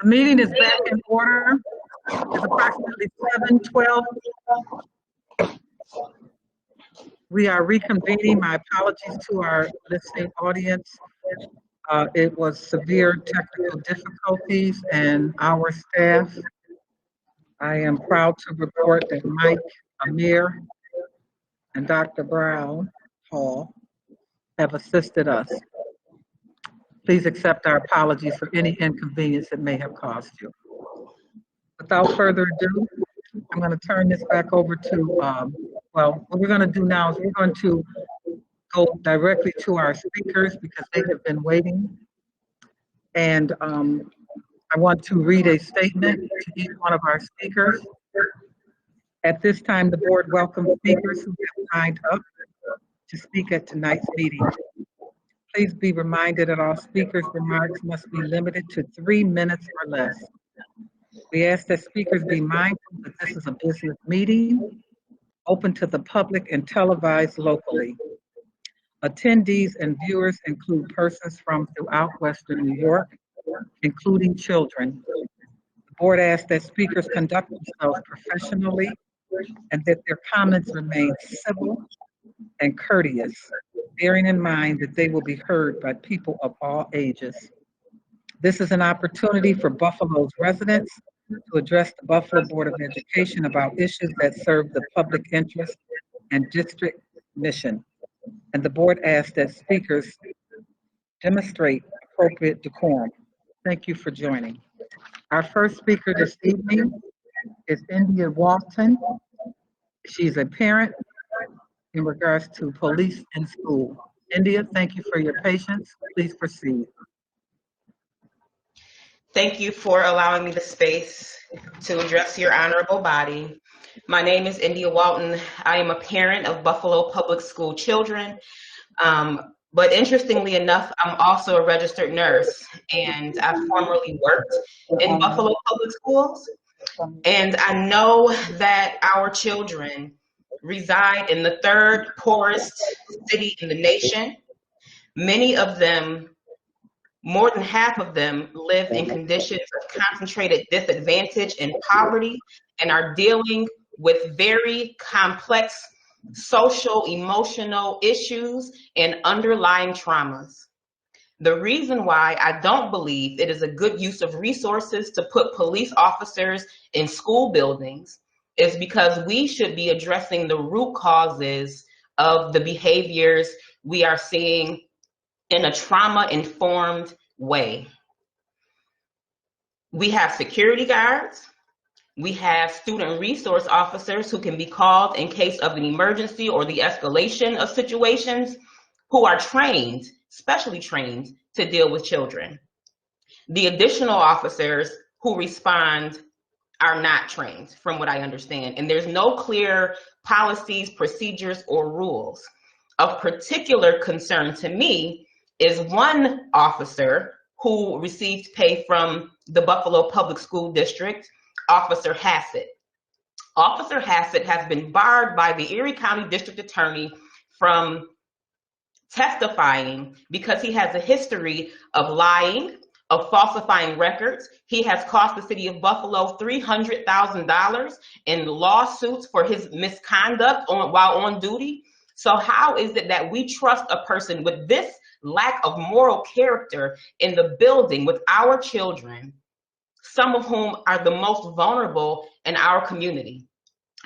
The meeting is back in order. It's approximately 7:12. We are reconvening. My apologies to our listening audience. It was severe technical difficulties and our staff. I am proud to report that Mike, Amir, and Dr. Brown Hall have assisted us. Please accept our apologies for any inconvenience it may have caused you. Without further ado, I'm going to turn this back over to, well, what we're going to do now is we're going to go directly to our speakers because they have been waiting. And I want to read a statement to each one of our speakers. At this time, the board welcomes speakers who have signed up to speak at tonight's meeting. Please be reminded that all speakers' remarks must be limited to 3 minutes or less. We ask that speakers be mindful that this is a business meeting, open to the public and televised locally. Attendees and viewers include persons from throughout Western New York, including children. The board asks that speakers conduct themselves professionally and that their comments remain civil and courteous, bearing in mind that they will be heard by people of all ages. This is an opportunity for Buffalo's residents to address the Buffalo Board of Education about issues that serve the public interest and district mission. And the board asks that speakers demonstrate appropriate decorum. Thank you for joining. Our first speaker this evening is India Walton. She's a parent in regards to police in school. India, thank you for your patience. Please proceed. Thank you for allowing me the space to address your honorable body. My name is India Walton. I am a parent of Buffalo Public School children. But interestingly enough, I'm also a registered nurse, and I've formerly worked in Buffalo Public Schools. And I know that our children reside in the third poorest city in the nation. Many of them, more than half of them, live in conditions of concentrated disadvantage and poverty and are dealing with very complex social, emotional issues and underlying traumas. The reason why I don't believe it is a good use of resources to put police officers in school buildings is because we should be addressing the root causes of the behaviors we are seeing in a trauma-informed way. We have security guards. We have student resource officers who can be called in case of an emergency or the escalation of situations, who are trained, specially trained, to deal with children. The additional officers who respond are not trained, from what I understand, and there's no clear policies, procedures, or rules. Of particular concern to me is one officer who received pay from the Buffalo Public School District, Officer Hassett. Officer Hassett has been barred by the Erie County District Attorney from testifying because he has a history of lying, of falsifying records. He has cost the city of Buffalo $300,000 in lawsuits for his misconduct while on duty. So how is it that we trust a person with this lack of moral character in the building with our children, some of whom are the most vulnerable in our community?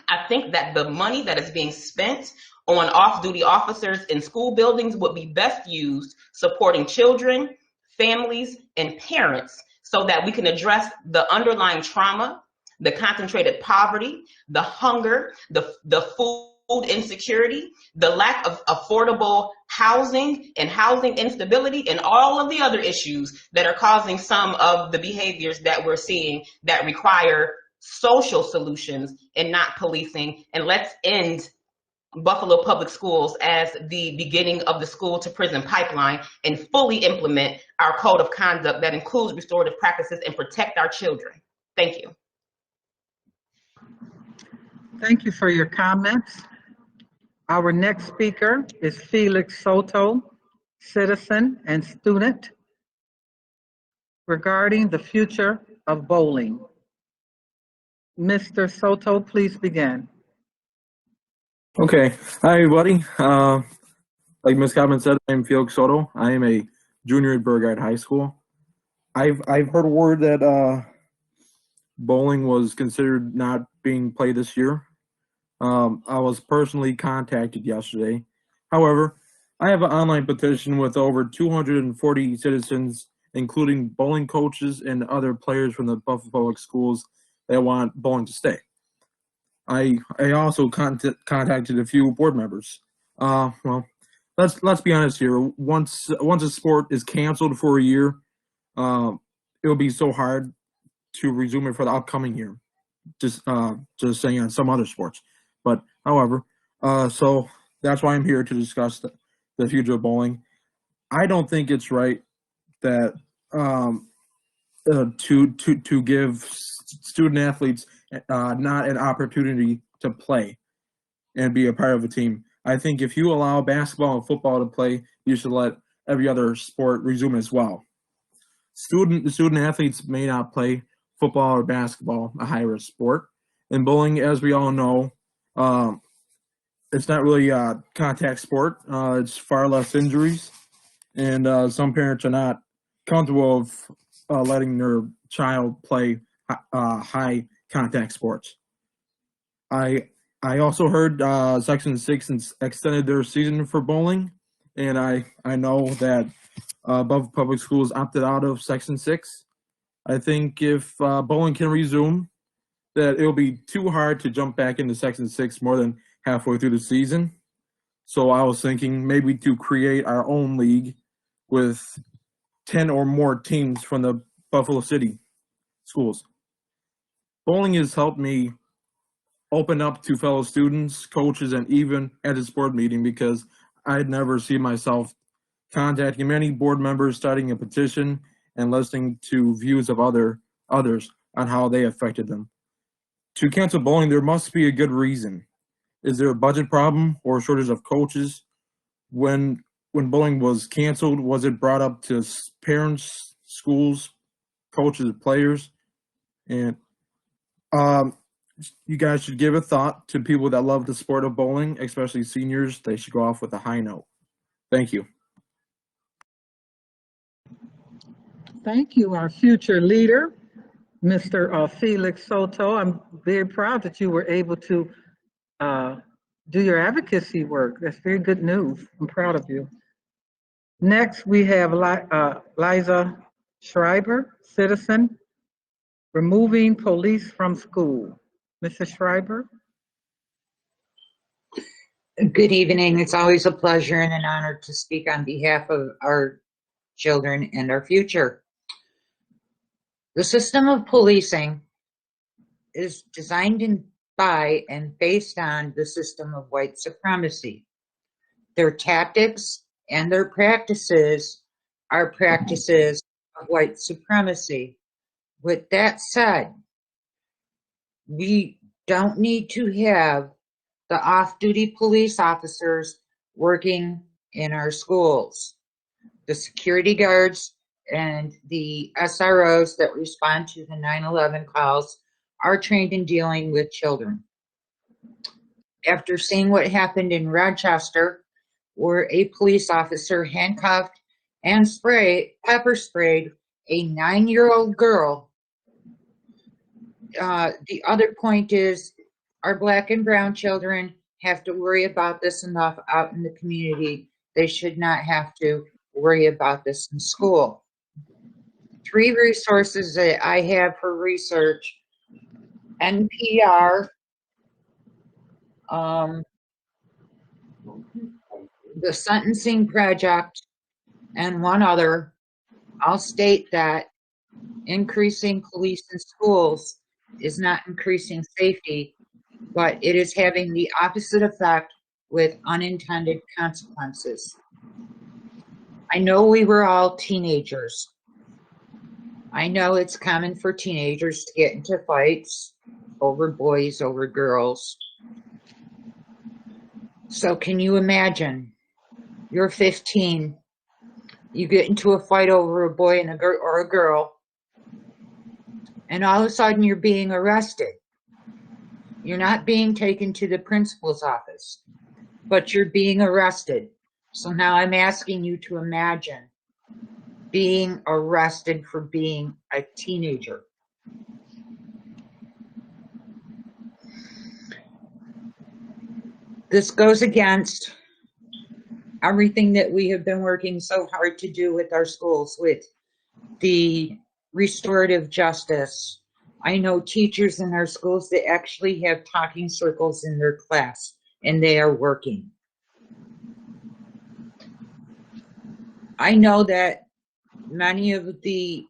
I think that the money that is being spent on off-duty officers in school buildings would be best used supporting children, families, and parents so that we can address the underlying trauma, the concentrated poverty, the hunger, the food insecurity, the lack of affordable housing and housing instability, and all of the other issues that are causing some of the behaviors that we're seeing that require social solutions and not policing. And let's end Buffalo Public Schools as the beginning of the school to prison pipeline and fully implement our code of conduct that includes restorative practices and protect our children. Thank you. Thank you for your comments. Our next speaker is Felix Soto, citizen and student, regarding the future of bowling. Mr. Soto, please begin. Okay. Hi, everybody. Like Ms. Cobbin said, I'm Felix Soto. I am a junior at Burgard High School. I've heard word that bowling was considered not being played this year. I was personally contacted yesterday. However, I have an online petition with over 240 citizens, including bowling coaches and other players from the Buffalo Public Schools that want bowling to stay. I also contacted a few board members. Well, let's be honest here. Once a sport is canceled for a year, it'll be so hard to resume it for the upcoming year. Just saying on some other sports, but however, so that's why I'm here to discuss the future of bowling. I don't think it's right that to give student athletes not an opportunity to play and be a part of a team. I think if you allow basketball and football to play, you should let every other sport resume as well. Student athletes may not play football or basketball, a high risk sport. In bowling, as we all know, it's not really a contact sport. It's far less injuries, and some parents are not comfortable of letting their child play high contact sports. I also heard Section 6 extended their season for bowling, and I know that Buffalo Public Schools opted out of Section 6. I think if bowling can resume, that it'll be too hard to jump back into Section 6 more than halfway through the season. So I was thinking maybe to create our own league with 10 or more teams from the Buffalo City schools. Bowling has helped me open up to fellow students, coaches, and even at a sport meeting because I'd never see myself contacting many board members, starting a petition, and listening to views of others on how they affected them. To cancel bowling, there must be a good reason. Is there a budget problem or shortage of coaches? When bowling was canceled, was it brought up to parents, schools, coaches, players? And you guys should give a thought to people that love the sport of bowling, especially seniors. They should go off with a high note. Thank you. Thank you, our future leader, Mr. Felix Soto. I'm very proud that you were able to do your advocacy work. That's very good news. I'm proud of you. Next, we have Liza Schreiber, citizen, removing police from school. Mrs. Schreiber? Good evening. It's always a pleasure and an honor to speak on behalf of our children and our future. The system of policing is designed by and based on the system of white supremacy. Their tactics and their practices are practices of white supremacy. With that said, we don't need to have the off-duty police officers working in our schools. The security guards and the SROs that respond to the 911 calls are trained in dealing with children. After seeing what happened in Rochester, where a police officer handcuffed and pepper sprayed a 9-year-old girl, the other point is our Black and brown children have to worry about this enough out in the community. They should not have to worry about this in school. 3 resources that I have for research: NPR, the Sentencing Project, and one other. I'll state that increasing police in schools is not increasing safety, but it is having the opposite effect with unintended consequences. I know we were all teenagers. I know it's common for teenagers to get into fights over boys, over girls. So can you imagine, you're 15, you get into a fight over a boy and or a girl, and all of a sudden you're being arrested. You're not being taken to the principal's office, but you're being arrested. So now I'm asking you to imagine being arrested for being a teenager. This goes against everything that we have been working so hard to do with our schools, with the restorative justice. I know teachers in our schools that actually have talking circles in their class, and they are working. I know that many of the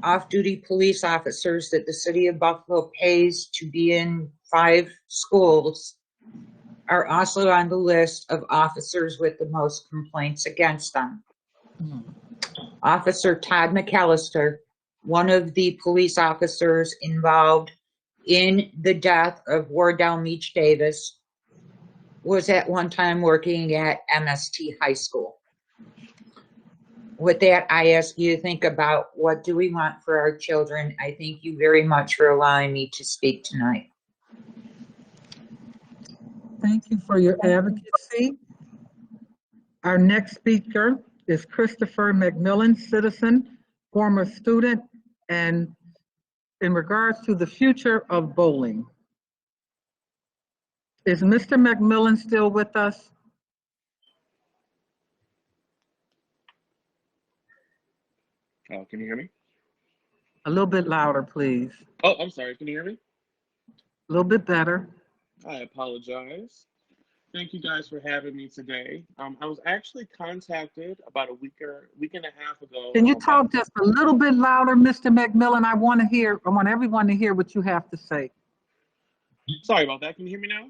off-duty police officers that the city of Buffalo pays to be in 5 schools are also on the list of officers with the most complaints against them. Officer Todd McAllister, one of the police officers involved in the death of Wardell Meach Davis, was at one time working at MST High School. With that, I ask you to think about, what do we want for our children? I thank you very much for allowing me to speak tonight. Thank you for your advocacy. Our next speaker is Christopher McMillan, citizen, former student, and in regards to the future of bowling. Is Mr. McMillan still with us? Oh, can you hear me? A little bit louder, please. Oh, I'm sorry. Can you hear me? A little bit better. I apologize. Thank you guys for having me today. I was actually contacted about a week and a half ago. Can you talk just a little bit louder, Mr. McMillan? I want everyone to hear what you have to say. Sorry about that. Can you hear me now?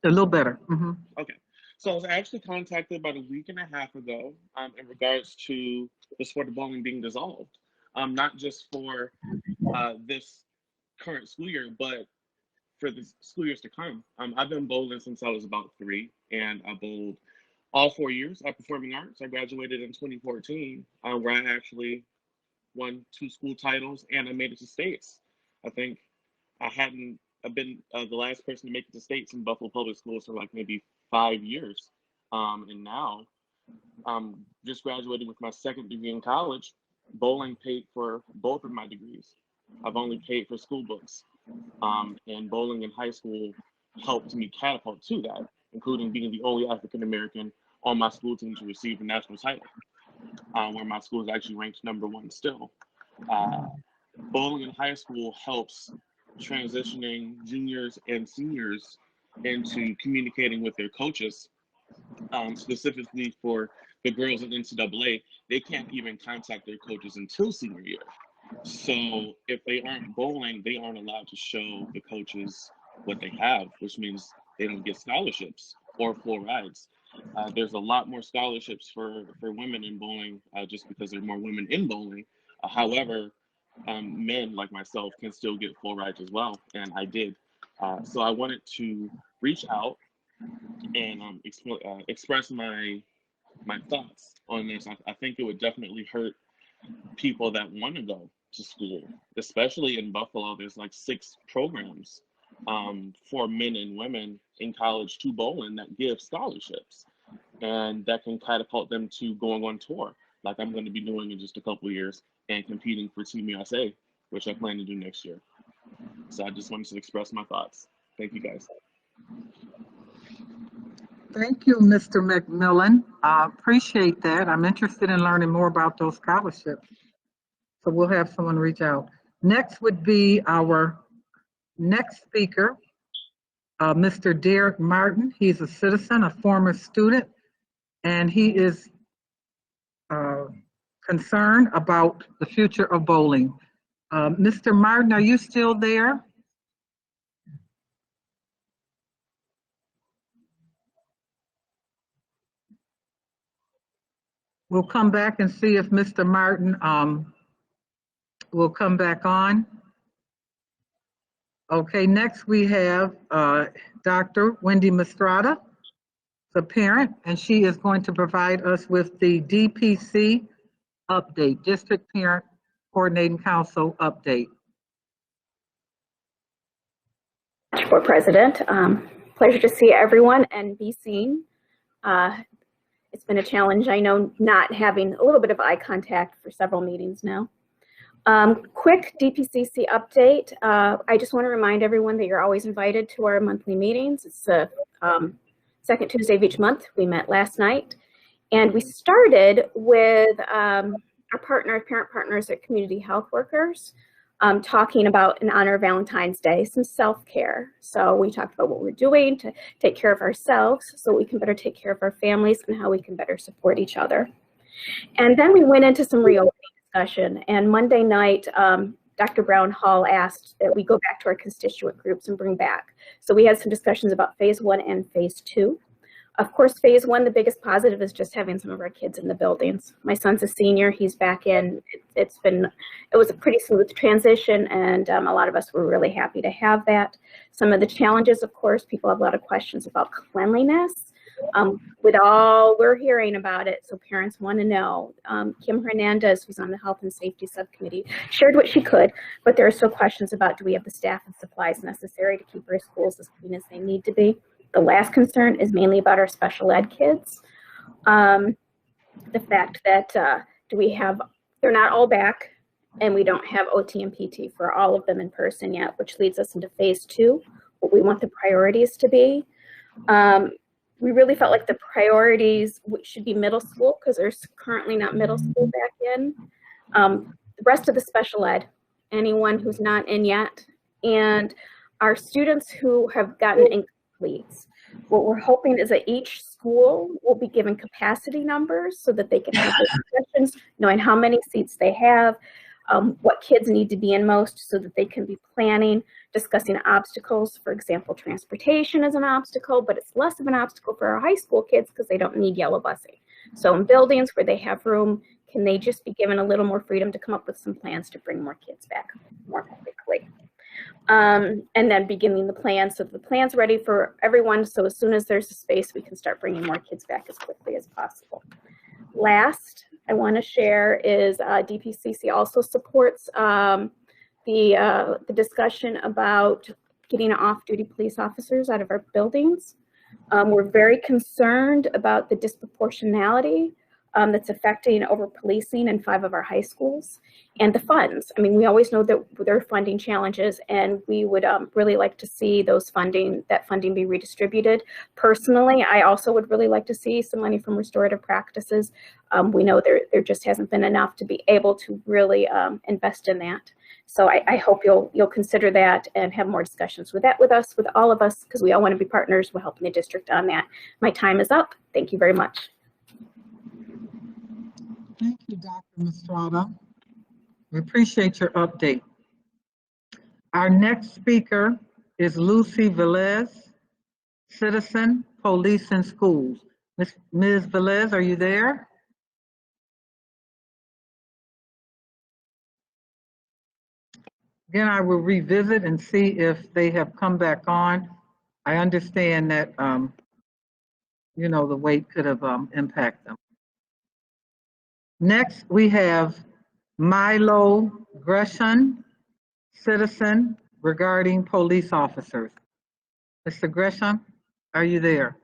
A little better. Mm-hmm. Okay. So I was actually contacted about a week and a half ago in regards to the sport of bowling being dissolved. Not just for this current school year, but for the school years to come. I've been bowling since I was about 3, and I bowled all 4 years at Performing Arts. I graduated in 2014, where I actually won 2 school titles, and I made it to states. I think I've been the last person to make it to states in Buffalo Public Schools for like maybe 5 years. And now, just graduating with my 2nd degree in college, bowling paid for both of my degrees. I've only paid for school books. And bowling in high school helped me catapult to that, including being the only African American on my school team to receive a national title, where my school is actually ranked #1 still. Bowling in high school helps transitioning juniors and seniors into communicating with their coaches. Specifically for the girls in NCAA, they can't even contact their coaches until senior year. So if they aren't bowling, they aren't allowed to show the coaches what they have, which means they don't get scholarships or full rides. There's a lot more scholarships for women in bowling just because there are more women in bowling. However, men like myself can still get full rides as well, and I did. So I wanted to reach out and express my thoughts on this. I think it would definitely hurt people that want to go to school, especially in Buffalo. There's like 6 programs for men and women in college to bowling that give scholarships, and that can catapult them to going on tour, like I'm going to be doing in just a couple of years, and competing for Team USA, which I plan to do next year. So I just wanted to express my thoughts. Thank you, guys. Thank you, Mr. McMillan. I appreciate that. I'm interested in learning more about those scholarships. So we'll have someone reach out. Next would be our next speaker, Mr. Derek Martin. He's a citizen, a former student, and he is concerned about the future of bowling. Mr. Martin, are you still there? We'll come back and see if Mr. Martin will come back on. Okay, next we have Dr. Wendy Mistrada, the parent, and she is going to provide us with the DPC update, District Parent Coordinating Council update. Board President. Pleasure to see everyone and be seen. It's been a challenge, I know, not having a little bit of eye contact for several meetings now. Quick DPCC update. I just want to remind everyone that you're always invited to our monthly meetings. It's the second Tuesday of each month. We met last night, and we started with our parent partners at Community Health Workers, talking about, in honor of Valentine's Day, some self-care. So we talked about what we're doing to take care of ourselves so we can better take care of our families and how we can better support each other. And then we went into some reopening discussion. And Monday night, Dr. Brown Hall asked that we go back to our constituent groups and bring back. So we had some discussions about phase 1 and phase 2. Of course, phase 1, the biggest positive is just having some of our kids in the buildings. My son's a senior, he's back in. It was a pretty smooth transition, and a lot of us were really happy to have that. Some of the challenges, of course, people have a lot of questions about cleanliness. With all we're hearing about it, so parents want to know. Kim Hernandez, who's on the Health and Safety Subcommittee, shared what she could, but there are still questions about, do we have the staff and supplies necessary to keep our schools as clean as they need to be? The last concern is mainly about our special ed kids. The fact that they're not all back, and we don't have OT and PT for all of them in person yet, which leads us into phase 2, what we want the priorities to be. We really felt like the priorities should be middle school, because there's currently not middle school back in. The rest of the special ed, anyone who's not in yet, and our students who have gotten incompletes. What we're hoping is that each school will be given capacity numbers so that they can have those discussions, knowing how many seats they have, what kids need to be in most, so that they can be planning, discussing obstacles. For example, transportation is an obstacle, but it's less of an obstacle for our high school kids because they don't need yellow busing. So in buildings where they have room, can they just be given a little more freedom to come up with some plans to bring more kids back more quickly? And then beginning the plan, so the plan's ready for everyone, so as soon as there's a space, we can start bringing more kids back as quickly as possible. Last, I want to share is DPCC also supports the discussion about getting off-duty police officers out of our buildings. We're very concerned about the disproportionality that's affecting over-policing in 5 of our high schools, and the funds. I mean, we always know that there are funding challenges, and we would really like to see that funding be redistributed. Personally, I also would really like to see some money from restorative practices. We know there just hasn't been enough to be able to really invest in that. So I hope you'll consider that and have more discussions with us, with all of us, because we all want to be partners. We're helping the district on that. My time is up. Thank you very much. Thank you, Dr. Mastrada. We appreciate your update. Our next speaker is Lucy Velez, citizen, police and schools. Ms. Velez, are you there? Again, I will revisit and see if they have come back on. I understand that, you know, the wait could have impacted them. Next, we have Milo Gresham, citizen, regarding police officers. Mr. Gresham, are you there?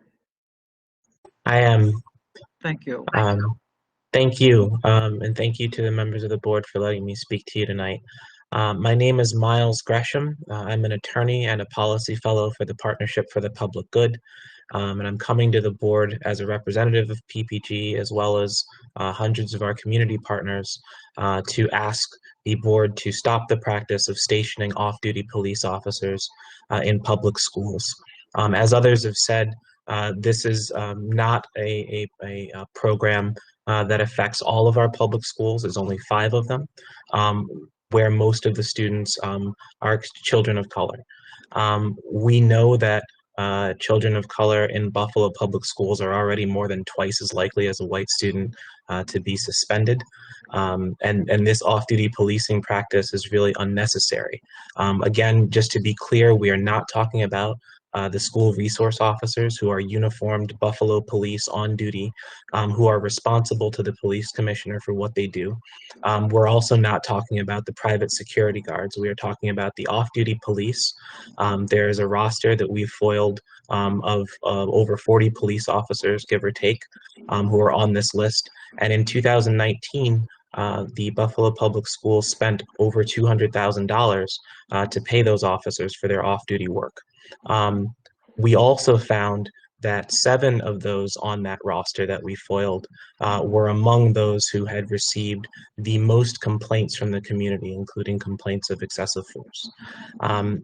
I am. Thank you. Thank you, and thank you to the members of the board for letting me speak to you tonight. My name is Miles Gresham. I'm an attorney and a policy fellow for the Partnership for the Public Good, and I'm coming to the board as a representative of PPG, as well as hundreds of our community partners, to ask the board to stop the practice of stationing off-duty police officers in public schools. As others have said, this is not a program that affects all of our public schools. There's only 5 of them, where most of the students are children of color. We know that children of color in Buffalo public schools are already more than twice as likely as a white student to be suspended. And this off-duty policing practice is really unnecessary. Again, just to be clear, we are not talking about the school resource officers, who are uniformed Buffalo police on duty, who are responsible to the police commissioner for what they do. We're also not talking about the private security guards. We are talking about the off-duty police. There is a roster that we've foiled of over 40 police officers, give or take, who are on this list. And in 2019, the Buffalo Public Schools spent over $200,000 to pay those officers for their off-duty work. We also found that 7 of those on that roster that we foiled were among those who had received the most complaints from the community, including complaints of excessive force.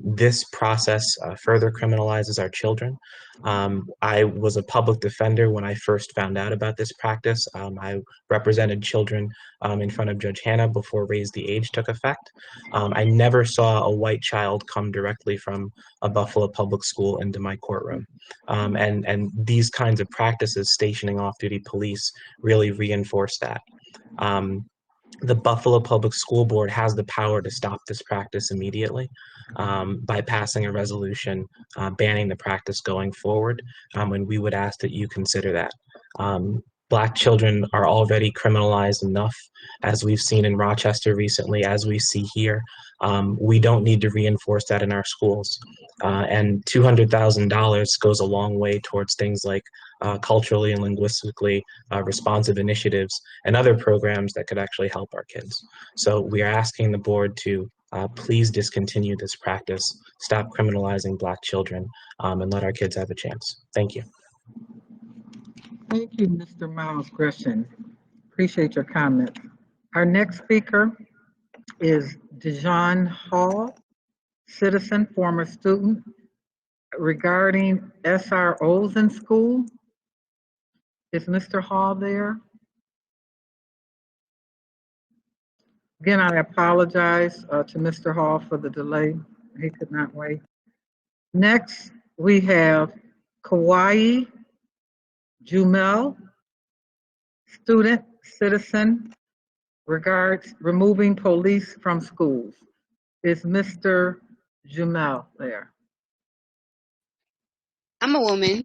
This process further criminalizes our children. I was a public defender when I first found out about this practice. I represented children in front of Judge Hanna before Raise the Age took effect. I never saw a white child come directly from a Buffalo public school into my courtroom. And these kinds of practices, stationing off-duty police, really reinforce that. The Buffalo Public School Board has the power to stop this practice immediately by passing a resolution banning the practice going forward, and we would ask that you consider that. Black children are already criminalized enough, as we've seen in Rochester recently, as we see here. We don't need to reinforce that in our schools. And $200,000 goes a long way towards things like culturally and linguistically responsive initiatives and other programs that could actually help our kids. So we are asking the board to please discontinue this practice, stop criminalizing Black children, and let our kids have a chance. Thank you. Thank you, Mr. Miles Gresham. Appreciate your comment. Our next speaker is Dejan Hall, citizen, former student, regarding SROs in school. Is Mr. Hall there? Again, I apologize to Mr. Hall for the delay. He could not wait. Next, we have Kauai Jumel, student, citizen, regards removing police from schools. Is Mr. Jumel there? I'm a woman.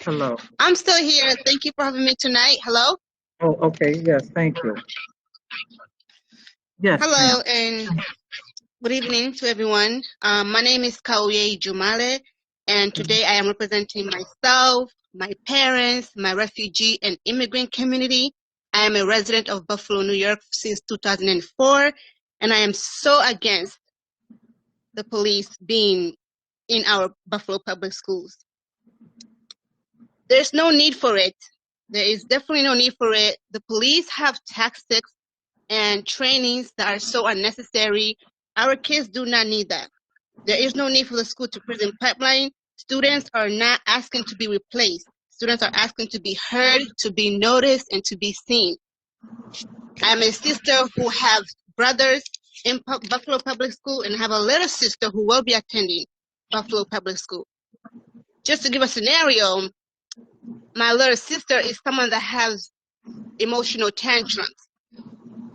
Hello. I'm still here. Thank you for having me tonight. Hello? Oh, okay. Yes, thank you. Yes. Hello, ma'am. and good evening to everyone. My name is Kauai Jumale, and today I am representing myself, my parents, my refugee and immigrant community. I am a resident of Buffalo, New York since 2004, and I am so against the police being in our Buffalo public schools. There's no need for it. There is definitely no need for it. The police have tactics and trainings that are so unnecessary. Our kids do not need that. There is no need for the school to prison pipeline. Students are not asking to be replaced. Students are asking to be heard, to be noticed, and to be seen. I'm a sister who have brothers in Buffalo Public School and have a little sister who will be attending Buffalo Public School. Just to give a scenario, my little sister is someone that has emotional tantrums.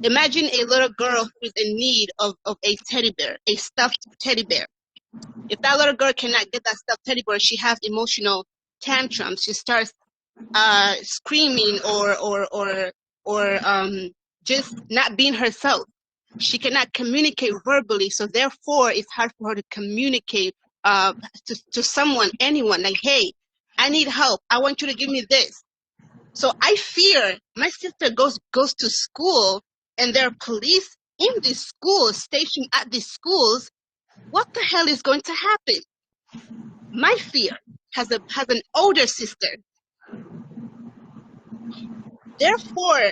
Imagine a little girl who is in need of a teddy bear, a stuffed teddy bear. If that little girl cannot get that stuffed teddy bear, she has emotional tantrums. She starts screaming or just not being herself. She cannot communicate verbally, so therefore it's hard for her to communicate to someone, anyone, like, hey, I need help. I want you to give me this. So I fear my sister goes to school and there are police in these schools, stationed at these schools. What the hell is going to happen? My fear has an older sister. Therefore,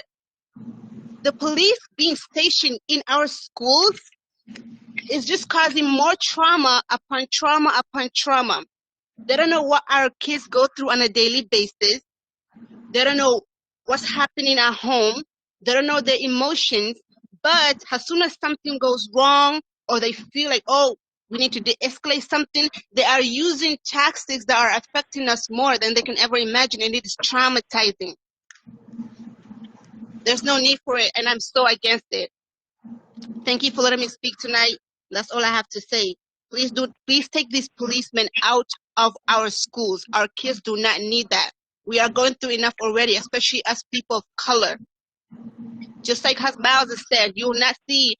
the police being stationed in our schools is just causing more trauma upon trauma upon trauma. They don't know what our kids go through on a daily basis. They don't know what's happening at home. They don't know their emotions. But as soon as something goes wrong or they feel like, oh, we need to de-escalate something, they are using tactics that are affecting us more than they can ever imagine, and it is traumatizing. There's no need for it, and I'm so against it. Thank you for letting me speak tonight. That's all I have to say. Please take these policemen out of our schools. Our kids do not need that. We are going through enough already, especially as people of color. Just like as Miles has said, you will not see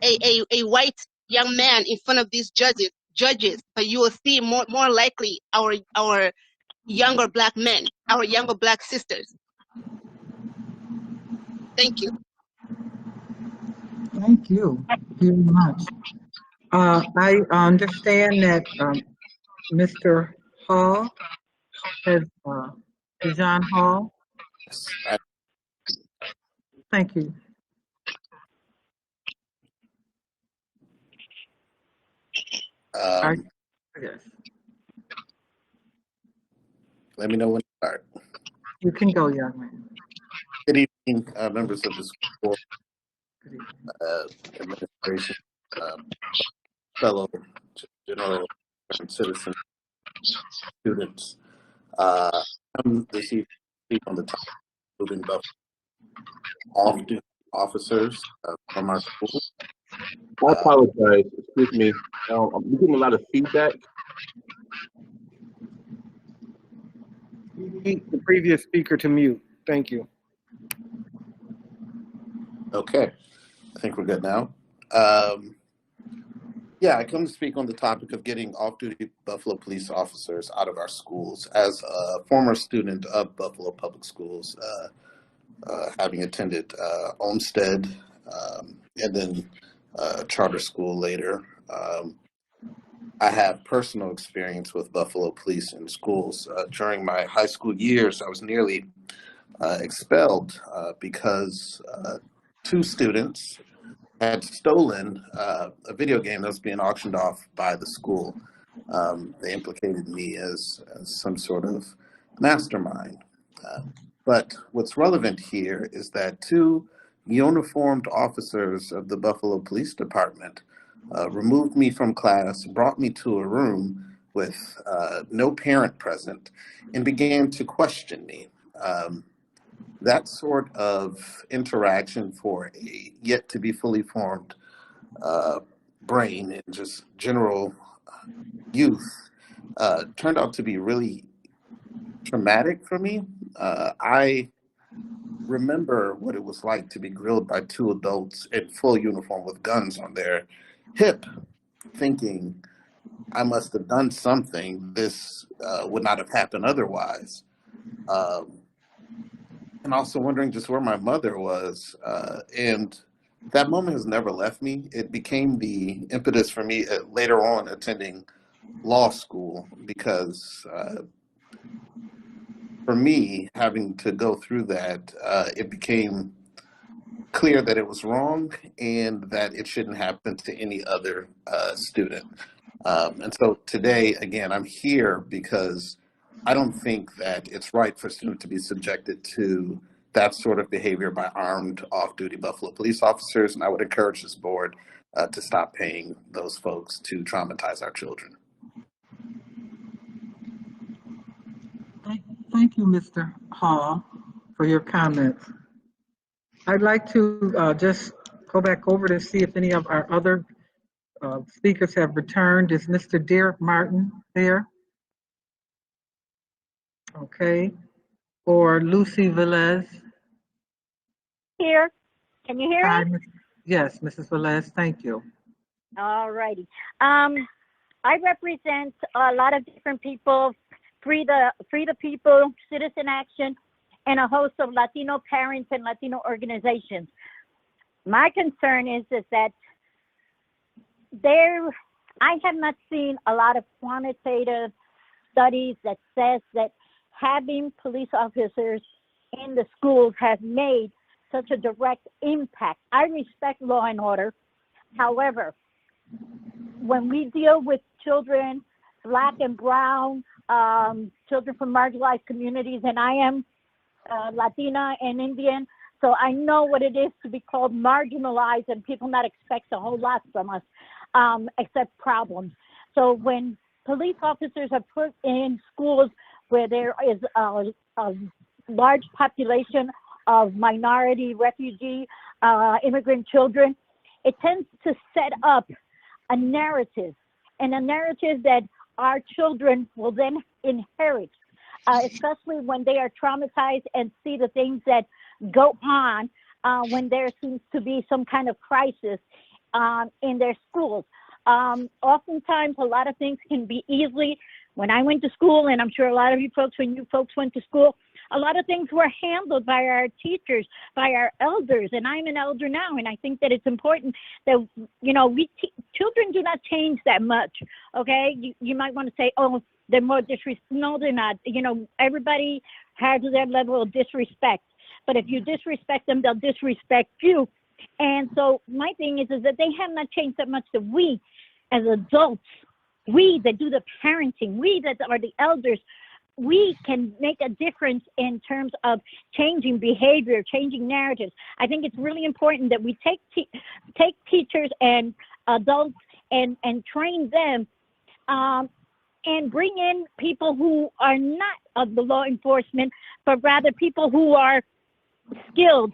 a white young man in front of these judges, but you will see more likely our younger black men, our younger black sisters. Thank you. Thank you very much. I understand that Mr. Hall has, Dejan Hall, thank you. Yes, Let me know when to start. you can go, young man. Good evening, members of the school board, Good evening. administration, fellow general and citizen students. I'm this evening to speak on the topic of moving Buffalo officers from our school. I apologize. Excuse me. I'm getting a lot of feedback. Keep the previous speaker to mute. Thank you. Okay, I think we're good now. Yeah, I come to speak on the topic of getting off-duty Buffalo police officers out of our schools. As a former student of Buffalo Public Schools, having attended Olmsted and then charter school later, I have personal experience with Buffalo police in schools. During my high school years, I was nearly expelled because two students had stolen a video game that was being auctioned off by the school. They implicated me as some sort of mastermind. But what's relevant here is that two uniformed officers of the Buffalo Police Department removed me from class, brought me to a room with no parent present, and began to question me. That sort of interaction for a yet to be fully formed brain and just general youth turned out to be really traumatic for me. I remember what it was like to be grilled by two adults in full uniform with guns on their hip, thinking I must have done something. This would not have happened otherwise. And also wondering just where my mother was. And that moment has never left me. It became the impetus for me later on attending law school because for me, having to go through that, it became clear that it was wrong and that it shouldn't happen to any other student. And so today, again, I'm here because I don't think that it's right for students to be subjected to that sort of behavior by armed off-duty Buffalo police officers. And I would encourage this board to stop paying those folks to traumatize our children. Thank you, Mr. Hall, for your comments. I'd like to just go back over to see if any of our other speakers have returned. Is Mr. Derek Martin there? Okay. Or Lucy Velez? Here. Can you hear Hi, me? yes, Mrs. Velez, thank you. All righty. I represent a lot of different people, Free the People, Citizen Action, and a host of Latino parents and Latino organizations. My concern is that I have not seen a lot of quantitative studies that says that having police officers in the schools has made such a direct impact. I respect law and order. However, when we deal with children, Black and brown, children from marginalized communities, and I am Latina and Indian, so I know what it is to be called marginalized and people not expect a whole lot from us, except problems. So when police officers are put in schools where there is a large population of minority, refugee, immigrant children, it tends to set up a narrative and a narrative that our children will then inherit, especially when they are traumatized and see the things that go on when there seems to be some kind of crisis in their schools. Oftentimes, a lot of things can be easily, when I went to school, and I'm sure a lot of you folks, when you folks went to school, a lot of things were handled by our teachers, by our elders, and I'm an elder now, and I think that it's important that, you know, children do not change that much, okay? You might want to say, oh, they're more disrespectful. No, they're not. You know, everybody has their level of disrespect, but if you disrespect them, they'll disrespect you. And so my thing is that they have not changed that much, that we as adults, we that do the parenting, we that are the elders, we can make a difference in terms of changing behavior, changing narratives. I think it's really important that we take teachers and adults and train them and bring in people who are not of the law enforcement, but rather people who are skilled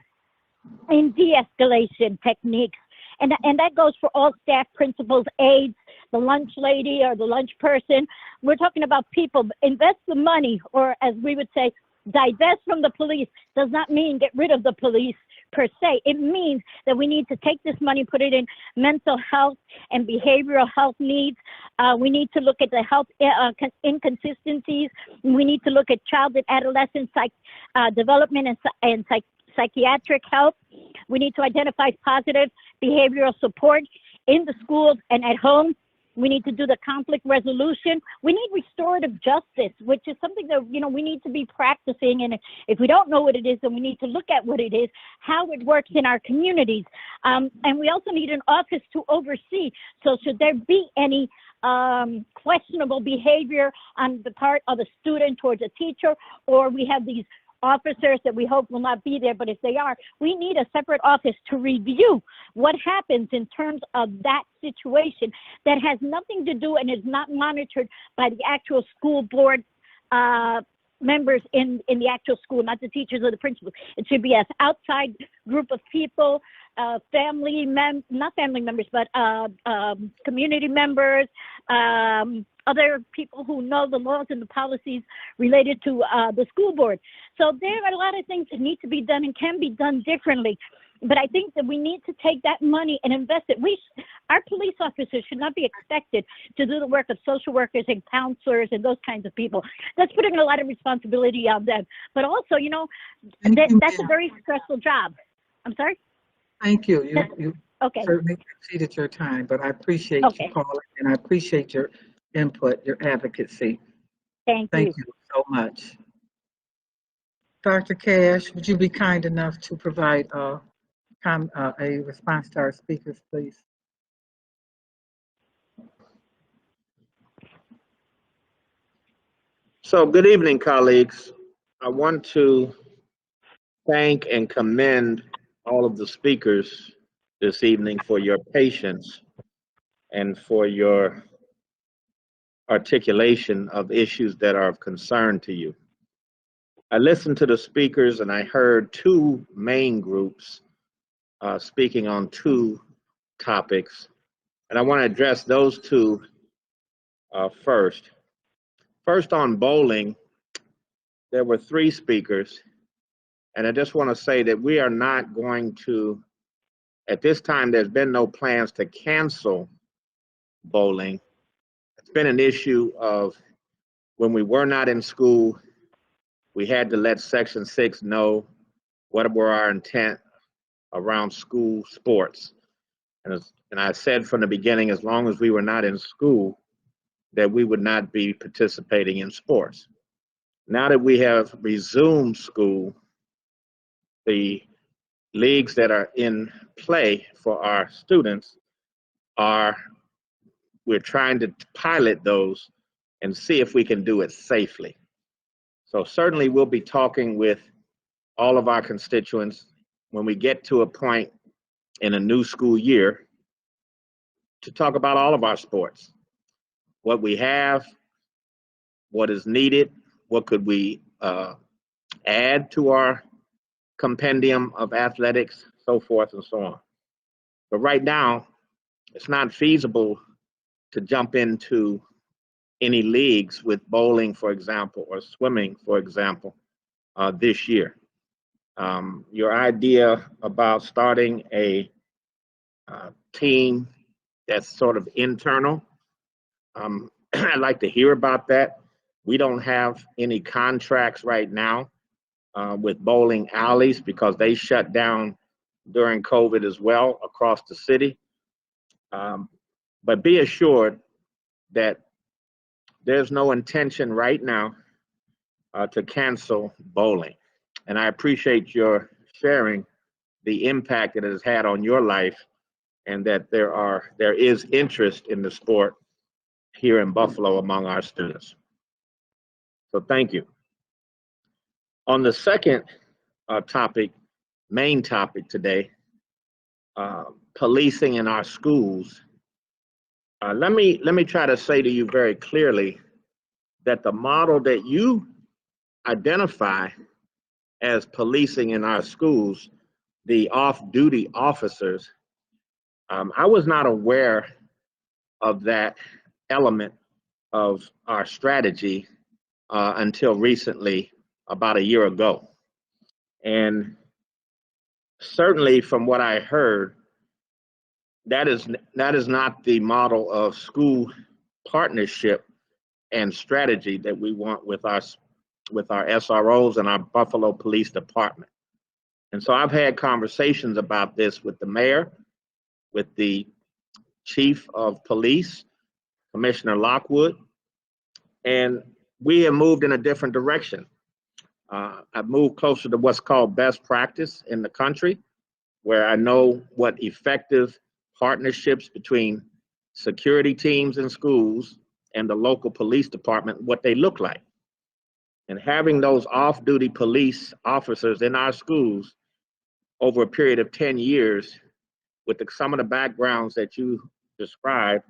in de-escalation techniques. And that goes for all staff, principals, aides, the lunch lady or the lunch person. We're talking about people. Invest the money, or as we would say, divest from the police does not mean get rid of the police per se. It means that we need to take this money, put it in mental health and behavioral health needs. We need to look at the health inconsistencies. We need to look at child and adolescent development and psychiatric health. We need to identify positive behavioral support in the schools and at home. We need to do the conflict resolution. We need restorative justice, which is something that, you know, we need to be practicing. And if we don't know what it is, then we need to look at what it is, how it works in our communities. And we also need an office to oversee. So should there be any questionable behavior on the part of a student towards a teacher, or we have these officers that we hope will not be there, but if they are, we need a separate office to review what happens in terms of that situation that has nothing to do and is not monitored by the actual school board members in the actual school, not the teachers or the principals. It should be an outside group of people, not family members, but community members, other people who know the laws and the policies related to the school board. So there are a lot of things that need to be done and can be done differently. But I think that we need to take that money and invest it. Our police officers should not be expected to do the work of social workers and counselors and those kinds of people. That's putting a lot of responsibility on them. But also, you know, that's a very stressful job. I'm sorry? Thank you. You okay. Certainly exceeded your time, but I appreciate you calling, and I appreciate your input, your advocacy. Thank you so much. Dr. Cash, would you be kind enough to provide a response to our speakers, please? So, good evening, colleagues. I want to thank and commend all of the speakers this evening for your patience and for your articulation of issues that are of concern to you. I listened to the speakers and I heard two main groups speaking on two topics, and I want to address those two first. First, on bowling, there were three speakers, and I just want to say that we are not going to, at this time, there's been no plans to cancel bowling. It's been an issue of when we were not in school, we had to let Section 6 know what were our intent around school sports. And I said from the beginning, as long as we were not in school, that we would not be participating in sports. Now that we have resumed school, the leagues that are in play for our students we're trying to pilot those and see if we can do it safely. So certainly we'll be talking with all of our constituents when we get to a point in a new school year to talk about all of our sports, what we have, what is needed, what could we add to our compendium of athletics, so forth and so on. But right now, it's not feasible to jump into any leagues with bowling, for example, or swimming, for example, this year. Your idea about starting a team that's sort of internal, I'd like to hear about that. We don't have any contracts right now with bowling alleys because they shut down during COVID as well across the city. But be assured that there's no intention right now to cancel bowling. And I appreciate your sharing the impact it has had on your life, and that there is interest in the sport here in Buffalo among our students. So thank you. On the second topic, main topic today, policing in our schools. Let me try to say to you very clearly that the model that you identify as policing in our schools, the off-duty officers, I was not aware of that element of our strategy until recently, about a year ago. And certainly from what I heard, that is not the model of school partnership and strategy that we want with our SROs and our Buffalo Police Department. And so I've had conversations about this with the mayor, with the chief of police, Commissioner Lockwood, and we have moved in a different direction. I've moved closer to what's called best practice in the country, where I know what effective partnerships between security teams in schools and the local police department, what they look like. And having those off-duty police officers in our schools over a period of 10 years with some of the backgrounds that you described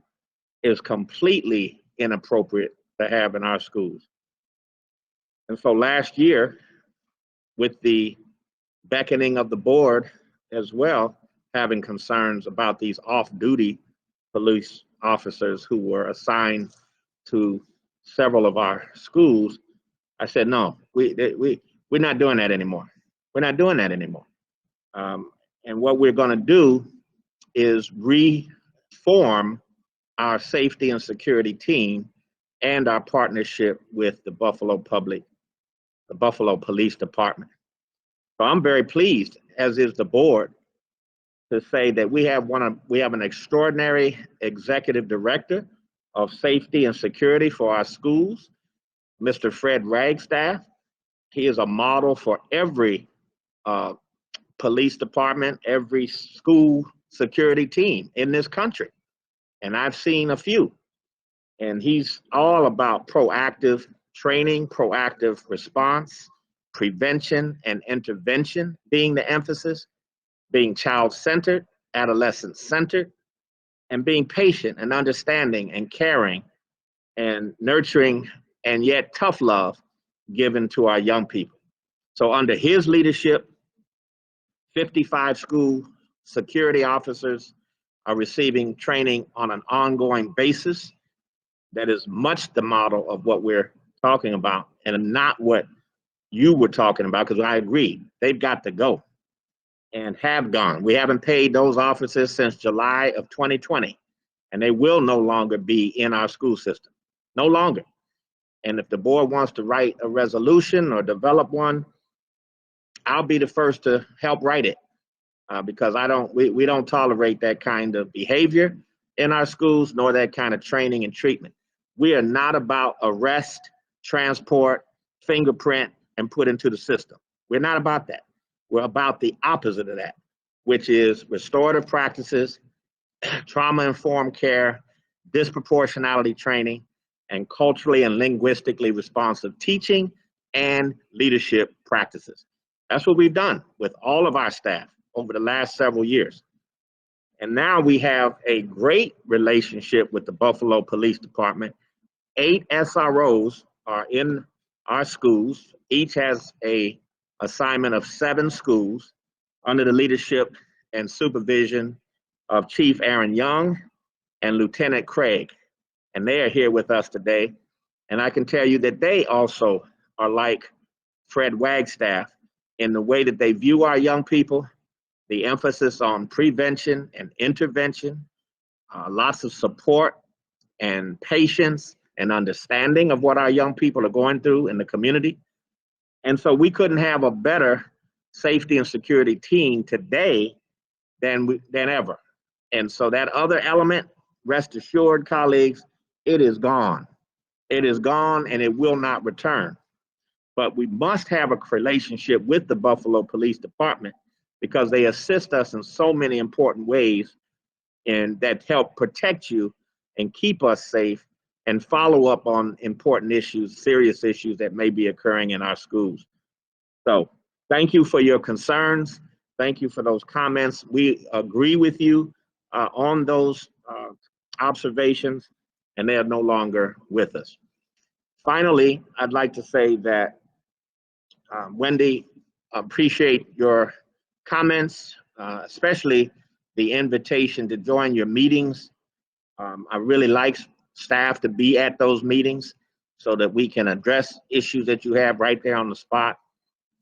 is completely inappropriate to have in our schools. And so last year, with the beckoning of the board as well, having concerns about these off-duty police officers who were assigned to several of our schools, I said, no, we're not doing that anymore. We're not doing that anymore. And what we're going to do is reform our safety and security team and our partnership with the Buffalo Police Department. So I'm very pleased, as is the board, to say that we have an extraordinary executive director of safety and security for our schools, Mr. Fred Ragstaff. He is a model for every police department, every school security team in this country. And I've seen a few. And he's all about proactive training, proactive response, prevention and intervention being the emphasis, being child-centered, adolescent-centered, and being patient and understanding and caring and nurturing and yet tough love given to our young people. So under his leadership, 55 school security officers are receiving training on an ongoing basis. That is much the model of what we're talking about and not what you were talking about, because I agree, they've got to go and have gone. We haven't paid those officers since July of 2020, and they will no longer be in our school system, no longer. And if the board wants to write a resolution or develop one, I'll be the first to help write it because we don't tolerate that kind of behavior in our schools, nor that kind of training and treatment. We are not about arrest, transport, fingerprint, and put into the system. We're not about that. We're about the opposite of that, which is restorative practices, trauma-informed care, disproportionality training, and culturally and linguistically responsive teaching and leadership practices. That's what we've done with all of our staff over the last several years. And now we have a great relationship with the Buffalo Police Department. 8 SROs are in our schools. Each has an assignment of 7 schools under the leadership and supervision of Chief Aaron Young and Lieutenant Craig. and they are here with us today. And I can tell you that they also are like Fred Wagstaff in the way that they view our young people, the emphasis on prevention and intervention, lots of support and patience and understanding of what our young people are going through in the community. And so we couldn't have a better safety and security team today than ever. And so that other element, rest assured, colleagues, it is gone. It is gone and it will not return. But we must have a relationship with the Buffalo Police Department because they assist us in so many important ways and that help protect you and keep us safe and follow up on important issues, serious issues that may be occurring in our schools. So thank you for your concerns. Thank you for those comments. We agree with you on those observations, and they are no longer with us. Finally, I'd like to say that Wendy, appreciate your comments, especially the invitation to join your meetings. I really like staff to be at those meetings so that we can address issues that you have right there on the spot.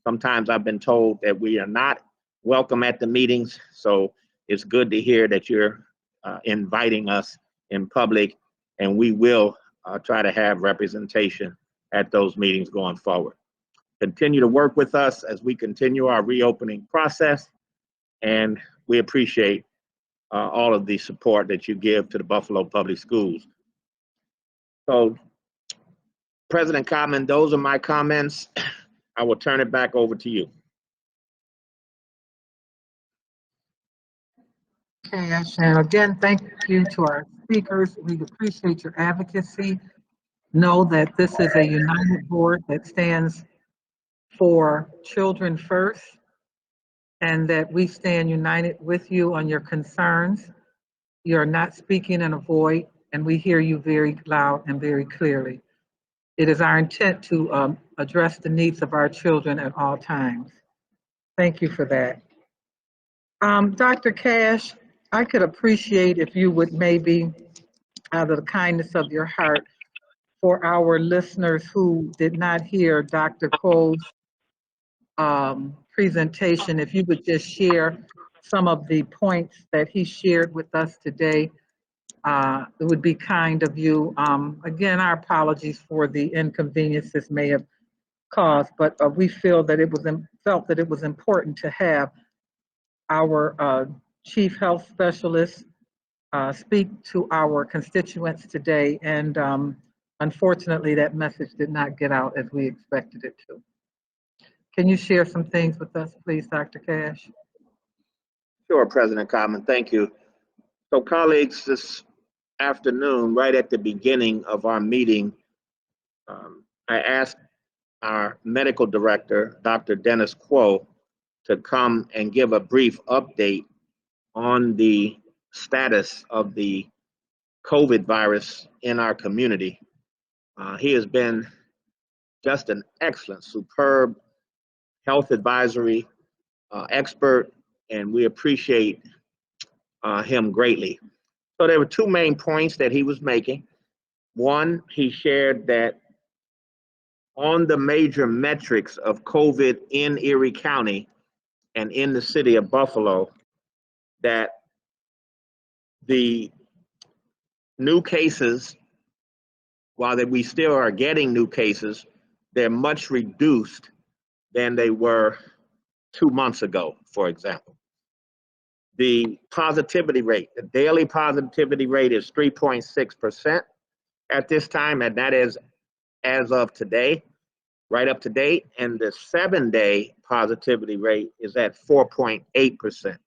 Sometimes I've been told that we are not welcome at the meetings, so it's good to hear that you're inviting us in public, and we will try to have representation at those meetings going forward. Continue to work with us as we continue our reopening process, and we appreciate all of the support that you give to the Buffalo Public Schools. So, President Cotman, those are my comments. I will turn it back over to you. Okay, and again, thank you to our speakers. We appreciate your advocacy. Know that this is a united board that stands for children first, and that we stand united with you on your concerns. You're not speaking in a void, and we hear you very loud and very clearly. It is our intent to address the needs of our children at all times. Thank you for that. Dr. Cash, I could appreciate if you would maybe, out of the kindness of your heart, for our listeners who did not hear Dr. Cole's presentation, if you would just share some of the points that he shared with us today, it would be kind of you. Again, our apologies for the inconvenience this may have caused, but we felt that it was important to have our chief health specialist speak to our constituents today, and unfortunately that message did not get out as we expected it to. Can you share some things with us, please, Dr. Cash? Sure, President Cotman, thank you. So colleagues, this afternoon, right at the beginning of our meeting, I asked our medical director, Dr. Dennis Quo, to come and give a brief update on the status of the COVID virus in our community. He has been just an excellent, superb health advisory expert, and we appreciate him greatly. So there were two main points that he was making. One, he shared that on the major metrics of COVID in Erie County and in the city of Buffalo, that the new cases, while that we still are getting new cases, they're much reduced than they were 2 months ago, for example. The positivity rate, the daily positivity rate is 3.6% at this time, and that is as of today, right up to date, and the 7-day positivity rate is at 4.8%,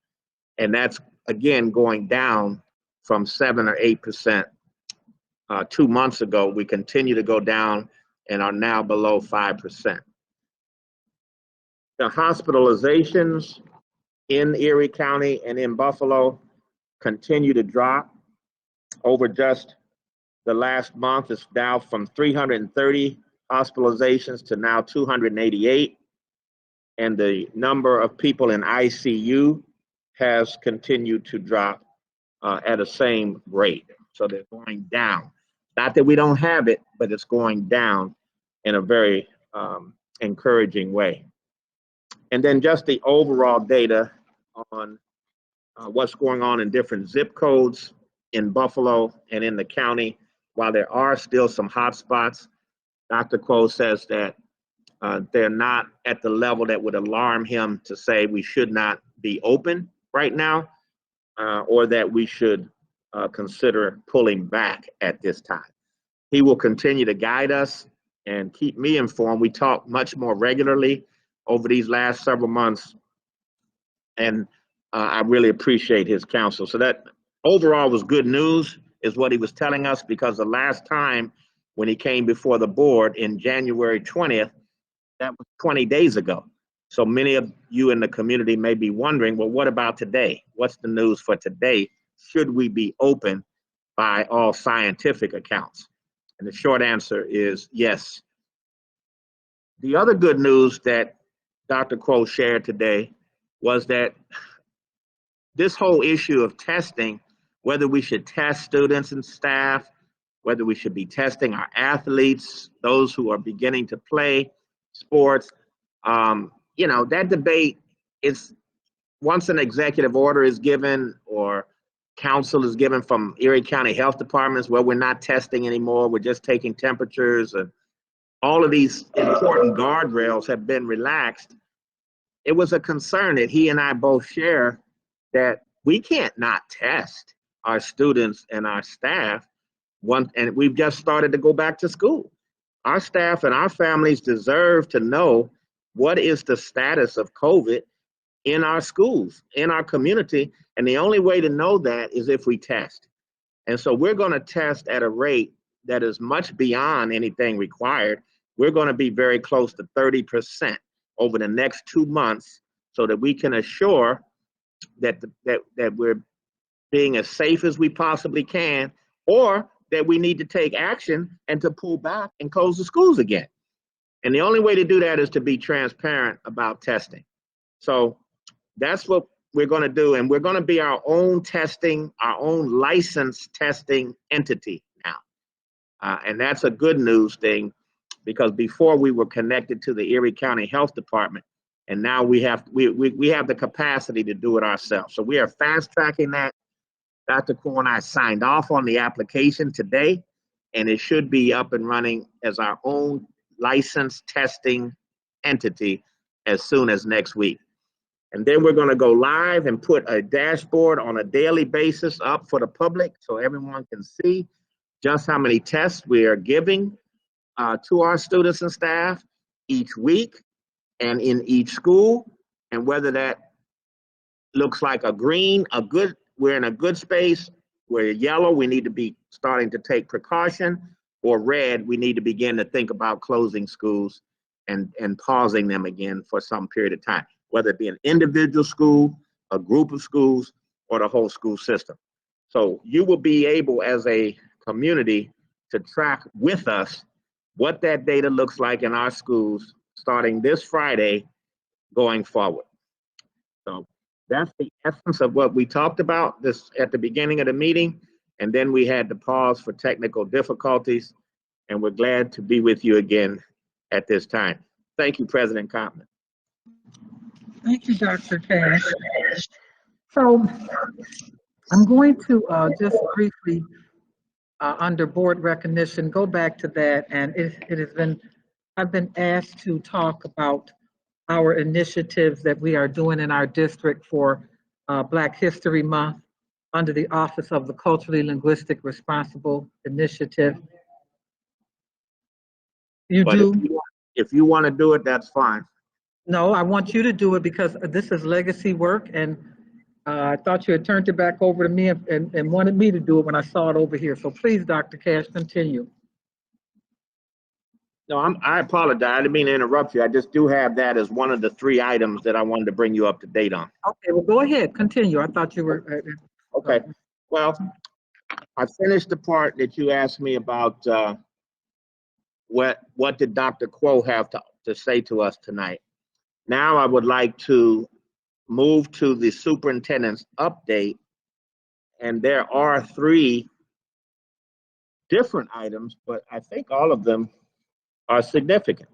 and that's again going down from 7 or 8% 2 months ago. We continue to go down and are now below 5%. The hospitalizations in Erie County and in Buffalo continue to drop. Over just the last month, it's down from 330 hospitalizations to now 288. And the number of people in ICU has continued to drop at the same rate. So they're going down. Not that we don't have it, but it's going down in a very encouraging way. And then just the overall data on what's going on in different zip codes in Buffalo and in the county. While there are still some hot spots, Dr. Quo says that they're not at the level that would alarm him to say we should not be open right now, or that we should consider pulling back at this time. He will continue to guide us and keep me informed. We talk much more regularly over these last several months, and I really appreciate his counsel. So that overall was good news, is what he was telling us, because the last time when he came before the board in January 20th, that was 20 days ago. So many of you in the community may be wondering, well, what about today? What's the news for today? Should we be open by all scientific accounts? And the short answer is yes. The other good news that Dr. Quo shared today was that this whole issue of testing, whether we should test students and staff, whether we should be testing our athletes, those who are beginning to play sports, that debate is, once an executive order is given or counsel is given from Erie County Health Departments where we're not testing anymore, we're just taking temperatures, and all of these important guardrails have been relaxed. It was a concern that he and I both share, that we can't not test our students and our staff. And we've just started to go back to school. Our staff and our families deserve to know what is the status of COVID in our schools, in our community. And the only way to know that is if we test. And so we're going to test at a rate that is much beyond anything required. We're going to be very close to 30% over the next 2 months, so that we can assure that we're being as safe as we possibly can, or that we need to take action and to pull back and close the schools again. And the only way to do that is to be transparent about testing. So that's what we're going to do. And we're going to be our own testing, our own licensed testing entity now. And that's a good news thing, because before we were connected to the Erie County Health Department, and now we have the capacity to do it ourselves. So we are fast tracking that. Dr. Quo and I signed off on the application today, and it should be up and running as our own licensed testing entity as soon as next week. And then we're going to go live and put a dashboard on a daily basis up for the public, so everyone can see just how many tests we are giving to our students and staff each week and in each school, and whether that looks like a green, we're in a good space, where yellow, we need to be starting to take precaution, or red, we need to begin to think about closing schools and pausing them again for some period of time, whether it be an individual school, a group of schools, or the whole school system. So you will be able, as a community, to track with us what that data looks like in our schools starting this Friday going forward. So that's the essence of what we talked about this at the beginning of the meeting. And then we had to pause for technical difficulties, and we're glad to be with you again at this time. Thank you, President Copman. Thank you, Dr. Cash. So I'm going to just briefly, under board recognition, go back to that. And I've been asked to talk about our initiatives that we are doing in our district for Black History Month under the Office of the Culturally Linguistic Responsible Initiative. If you want to do it, that's fine. No, I want you to do it, because this is legacy work, and I thought you had turned it back over to me and wanted me to do it when I saw it over here. So please, Dr. Cash, continue. No, I apologize. I didn't mean to interrupt you. I just do have that as one of the 3 items that I wanted to bring you up to date on. Okay, well, go ahead, continue. I thought you were. Okay, well, I finished the part that you asked me about what did Dr. Quo have to say to us tonight. Now I would like to move to the superintendent's update, and there are 3 different items, but I think all of them are significant.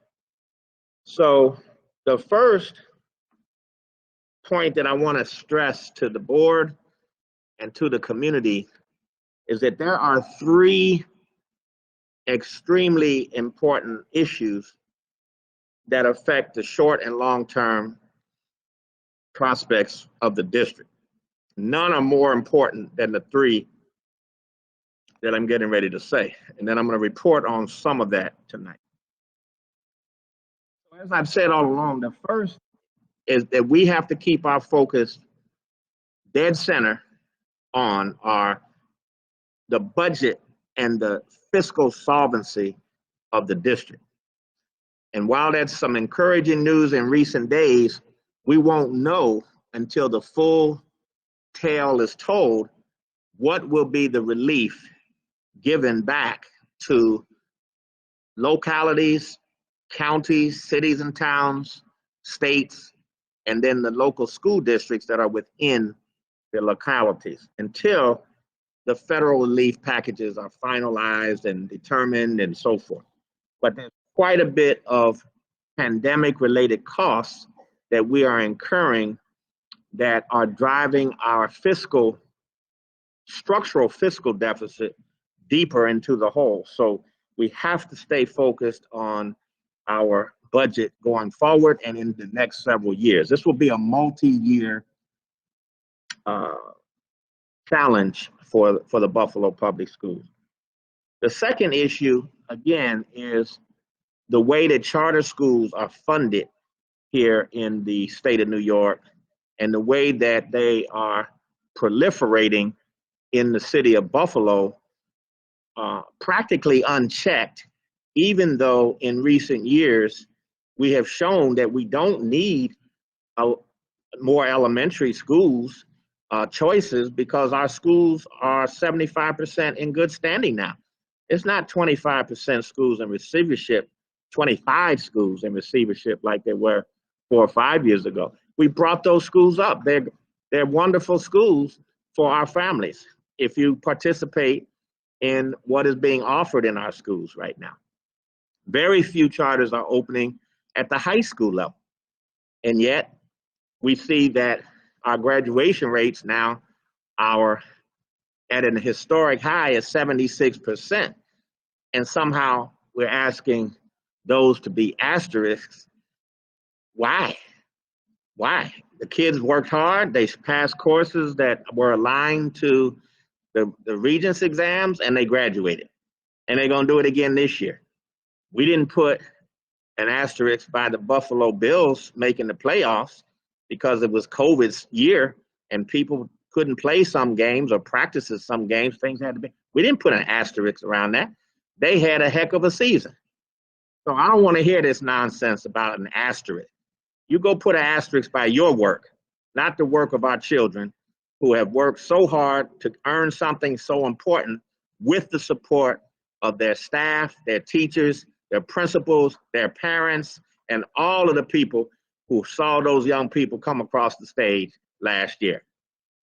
So the first point that I want to stress to the board and to the community is that there are three extremely important issues that affect the short and long-term prospects of the district. None are more important than the three that I'm getting ready to say. And then I'm going to report on some of that tonight. As I've said all along, the first is that we have to keep our focus dead center on the budget and the fiscal solvency of the district. And while that's some encouraging news in recent days, we won't know until the full tale is told what will be the relief given back to localities, counties, cities and towns, states, and then the local school districts that are within the localities until the federal relief packages are finalized and determined and so forth. But there's quite a bit of pandemic-related costs that we are incurring that are driving our structural fiscal deficit deeper into the hole. So we have to stay focused on our budget going forward and in the next several years. This will be a multi-year challenge for the Buffalo Public Schools. The second issue, again, is the way that charter schools are funded here in the state of New York and the way that they are proliferating in the city of Buffalo, practically unchecked, even though in recent years we have shown that we don't need more elementary schools choices because our schools are 75% in good standing now. It's not 25% schools in receivership, 25 schools in receivership like they were 4 or 5 years ago. We brought those schools up. They're wonderful schools for our families if you participate in what is being offered in our schools right now. Very few charters are opening at the high school level. And yet we see that our graduation rates now are at an historic high of 76%. And somehow we're asking those to be asterisks. Why? Why? The kids worked hard. They passed courses that were aligned to the Regents exams and they graduated. And they're going to do it again this year. We didn't put an asterisk by the Buffalo Bills making the playoffs because it was COVID's year and people couldn't play some games or practice some games. Things had to be. We didn't put an asterisk around that. They had a heck of a season. So I don't want to hear this nonsense about an asterisk. You go put an asterisk by your work, not the work of our children who have worked so hard to earn something so important with the support of their staff, their teachers, their principals, their parents, and all of the people who saw those young people come across the stage last year.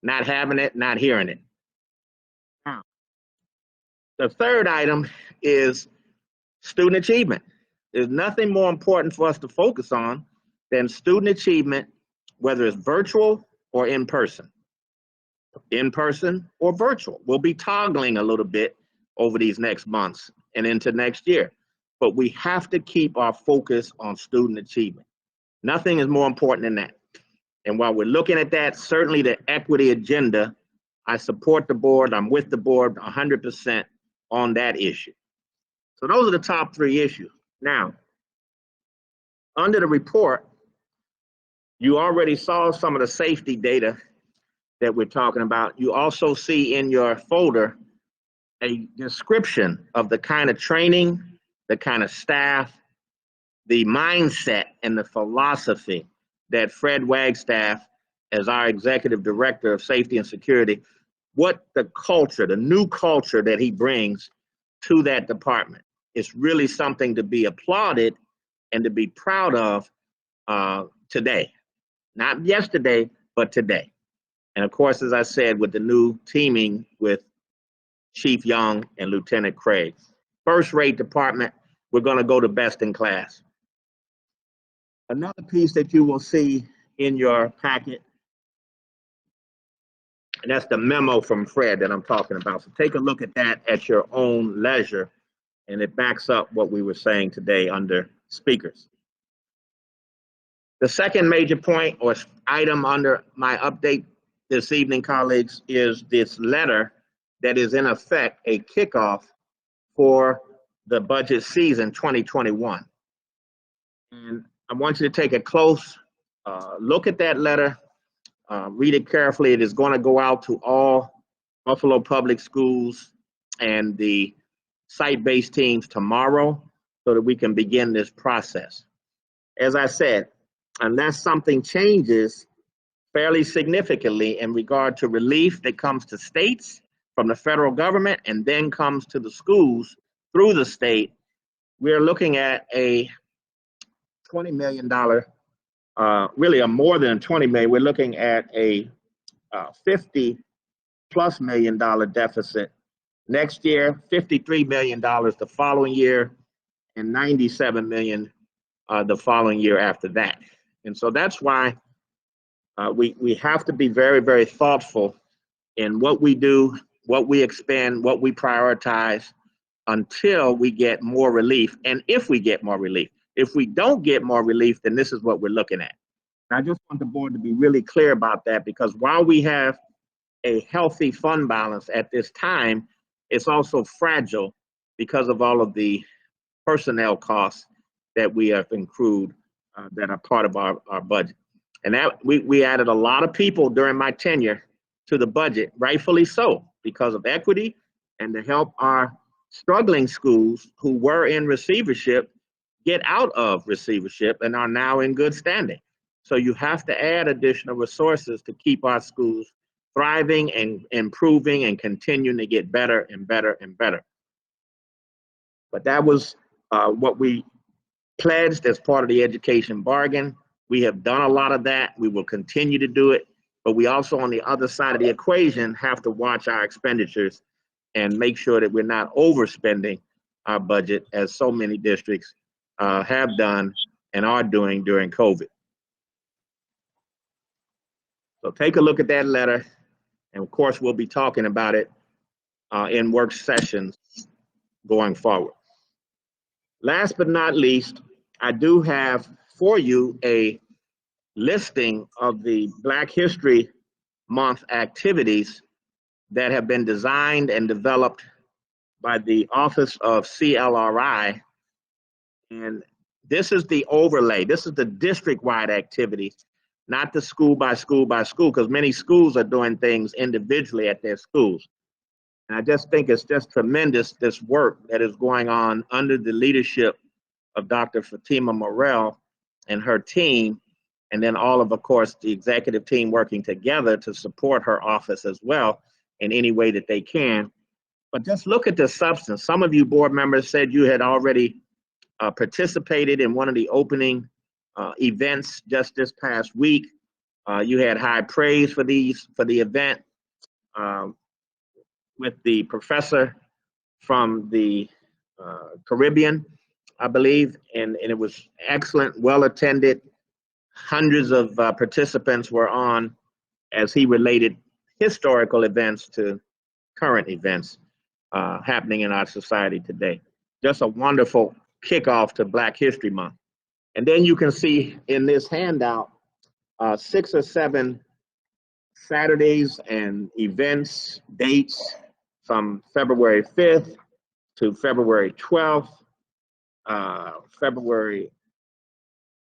Not having it, not hearing it. Now, the third item is student achievement. There's nothing more important for us to focus on than student achievement, whether it's virtual or in person. In person or virtual. We'll be toggling a little bit over these next months and into next year. But we have to keep our focus on student achievement. Nothing is more important than that. And while we're looking at that, certainly the equity agenda, I support the board. I'm with the board 100% on that issue. So those are the top three issues. Now, under the report, you already saw some of the safety data that we're talking about. You also see in your folder a description of the kind of training, the kind of staff, the mindset and the philosophy that Fred Wagstaff, as our executive director of safety and security, what the culture, the new culture that he brings to that department is really something to be applauded and to be proud of today. Not yesterday, but today. And of course, as I said, with the new teaming with Chief Young and Lieutenant Craig. First-rate department, we're going to go to best in class. Another piece that you will see in your packet, and that's the memo from Fred that I'm talking about. So take a look at that at your own leisure, and it backs up what we were saying today under speakers. The second major point or item under my update this evening, colleagues, is this letter that is in effect a kickoff for the budget season 2021. And I want you to take a close look at that letter, read it carefully. It is going to go out to all Buffalo Public Schools and the site-based teams tomorrow so that we can begin this process. As I said, unless something changes fairly significantly in regard to relief that comes to states from the federal government and then comes to the schools through the state, we're looking at a $20 million, really a more than $20 million. We're looking at a $50+ million deficit next year, $53 million the following year, and $97 million the following year after that. And so that's why we have to be very, very thoughtful in what we do, what we expend, what we prioritize until we get more relief. And if we get more relief, if we don't get more relief, then this is what we're looking at. And I just want the board to be really clear about that, because while we have a healthy fund balance at this time, it's also fragile because of all of the personnel costs that we have accrued that are part of our budget. And that we added a lot of people during my tenure to the budget, rightfully so, because of equity and to help our struggling schools who were in receivership get out of receivership and are now in good standing. So you have to add additional resources to keep our schools thriving and improving and continuing to get better and better and better. But that was what we pledged as part of the education bargain. We have done a lot of that. We will continue to do it. But we also, on the other side of the equation, have to watch our expenditures and make sure that we're not overspending our budget, as so many districts have done and are doing during COVID. So take a look at that letter. And of course, we'll be talking about it in work sessions going forward. Last but not least, I do have for you a listing of the Black History Month activities that have been designed and developed by the Office of CLRI. And this is the overlay. This is the district-wide activities, not the school by school by school, because many schools are doing things individually at their schools. And I just think it's just tremendous, this work that is going on under the leadership of Dr. Fatima Morrell and her team, and then all of course, the executive team working together to support her office as well in any way that they can. But just look at the substance. Some of you board members said you had already participated in one of the opening events just this past week. You had high praise for the event with the professor from the Caribbean, I believe, and it was excellent, well attended. Hundreds of participants were on as he related historical events to current events happening in our society today. Just a wonderful kickoff to Black History Month. And then you can see in this handout 6 or 7 Saturdays and events, dates from February 5th to February 12th, February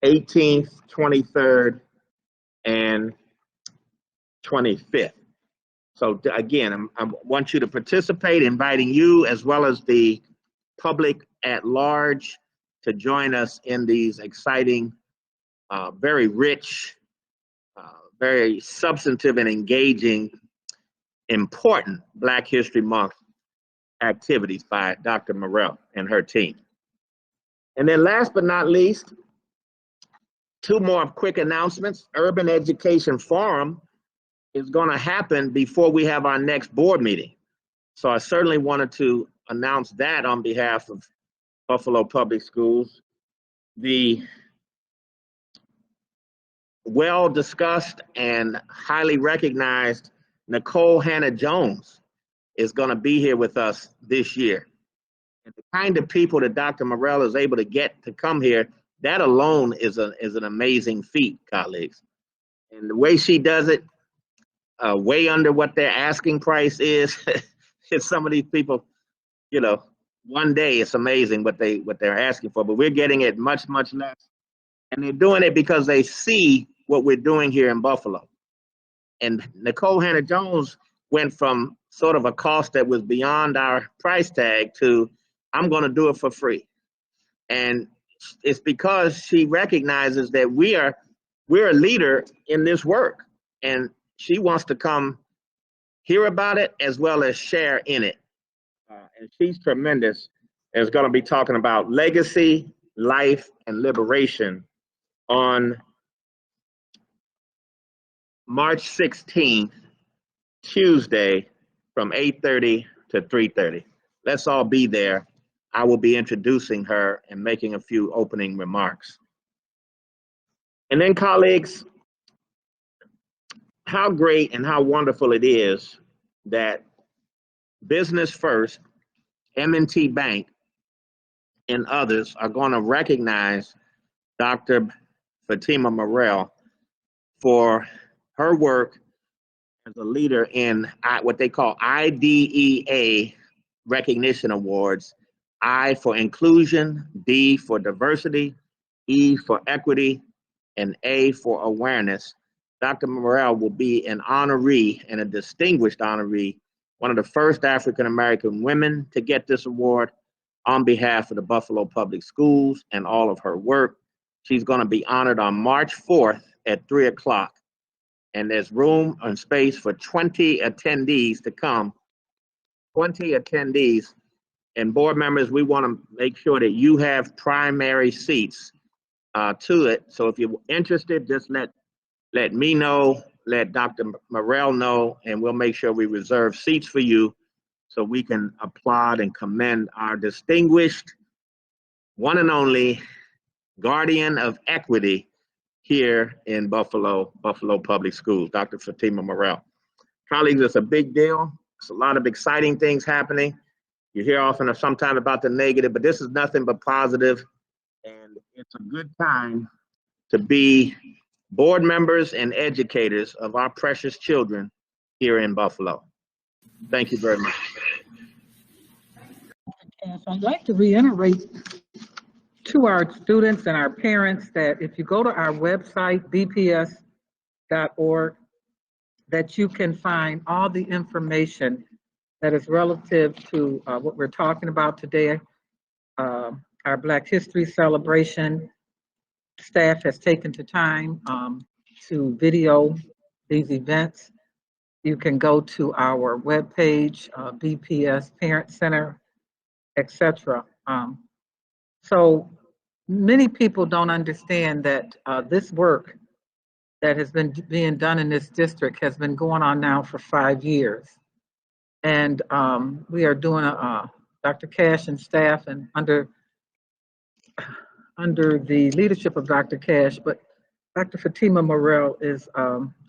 18th, 23rd, and 25th. So again, I want you to participate, inviting you as well as the public at large to join us in these exciting, very rich, very substantive and engaging, important Black History Month activities by Dr. Morrell and her team. And then last but not least, 2 more quick announcements. Urban Education Forum is going to happen before we have our next board meeting. So I certainly wanted to announce that on behalf of Buffalo Public Schools. The well-discussed and highly recognized Nicole Hannah-Jones is going to be here with us this year. And the kind of people that Dr. Morrell is able to get to come here, that alone is an amazing feat, colleagues. And the way she does it, way under what their asking price is, some of these people, you know, one day it's amazing what they're asking for, but we're getting it much, much less. And they're doing it because they see what we're doing here in Buffalo. And Nicole Hannah-Jones went from sort of a cost that was beyond our price tag to, I'm going to do it for free. And it's because she recognizes that we're a leader in this work, and she wants to come hear about it as well as share in it. And she's tremendous. And is going to be talking about legacy, life, and liberation on March 16th, Tuesday, from 8:30 to 3:30. Let's all be there. I will be introducing her and making a few opening remarks. And then, colleagues, how great and how wonderful it is that Business First, M&T Bank, and others are going to recognize Dr. Fatima Morrell for her work as a leader in what they call IDEA recognition awards. I for inclusion, D for diversity, E for equity, and A for awareness. Dr. Morrell will be an honoree and a distinguished honoree, one of the first African-American women to get this award on behalf of the Buffalo Public Schools and all of her work. She's going to be honored on March 4th at 3 o'clock. And there's room and space for 20 attendees to come. 20 attendees. And board members, we want to make sure that you have primary seats to it. So if you're interested, just let me know, let Dr. Morrell know, and we'll make sure we reserve seats for you so we can applaud and commend our distinguished, one and only guardian of equity here in Buffalo Public Schools, Dr. Fatima Morrell. Colleagues, it's a big deal. It's a lot of exciting things happening. You hear often or sometimes about the negative, but this is nothing but positive, and it's a good time to be board members and educators of our precious children here in Buffalo. Thank you very much. Yes, I'd like to reiterate to our students and our parents that if you go to our website, bps.org, that you can find all the information that is relative to what we're talking about today. Our Black History Celebration staff has taken the time to video these events. You can go to our webpage, BPS Parent Center, etc. So many people don't understand that this work that has been being done in this district has been going on now for 5 years. And we are doing Dr. Cash and staff, and under the leadership of Dr. Cash, but Dr. Fatima Morrell is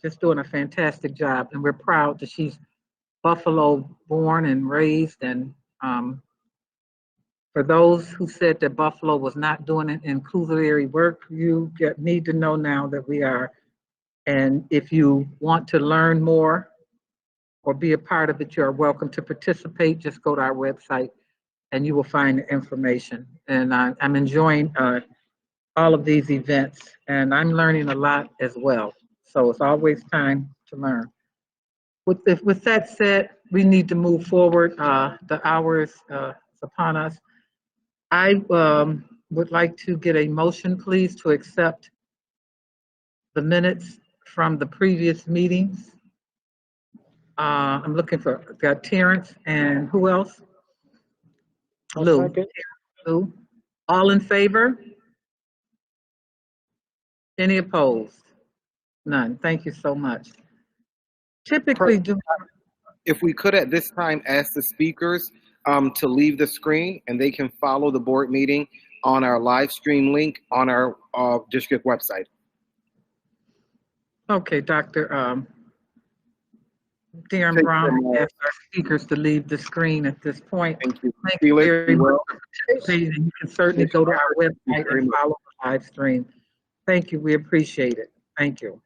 just doing a fantastic job, and we're proud that she's Buffalo born and raised. And for those who said that Buffalo was not doing an inclusionary work, you need to know now that we are. And if you want to learn more or be a part of it, you are welcome to participate. Just go to our website and you will find the information. And I'm enjoying all of these events, and I'm learning a lot as well. So it's always time to learn. With that said, we need to move forward. The hour is upon us. I would like to get a motion, please, to accept the minutes from the previous meetings. I'm looking for, got Terrence and who else? Lou. Lou. All in favor? Any opposed? None. Thank you so much. Typically, if we could at this time ask the speakers to leave the screen and they can follow the board meeting on our live stream link on our district website. Okay, Dr. Darren Thank Brown you, asked our speakers to leave the screen at this point. Thank you. Thank you Felix, very you much well? for participating. You can certainly go to our website very and much. follow the live stream. Thank you. We appreciate it. Thank you.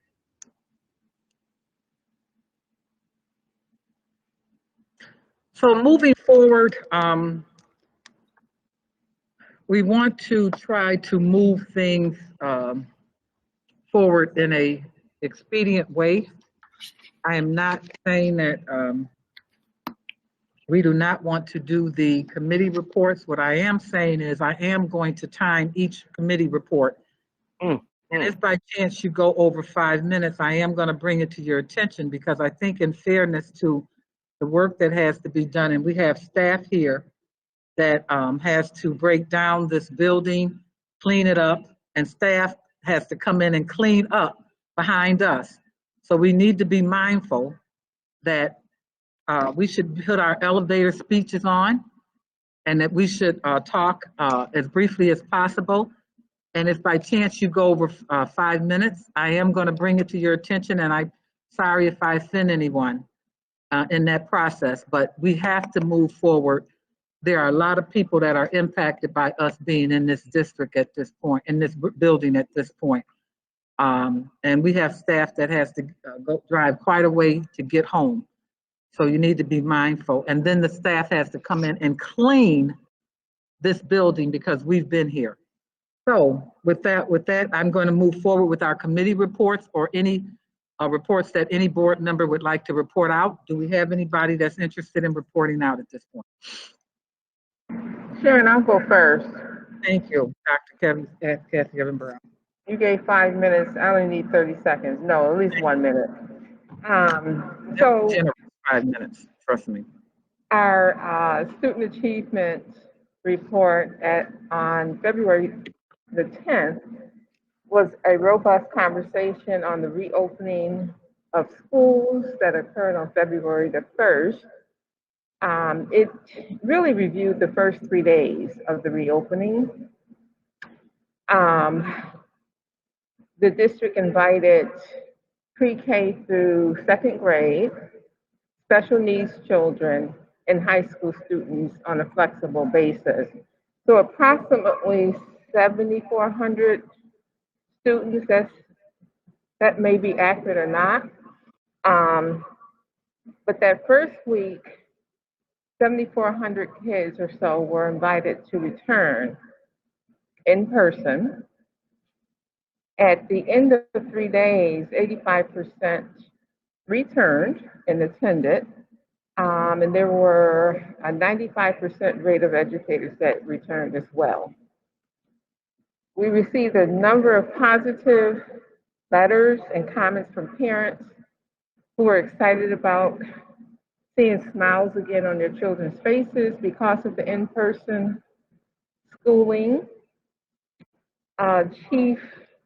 So moving forward, we want to try to move things forward in a expedient way. I am not saying that we do not want to do the committee reports. What I am saying is I am going to time each committee report. And if by chance you go over 5 minutes, I am going to bring it to your attention because I think in fairness to the work that has to be done, and we have staff here that has to break down this building, clean it up, and staff has to come in and clean up behind us. So we need to be mindful that we should put our elevator speeches on and that we should talk as briefly as possible. And if by chance you go over 5 minutes, I am going to bring it to your attention, and I'm sorry if I offend anyone in that process, but we have to move forward. There are a lot of people that are impacted by us being in this district at this point, in this building at this point. And we have staff that has to go drive quite a way to get home. So you need to be mindful. And then the staff has to come in and clean this building because we've been here. So with that, I'm going to move forward with our committee reports or any reports that any board member would like to report out. Do we have anybody that's interested in reporting out at this point? Sharon, I'll go first. Thank you, Dr. Kathy Evan Brown. You gave 5 minutes. I only need 30 seconds. No, at least 1 minute. So Generous 5 minutes, trust me. our student achievement report on February the 10th was a robust conversation on the reopening of schools that occurred on February the 1st. It really reviewed the first 3 days of the reopening. The district invited pre-K through 2nd grade, special needs children, and high school students on a flexible basis. So approximately 7,400 students, that may be accurate or not. But that first week, 7,400 kids or so were invited to return in person. At the end of the 3 days, 85% returned and attended. And there were a 95% rate of educators that returned as well. We received a number of positive letters and comments from parents who were excited about seeing smiles again on their children's faces because of the in-person schooling. Chief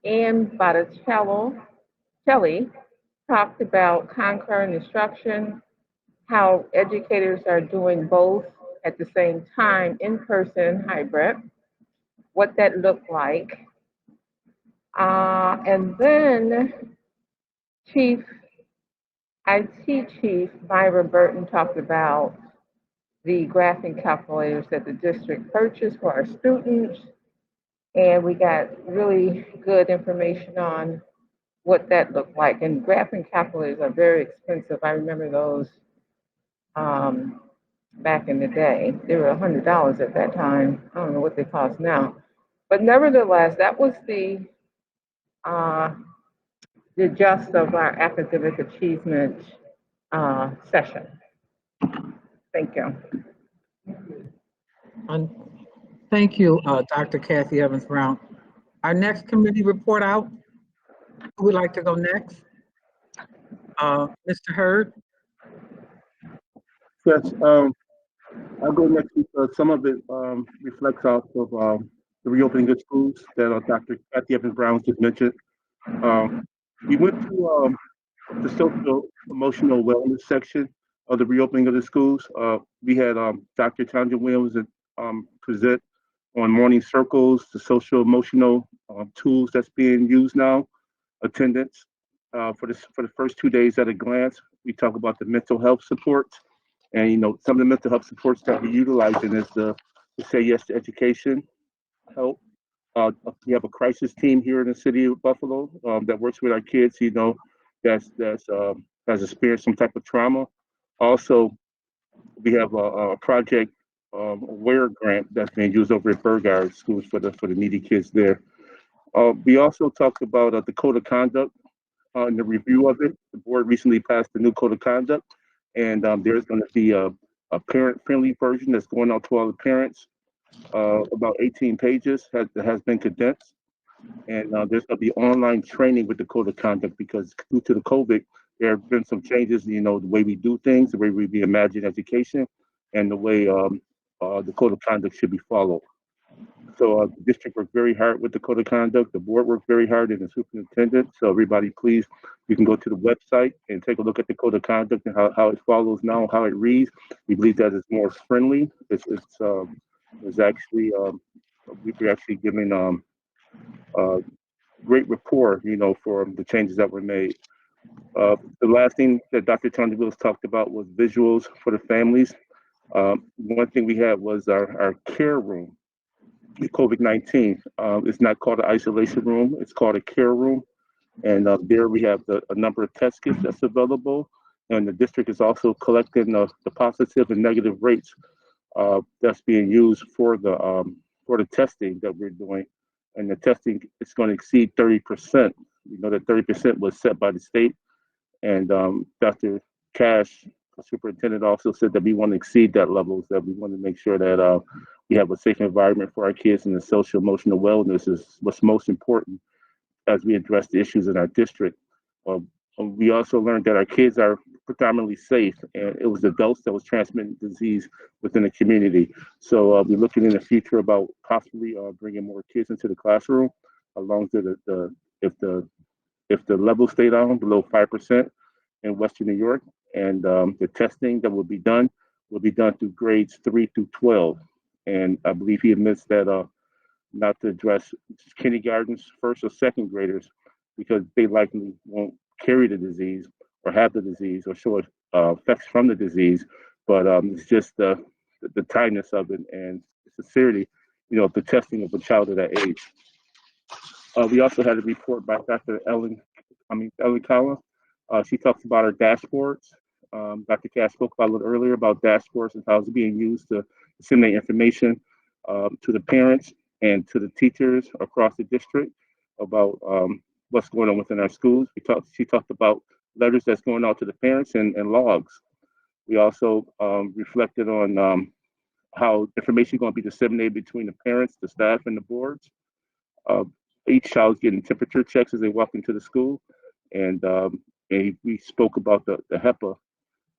Ann Botticelli talked about concurrent instruction, how educators are doing both at the same time, in-person and hybrid, what that looked like. And then IT Chief Myra Burton talked about the graphing calculators that the district purchased for our students. And we got really good information on what that looked like. And graphing calculators are very expensive. I remember those back in the day. They were $100 at that time. I don't know what they cost now. But nevertheless, that was the gist of our academic achievement session. Thank you. Thank you, Dr. Kathy Evans Brown. Our next committee report out. Who would like to go next? Mr. Hurd? Yes, I'll go next because some of it reflects off of the reopening of schools that Dr. Kathy Evans Brown just mentioned. We went through the social emotional wellness section of the reopening of the schools. We had Dr. Tanja Williams present on morning circles, the social emotional tools that's being used now, attendance. For the first 2 days at a glance, we talk about the mental health supports. And, some of the mental health supports that we're utilizing is the Say Yes to Education help. We have a crisis team here in the city of Buffalo that works with our kids, that's has experienced some type of trauma. Also, we have a project aware grant that's being used over at Burgard schools for the needy kids there. We also talked about the code of conduct and the review of it. The board recently passed the new code of conduct, and there's going to be a parent-friendly version that's going out to all the parents. About 18 pages has been condensed, and there's going to be online training with the code of conduct because due to the COVID, there have been some changes. The way we do things, the way we imagine education, and the way the code of conduct should be followed. So the district worked very hard with the code of conduct. The board worked very hard, and the superintendent. So everybody, please, you can go to the website and take a look at the code of conduct and how it follows now, how it reads. We believe that it's more friendly. It's actually we're actually giving great rapport, for the changes that were made. The last thing that Dr. Tony Willis talked about was visuals for the families. One thing we had was our care room. COVID-19. It's not called an isolation room. It's called a care room. And there we have a number of test kits that's available. And the district is also collecting the positive and negative rates that's being used for the testing that we're doing. And the testing is going to exceed 30%. That 30% was set by the state. And Dr. Cash, the superintendent, also said that we want to exceed that level, that we want to make sure that we have a safe environment for our kids, and the social emotional wellness is what's most important as we address the issues in our district. We also learned that our kids are predominantly safe, and it was adults that was transmitting disease within the community. So we're looking in the future about possibly bringing more kids into the classroom, along to if the level stay down below 5% in Western New York, and the testing that will be done through grades 3 through 12. And I believe he admits that not to address kindergartens, first or second graders, because they likely won't carry the disease or have the disease or show effects from the disease. But it's just the tidiness of it and the sincerity, of the testing of a child at that age. We also had a report by Dr. Ellen Collins. She talks about our dashboards. Dr. Cash spoke about a little earlier about dashboards and how it's being used to disseminate information to the parents and to the teachers across the district about what's going on within our schools. She talked about letters that's going out to the parents and logs. We also reflected on how information is going to be disseminated between the parents, the staff, and the boards. Each child's getting temperature checks as they walk into the school, and we spoke about the HEPA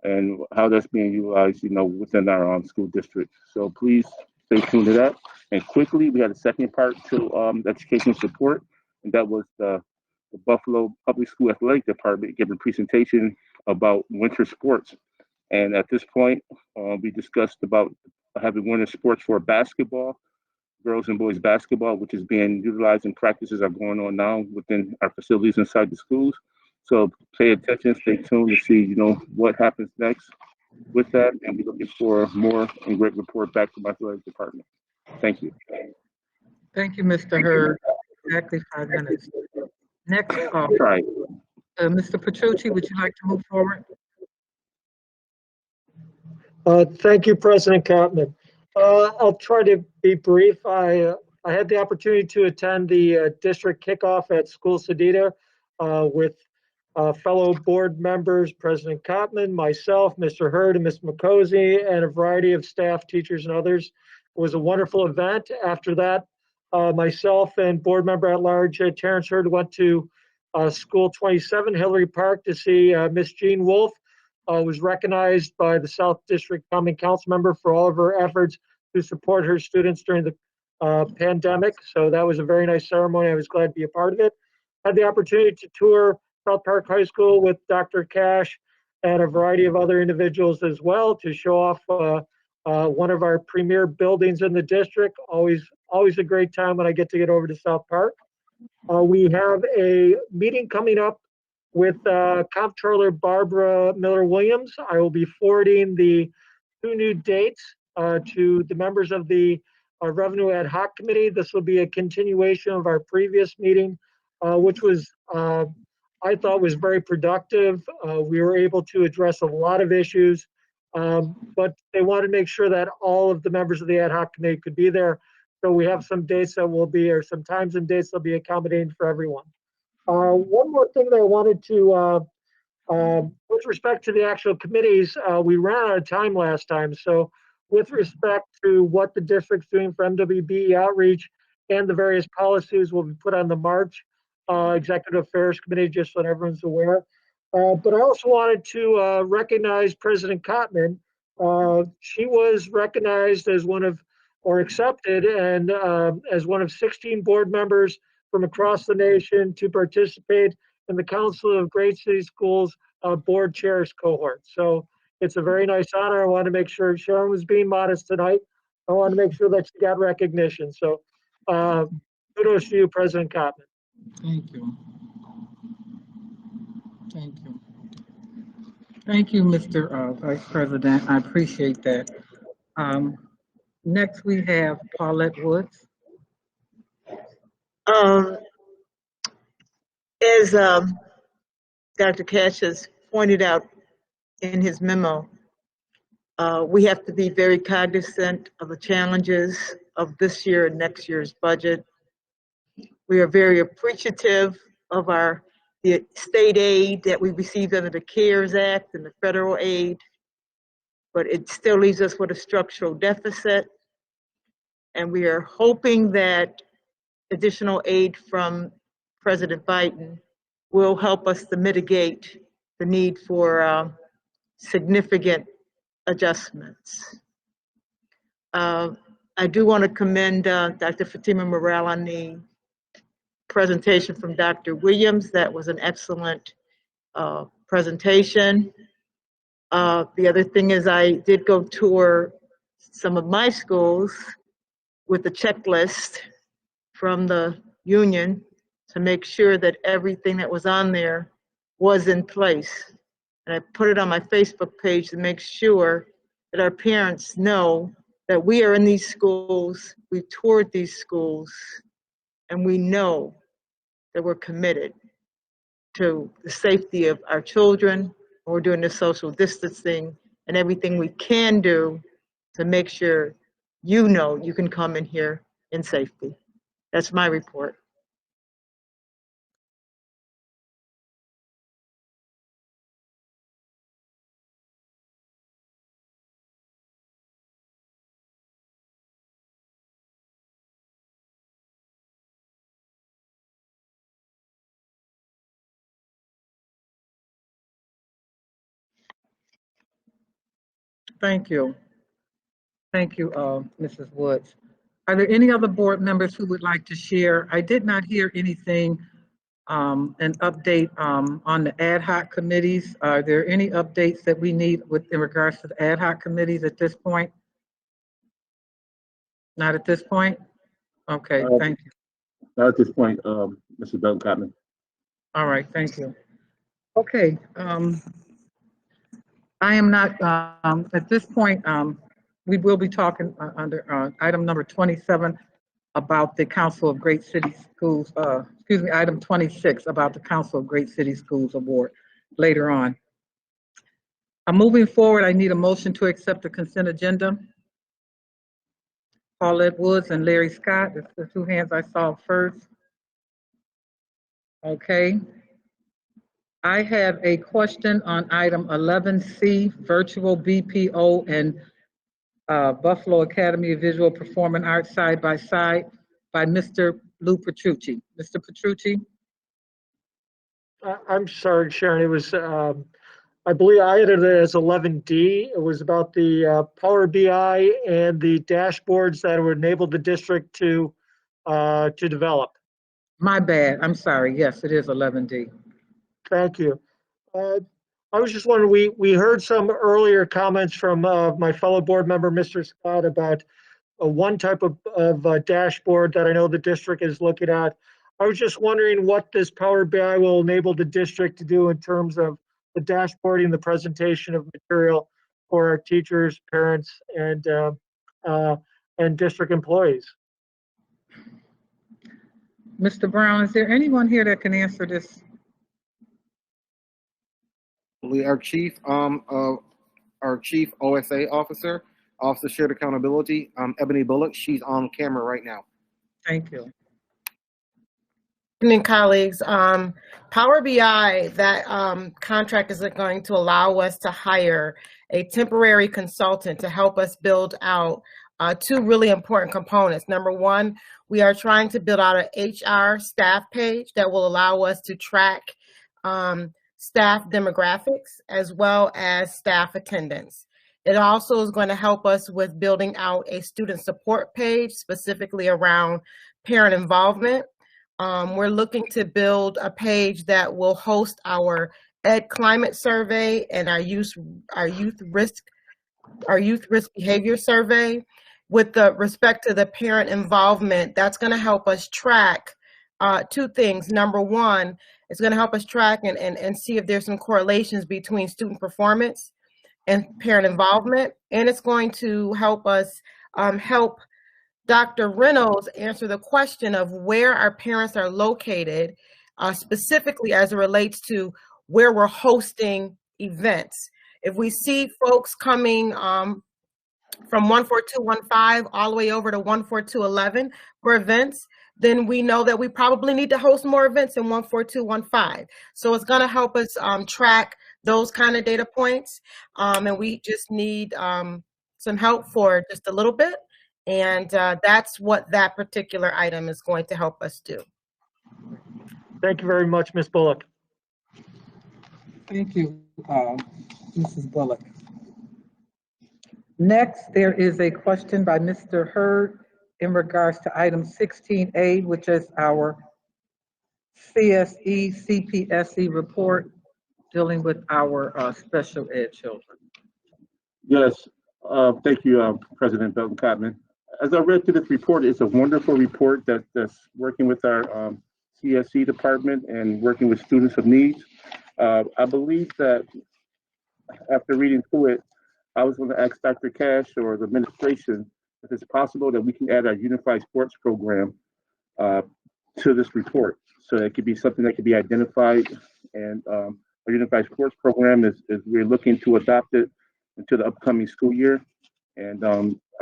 and how that's being utilized, within our school district. So please stay tuned to that. And quickly, we had a second part to education support, and that was the Buffalo Public School Athletic Department giving a presentation about winter sports. And at this point, we discussed about having winter sports for basketball, girls and boys basketball, which is being utilized and practices are going on now within our facilities inside the schools. So pay attention, stay tuned to see, what happens next with that. And we're looking for more and great report back from my athletic department. Thank you. Thank you, Mr. Hurd. Exactly 5 minutes. Next call. Right. Mr. Petrucci, would you like to move forward? Thank you, President Cotman. I'll try to be brief. I had the opportunity to attend the district kickoff at School Sedita with fellow board members, President Cotman, myself, Mr. Hurd, and Ms. McCosey, and a variety of staff, teachers, and others. It was a wonderful event. After that, myself and board member at large, Terrence Hurd, went to School 27, Hillary Park, to see Miss Jean Wolf. Was recognized by the South District Common Council member for all of her efforts to support her students during the pandemic. So that was a very nice ceremony. I was glad to be a part of it. Had the opportunity to tour South Park High School with Dr. Cash and a variety of other individuals as well to show off one of our premier buildings in the district. Always a great time when I get over to South Park. We have a meeting coming up with Comptroller Barbara Miller-Williams. I will be forwarding the 2 new dates to the members of the Revenue Ad Hoc Committee. This will be a continuation of our previous meeting, which was, I thought, was very productive. We were able to address a lot of issues, but they wanted to make sure that all of the members of the Ad Hoc Committee could be there. So we have some dates that will be, or some times and dates that will be accommodating for everyone. One more thing that I wanted to, with respect to the actual committees, we ran out of time last time. So with respect to what the district's doing for MWBE outreach and the various policies will be put on the March Executive Affairs Committee, just so everyone's aware. But I also wanted to recognize President Kottman. She was recognized as one of, or accepted, and as one of 16 board members from across the nation to participate in the Council of Great City Schools board chairs cohort. So it's a very nice honor. I want to make sure Sharon was being modest tonight. I want to make sure that she got recognition. So kudos to you, President Kottman. Thank you. Thank you. Thank you, Mr. Vice President. I appreciate that. Next, we have Paulette Woods. As Dr. Cash has pointed out in his memo, we have to be very cognizant of the challenges of this year and next year's budget. We are very appreciative of the state aid that we received under the CARES Act and the federal aid, but it still leaves us with a structural deficit. And we are hoping that additional aid from President Biden will help us to mitigate the need for significant adjustments. I do want to commend Dr. Fatima Morrell on the presentation from Dr. Williams. That was an excellent presentation. The other thing is I did go tour some of my schools with the checklist from the union to make sure that everything that was on there was in place. And I put it on my Facebook page to make sure that our parents know that we are in these schools, we toured these schools, and we know that we're committed to the safety of our children. We're doing the social distancing and everything we can do to make sure you know you can come in here in safety. That's my report. Thank you. Thank you, Mrs. Woods. Are there any other board members who would like to share? I did not hear anything, an update on the ad hoc committees. Are there any updates that we need in regards to the ad hoc committees at this point? Not at this point? Okay, thank you. Not at this point, Mr. Duncan Kottman. All right, thank you. Okay, I am not, at this point, we will be talking under item number 27 about the Council of Great City Schools, excuse me, item 26 about the Council of Great City Schools Award later on. Moving forward, I need a motion to accept the consent agenda. Paulette Woods and Larry Scott, that's the 2 hands I saw first. Okay. I have a question on item 11C, virtual BPO and Buffalo Academy of Visual Performing Arts side by side by Mr. Lou Petrucci. Mr. Petrucci? I'm sorry, Sharon. It was, I believe I edited it as 11D. It was about the Power BI and the dashboards that would enable the district to develop. My bad. I'm sorry. Yes, it is 11D. Thank you. I was just wondering, we heard some earlier comments from my fellow board member, Mr. Scott, about one type of dashboard that I know the district is looking at. I was just wondering what this Power BI will enable the district to do in terms of the dashboarding, the presentation of material for our teachers, parents, and district employees. Mr. Brown, is there anyone here that can answer this? Our chief OSA officer, Officer Shared Accountability, Ebony Bullock. She's on camera right now. Thank you. Good evening, colleagues. Power BI, that contract is going to allow us to hire a temporary consultant to help us build out two really important components. Number one, we are trying to build out an HR staff page that will allow us to track staff demographics as well as staff attendance. It also is going to help us with building out a student support page specifically around parent involvement. We're looking to build a page that will host our Ed Climate Survey and our youth risk behavior survey. With the respect to the parent involvement, that's going to help us track two things. Number one, it's going to help us track and see if there's some correlations between student performance and parent involvement, and it's going to help us help Dr. Reynolds answer the question of where our parents are located, specifically as it relates to where we're hosting events. If we see folks coming from 14215 all the way over to 14211 for events, then we know that we probably need to host more events in 14215. So it's going to help us track those kind of data points, and we just need some help for just a little bit. And that's what that particular item is going to help us do. Thank you very much, Ms. Bullock. Thank you, Mrs. Bullock. Next, there is a question by Mr. Hurd in regards to item 16A, which is our CSE CPSE report dealing with our special ed children. Yes, thank you, President Belton Cotman. As I read through this report, it's a wonderful report that's working with our CSE department and working with students of needs. I believe that after reading through it, I was going to ask Dr. Cash or the administration if it's possible that we can add our unified sports program to this report. So it could be something that could be identified, and our unified sports program is we're looking to adopt it into the upcoming school year. And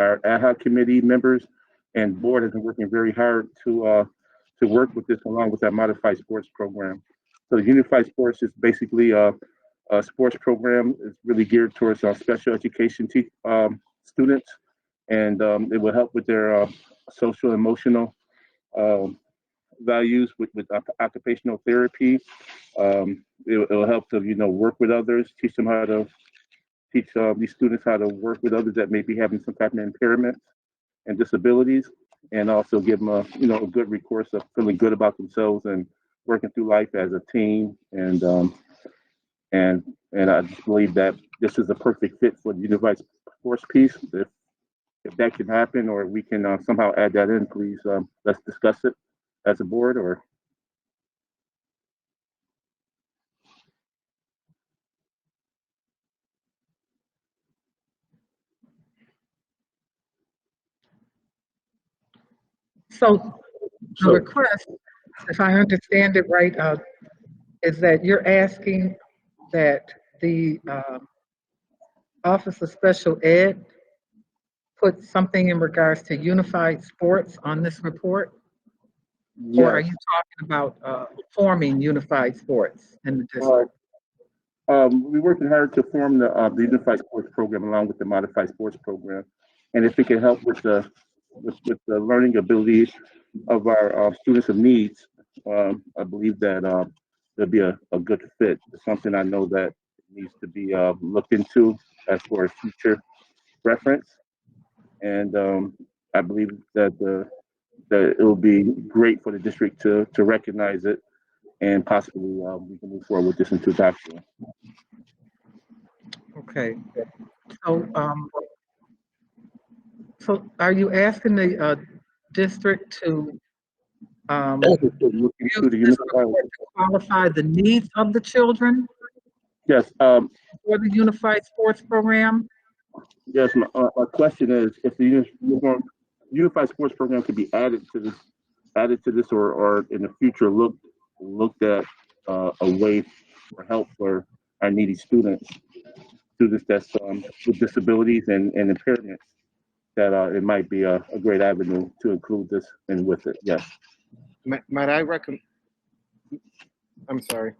our ad hoc committee members and board have been working very hard to work with this along with our modified sports program. So the unified sports is basically a sports program is really geared towards special education students, and it will help with their social emotional values with occupational therapy. It will help to work with others, teach them how to teach these students how to work with others that may be having some type of impairments and disabilities, and also give them a good recourse of feeling good about themselves and working through life as a team. And I just believe that this is a perfect fit for the unified sports piece. If that can happen, or we can somehow add that in, please let's discuss it as a board. Or So the request, if I understand it right, is that you're asking that the Office of Special Ed put something in regards to unified sports on this report? yes. Or are you talking about forming unified sports in the district? We're working hard to form the unified sports program along with the modified sports program, and if it can help with the learning abilities of our students of needs, I believe that there'll be a good fit. It's something I know that needs to be looked into as for a future reference, and I believe that it will be great for the district to recognize it, and possibly we can move forward with this into adoption. Okay. So, so are you asking the district to Looking use to the this unified. report to qualify the needs of the children Yes, for the Unified Sports Program? yes. My question is, if the unified sports program could be added to this, or in the future looked at a way for help for our needy students that's with disabilities and impairments, that it might be a great avenue to include this in with it. Yes. Might I recommend? I'm sorry.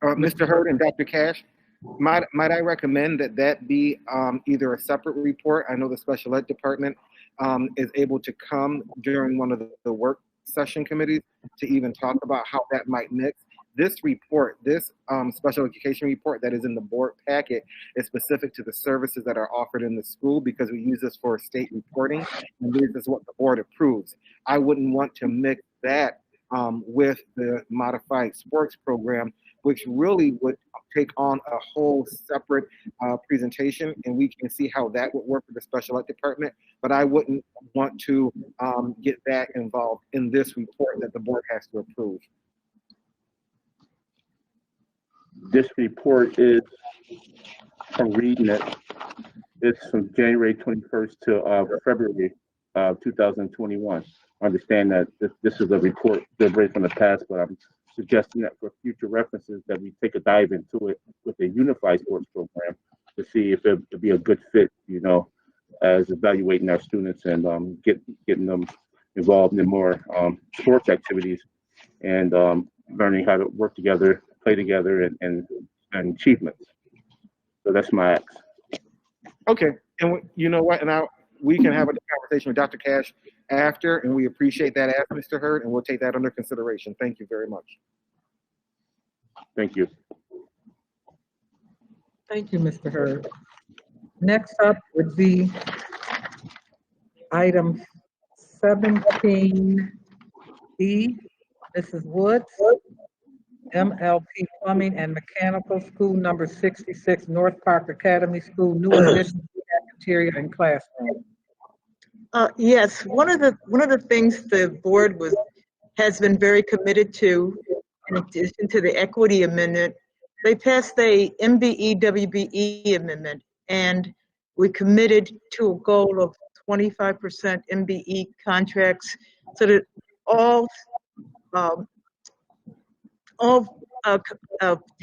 Mr. Hurd and Dr. Cash, might I recommend that be either a separate report? I know the special ed department is able to come during one of the work session committees to even talk about how that might mix. This report, this special education report that is in the board packet, is specific to the services that are offered in the school, because we use this for state reporting, and this is what the board approves. I wouldn't want to mix that with the modified sports program, which really would take on a whole separate presentation, and we can see how that would work for the special ed department. But I wouldn't want to get that involved in this report that the board has to approve. This report is, from reading it, it's from January 21st to February 2021. I understand that this is a report right from the past, but I'm suggesting that for future references that we take a dive into it with a unified sports program to see if it would be a good fit, as evaluating our students and getting them involved in more sports activities and learning how to work together, play together, and achievements. So that's my ask. Okay, and you know what? And we can have a conversation with Dr. Cash after, and we appreciate that ask, Mr. Hurd, and we'll take that under consideration. Thank you very much. Thank you. Thank you, Mr. Hurd. Next up would be item 17E. Mrs. Woods, MLP Plumbing and Mechanical, School number 66, North Park Academy School, new addition to cafeteria and classroom. Yes, one of the things the board has been very committed to, in addition to the equity amendment, they passed a MBE WBE amendment, and we committed to a goal of 25% MBE contracts, so that all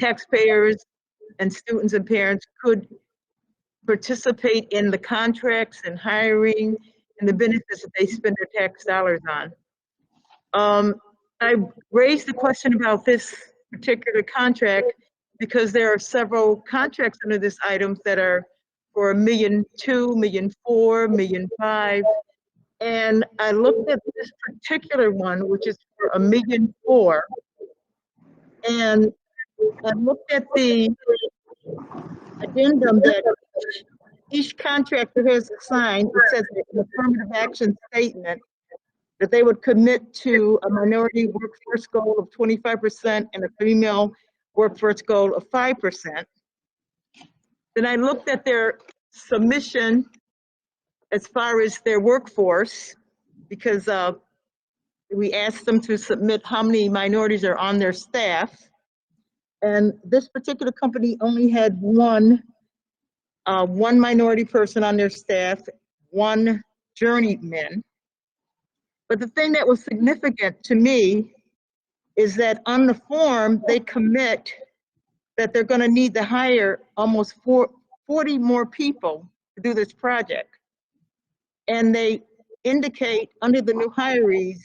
taxpayers and students and parents could participate in the contracts and hiring and the benefits that they spend their tax dollars on. I raised the question about this particular contract because there are several contracts under this item that are for $1.2 million, $1.4 million, $1.5 million. And I looked at this particular one, which is for $1.4 million, and I looked at the addendum that each contractor has to sign. It says an affirmative action statement that they would commit to a minority workforce goal of 25% and a female workforce goal of 5%. Then I looked at their submission as far as their workforce, because we asked them to submit how many minorities are on their staff. And this particular company only had one minority person on their staff, one journeyman. But the thing that was significant to me is that on the form, they commit that they're going to need to hire almost 40 more people to do this project. And they indicate under the new hirees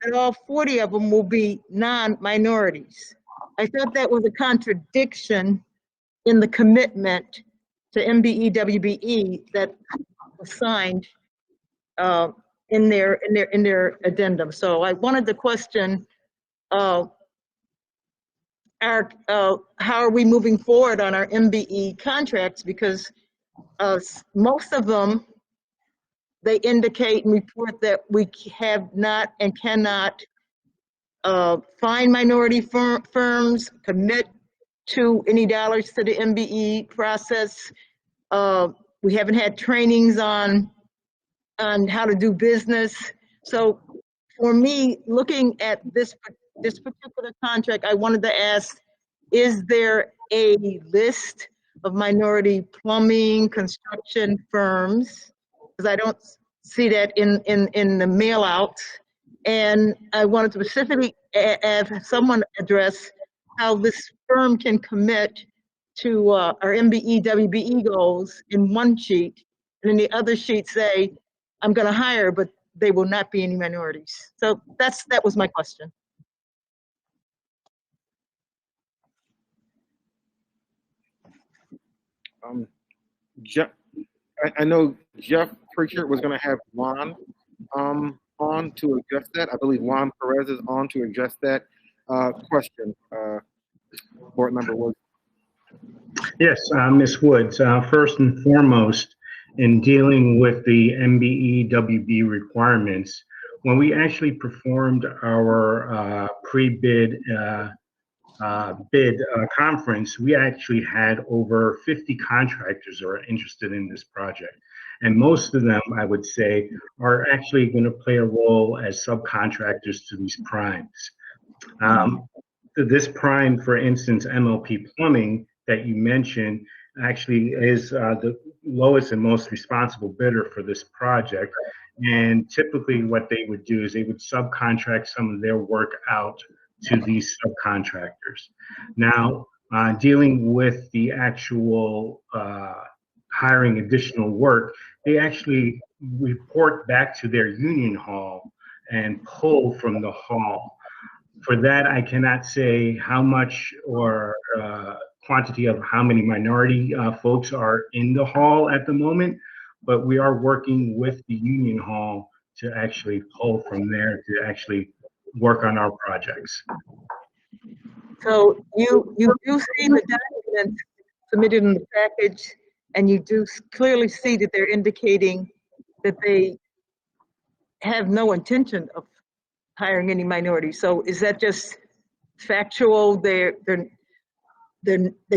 that all 40 of them will be non-minorities. I thought that was a contradiction in the commitment to MBE WBE that was signed in their addendum. So I wanted to question how are we moving forward on our MBE contracts, because most of them, they indicate and report that we have not and cannot find minority firms, commit to any dollars to the MBE process. We haven't had trainings on how to do business. So for me, looking at this particular contract, I wanted to ask, is there a list of minority plumbing, construction firms? Because I don't see that in the mail out. And I wanted to specifically have someone address how this firm can commit to our MBE, WBE goals in one sheet, and in the other sheet say, I'm gonna hire, but they will not be any minorities. So that was my question. Jeff, I know Jeff Pritchard was gonna have Juan on to address that. I believe Juan Perez is on to address that question. Board member Woods. Yes, Ms. Woods, first and foremost, in dealing with the MBE WB requirements, when we actually performed our pre-bid conference, we actually had over 50 contractors who are interested in this project. And most of them, I would say, are actually going to play a role as subcontractors to these primes. This prime, for instance, MLP Plumbing that you mentioned, actually is the lowest and most responsible bidder for this project. And typically what they would do is they would subcontract some of their work out to these subcontractors. Now, dealing with the actual hiring additional work, they actually report back to their union hall and pull from the hall. For that, I cannot say how much or quantity of how many minority folks are in the hall at the moment, but we are working with the union hall to actually pull from there to actually work on our projects. So you do see the documents submitted in the package, and you do clearly see that they're indicating that they have no intention of hiring any minorities. So is that just factual? They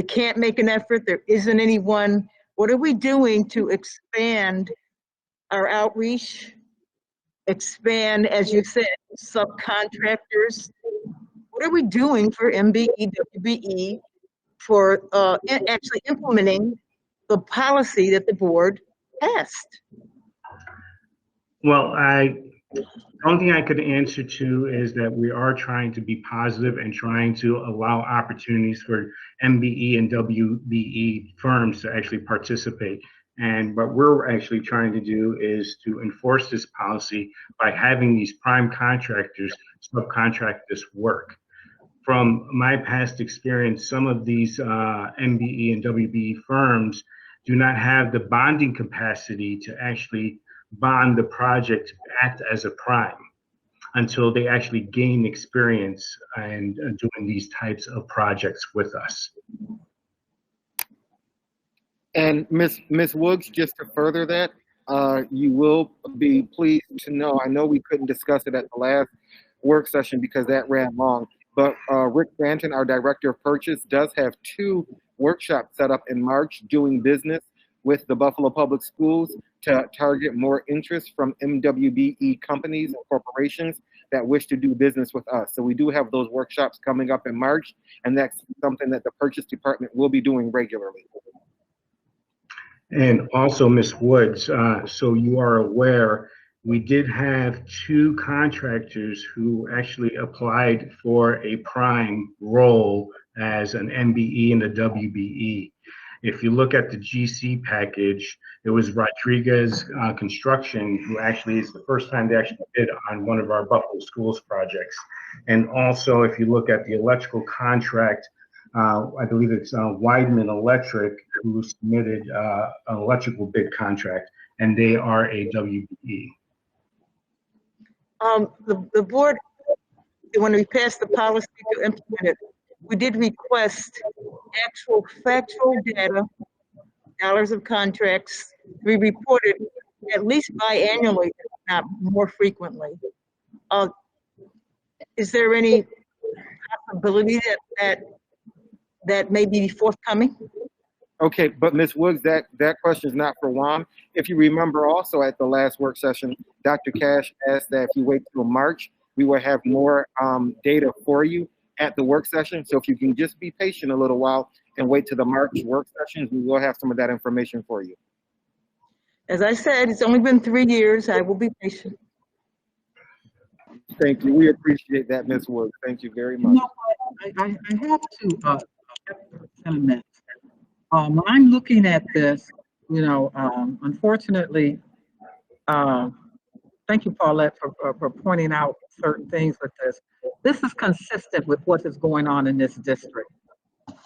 can't make an effort. There isn't anyone. What are we doing to expand our outreach? Expand, as you said, subcontractors. What are we doing for MBE, WBE for actually implementing the policy that the board passed? Well, the only thing I could answer to is that we are trying to be positive and trying to allow opportunities for MBE and WBE firms to actually participate. And what we're actually trying to do is to enforce this policy by having these prime contractors subcontract this work. From my past experience, some of these MBE and WBE firms do not have the bonding capacity to actually bond the project to act as a prime until they actually gain experience and doing these types of projects with us. And Ms. Woods, just to further that, you will be pleased to know, I know we couldn't discuss it at the last work session because that ran long, but Rick Banton, our Director of Purchase, does have 2 workshops set up in March doing business with the Buffalo Public Schools to target more interest from MWBE companies and corporations that wish to do business with us. So we do have those workshops coming up in March, and that's something that the Purchase Department will be doing regularly. And also, Ms. Woods, so you are aware, we did have 2 contractors who actually applied for a prime role as an MBE and a WBE. If you look at the GC package, it was Rodriguez Construction, who actually is the first time they actually bid on one of our Buffalo Schools projects. And also, if you look at the electrical contract, I believe it's Weidman Electric who submitted an electrical bid contract, and they are a WBE. The board, when we passed the policy to implement it, we did request actual factual data, dollars of contracts, to be reported at least biannually, if not more frequently. Is there any possibility that that may be forthcoming? Okay, but Ms. Woods, that question is not for Juan. If you remember also at the last work session, Dr. Cash asked that if you wait till March, we will have more data for you at the work session. So if you can just be patient a little while and wait till the March work sessions, we will have some of that information for you. As I said, it's only been 3 years. I will be patient. Thank you. We appreciate that, Ms. Woods. Thank you very much. You know what? I have to comment. When I'm looking at this, you know, unfortunately, thank you, Paulette, for pointing out certain things with this. This is consistent with what is going on in this district.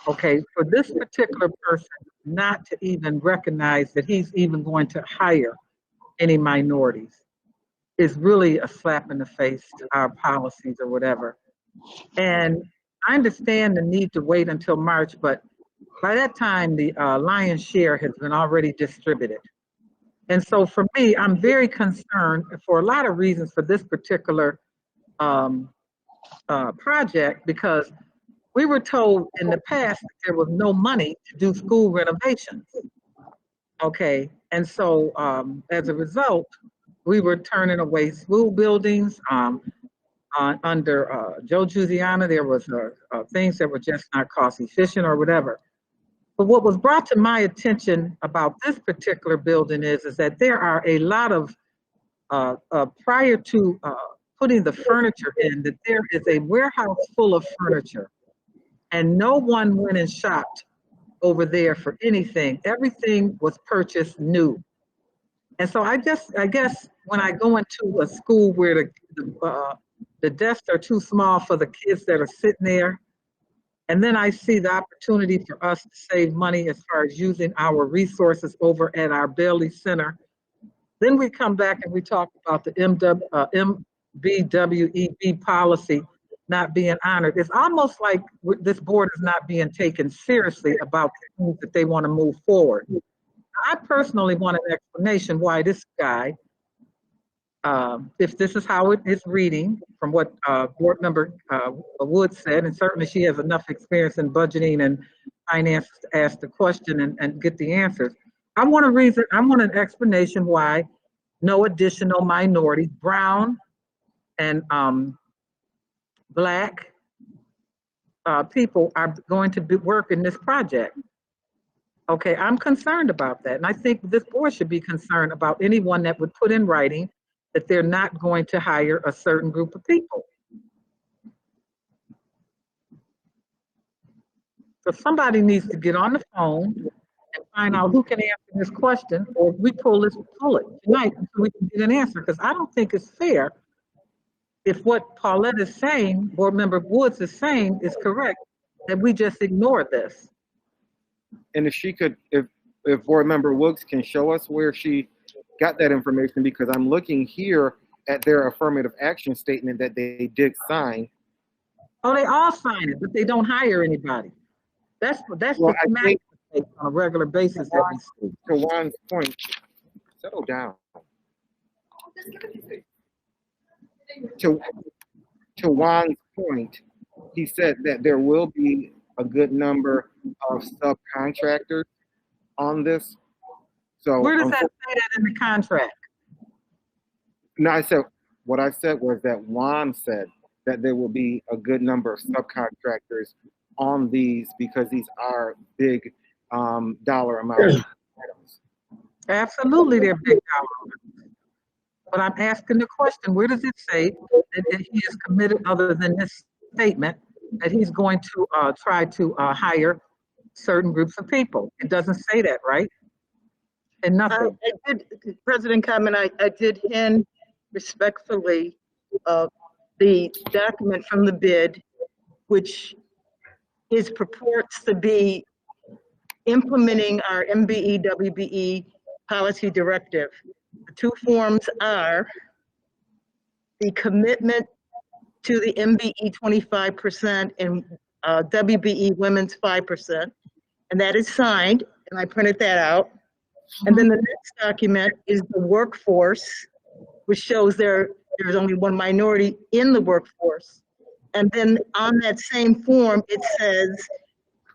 Okay, for this particular person not to even recognize that he's even going to hire any minorities is really a slap in the face to our policies or whatever. And I understand the need to wait until March, but by that time, the lion's share has been already distributed. And so for me, I'm very concerned for a lot of reasons for this particular project, because we were told in the past that there was no money to do school renovations. Okay, and so as a result, we were turning away school buildings. Under Joe Giuliana, there was things that were just not cost efficient or whatever. But what was brought to my attention about this particular building is that there are a lot of, prior to putting the furniture in, that there is a warehouse full of furniture. And no one went and shopped over there for anything. Everything was purchased new. And so I guess when I go into a school where the desks are too small for the kids that are sitting there, and then I see the opportunity for us to save money as far as using our resources over at our Bailey Center, then we come back and we talk about the MBWEB policy not being honored. It's almost like this board is not being taken seriously about the things that they want to move forward. I personally want an explanation why this guy, if this is how it is reading from what board member Wood said, and certainly she has enough experience in budgeting and finance to ask the question and get the answers. I want an explanation why no additional minorities, brown and Black people are going to work in this project. Okay, I'm concerned about that. And I think this board should be concerned about anyone that would put in writing that they're not going to hire a certain group of people. So somebody needs to get on the phone and find out who can answer this question, or if we pull it tonight until we can get an answer, because I don't think it's fair if what Paulette is saying, board member Woods is saying is correct, that we just ignore this. And if she could, if board member Woods can show us where she got that information, because I'm looking here at their affirmative action statement that they did sign. Oh, they all sign it, but they don't hire anybody. That's well, the mistake on a regular basis that we see. To Juan's point, settle down. To Juan's point, he said that there will be a good number of subcontractors on this. So where does that say that in the contract? No, what I said was that Juan said that there will be a good number of subcontractors on these because these are big dollar amounts. Absolutely, they're big dollar amounts. But I'm asking the question, where does it say that he is committed, other than this statement, that he's going to try to hire certain groups of people? It doesn't say that, right? And nothing. I did, President Common, I did hand respectfully the document from the bid, which purports to be implementing our MBE WBE policy directive. The two forms are the commitment to the MBE 25% and WBE women's 5%, and that is signed, and I printed that out. And then the next document is the workforce, which shows there's only one minority in the workforce. And then on that same form, it says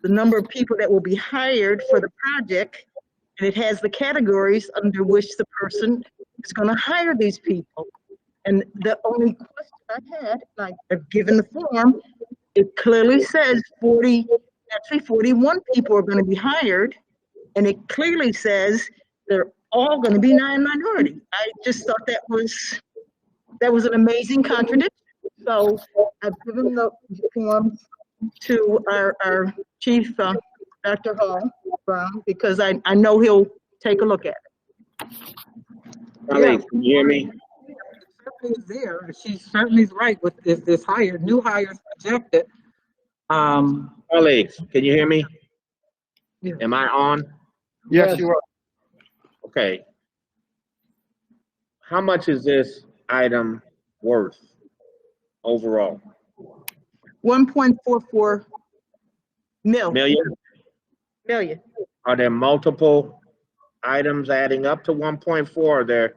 the number of people that will be hired for the project, and it has the categories under which the person is going to hire these people. And the only question I had, like I've given the form, it clearly says 41 people are going to be hired, and it clearly says they're all going to be minority. I just thought that was an amazing contradiction. So I've given the form to our chief, Dr. Hall Brown, because I know he'll take a look at it. Colleagues, can you hear me? Certainly is there. She certainly is right with this new hires projected. Colleagues, can you hear me? Yeah. Am I on? Yes, you are. Okay. How much is this item worth overall? 1.44 Million? million. Are there multiple items adding up to 1.4? Or are there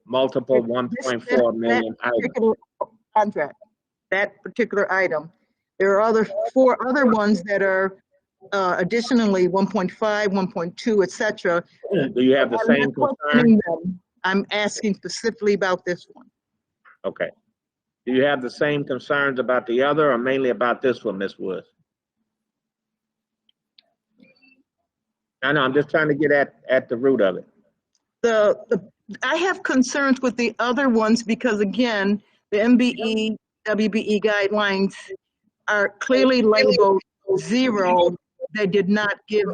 multiple 1.4 million items? Particular contract, that particular item. There are 4 other ones that are additionally 1.5, 1.2, etc. Do you have the I'm same not concern? questioning them. I'm asking specifically about this one. Okay. Do you have the same concerns about the other or mainly about this one, Ms. Woods? I know, I'm just trying to get at the root of it. I have concerns with the other ones because, again, the MBE, WBE guidelines are clearly labeled 0. They did not give,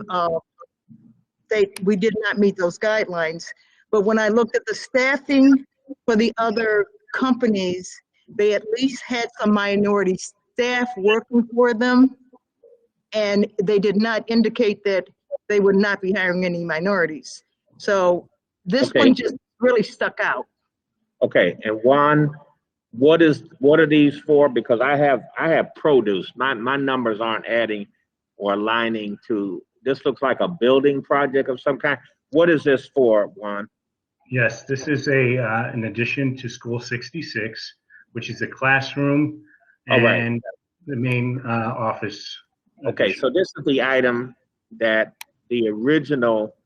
we did not meet those guidelines. But when I looked at the staffing for the other companies, they at least had some minority staff working for them, and they did not indicate that they would not be hiring any minorities. So this Okay. one just really stuck out. Okay, and Juan, what are these for? Because I have produce. My numbers aren't adding or aligning to, this looks like a building project of some kind. What is this for, Juan? Yes, this is an addition to School 66, which is a classroom All right. and the main office. Okay, so this is the item that the original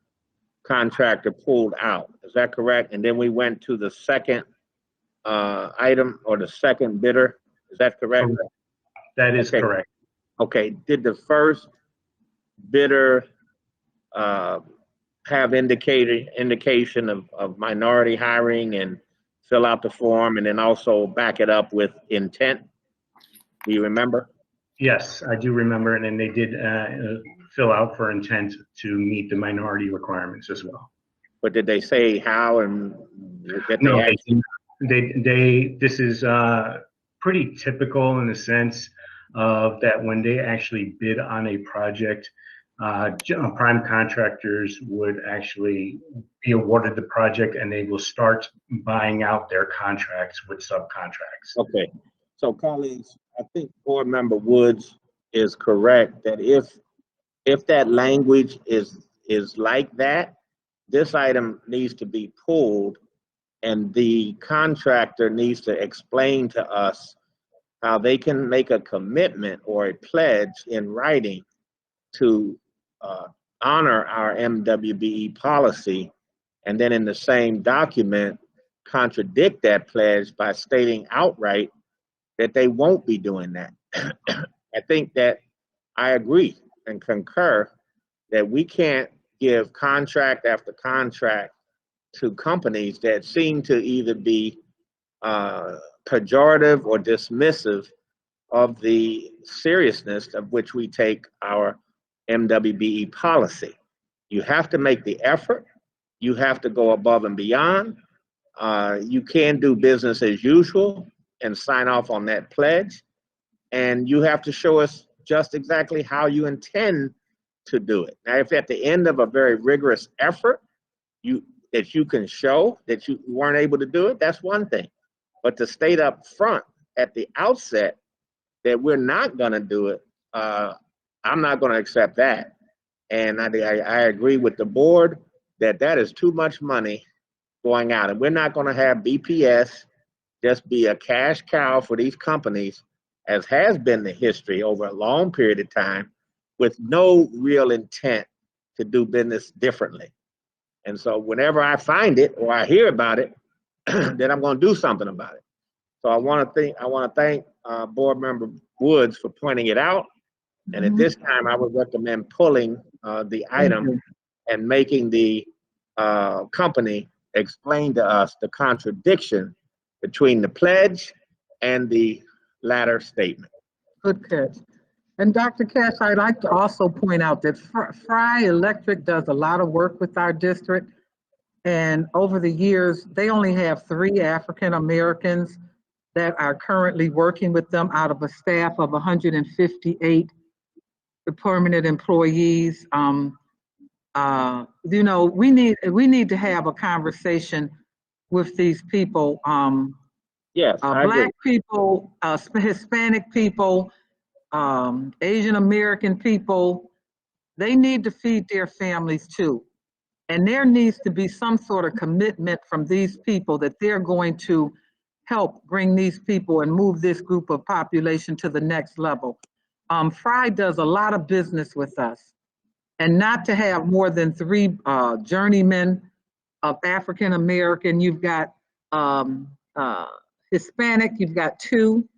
contractor pulled out. Is that correct? And then we went to the second item or the second bidder. Is that correct? That is correct. Okay, did the first bidder have indication of minority hiring and fill out the form and then also back it up with intent? Do you remember? Yes, I do remember, and then they did fill out for intent to meet the minority requirements as well. But did they say how and that No, they they this is pretty typical in the sense of that when they actually bid on a project, prime contractors would actually be awarded the project and they will start buying out their contracts with subcontracts. Okay, so colleagues, I think Board Member Woods is correct that if that language is like that, this item needs to be pulled and the contractor needs to explain to us how they can make a commitment or a pledge in writing to honor our MWBE policy, and then in the same document contradict that pledge by stating outright that they won't be doing that. I think that I agree and concur that we can't give contract after contract to companies that seem to either be pejorative or dismissive of the seriousness of which we take our MWBE policy. You have to make the effort. You have to go above and beyond. You can do business as usual and sign off on that pledge. And you have to show us just exactly how you intend to do it. Now, if at the end of a very rigorous effort, that you can show that you weren't able to do it, that's one thing. But to state up front at the outset that we're not going to do it, I'm not going to accept that. And I agree with the board that that is too much money going out. And we're not going to have BPS just be a cash cow for these companies, as has been the history over a long period of time, with no real intent to do business differently. And so whenever I find it or I hear about it, then I'm going to do something about it. So I want to thank Board Member Woods for pointing it out. And at this time, I would recommend pulling the item and making the company explain to us the contradiction between the pledge and the latter statement. Good catch. And Dr. Cash, I'd like to also point out that Fry Electric does a lot of work with our district. And over the years, they only have 3 African Americans that are currently working with them out of a staff of 158 permanent employees. You know, we need to have a conversation with these people. Yes, I Black agree. people, Hispanic people, Asian American people, they need to feed their families too. And there needs to be some sort of commitment from these people that they're going to help bring these people and move this group of population to the next level. Fry does a lot of business with us, and not to have more than 3 journeymen of African American. You've got Hispanic, you've got 2,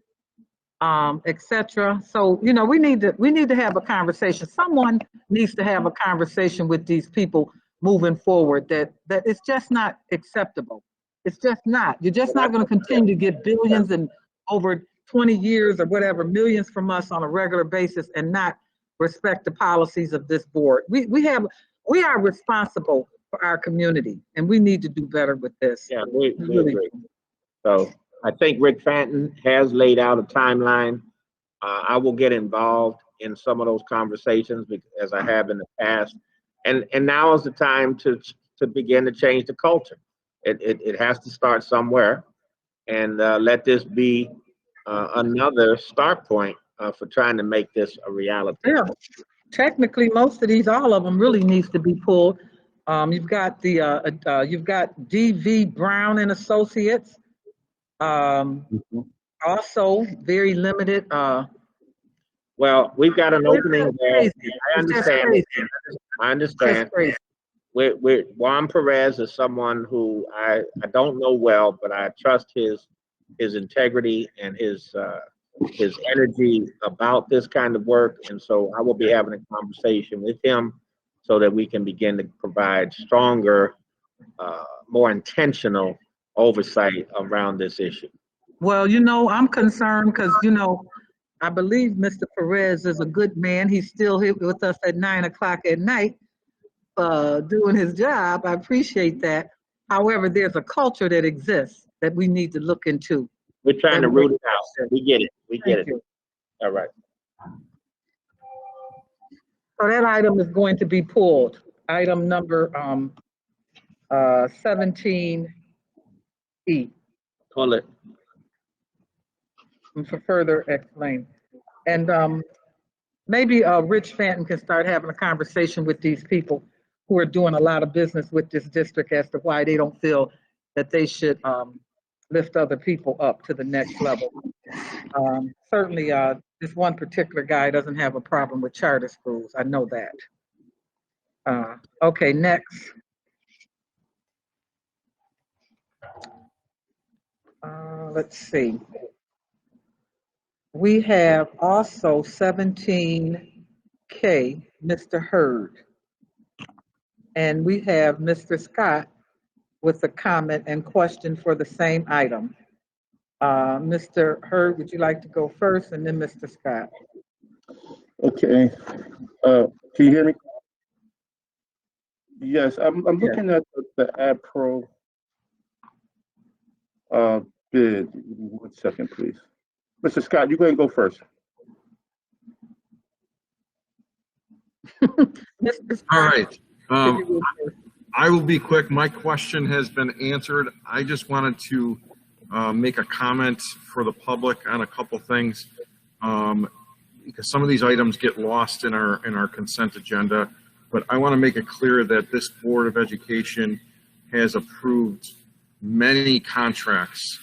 etc. So, you know, we need to have a conversation. Someone needs to have a conversation with these people moving forward that it's just not acceptable. It's just not. You're just not going to continue to get billions and over 20 years or whatever, millions from us on a regular basis and not respect the policies of this board. We are responsible for our community, and we need to do better with this. Yeah, we agree. So I think Rick Fanton has laid out a timeline. I will get involved in some of those conversations as I have in the past. And now is the time to begin to change the culture. It has to start somewhere, and let this be another start point for trying to make this a reality. Yeah, technically, most of these, all of them, really needs to be pulled. You've got you've got D.V. Brown and Associates. Also, very limited. Well, we've got an opening there. I understand. I understand. Juan Perez is someone who I don't know well, but I trust his integrity and his energy about this kind of work. And so I will be having a conversation with him so that we can begin to provide stronger, more intentional oversight around this issue. Well, you know, I'm concerned because, you know, I believe Mr. Perez is a good man. He's still here with us at 9 o'clock at night doing his job. I appreciate that. However, there's a culture that exists that we need to look into. We're trying to root it out. We get it. We get it. All right. So that item is going to be pulled. Item number 17E. Pull it. For further explain. And maybe Rich Fanton can start having a conversation with these people who are doing a lot of business with this district as to why they don't feel that they should lift other people up to the next level. Certainly, this one particular guy doesn't have a problem with charter schools. I know that. Okay, next. Let's see. We have also 17K, Mr. Hurd. And we have Mr. Scott with a comment and question for the same item. Mr. Hurd, would you like to go first, and then Mr. Scott? Okay. Can you hear me? Yes, I'm looking at the AdPro bid. 1 second, please. Mr. Scott, you go ahead and go first. All right. I will be quick. My question has been answered. I just wanted to make a comment for the public on a couple things, because some of these items get lost in our consent agenda. But I want to make it clear that this Board of Education has approved many contracts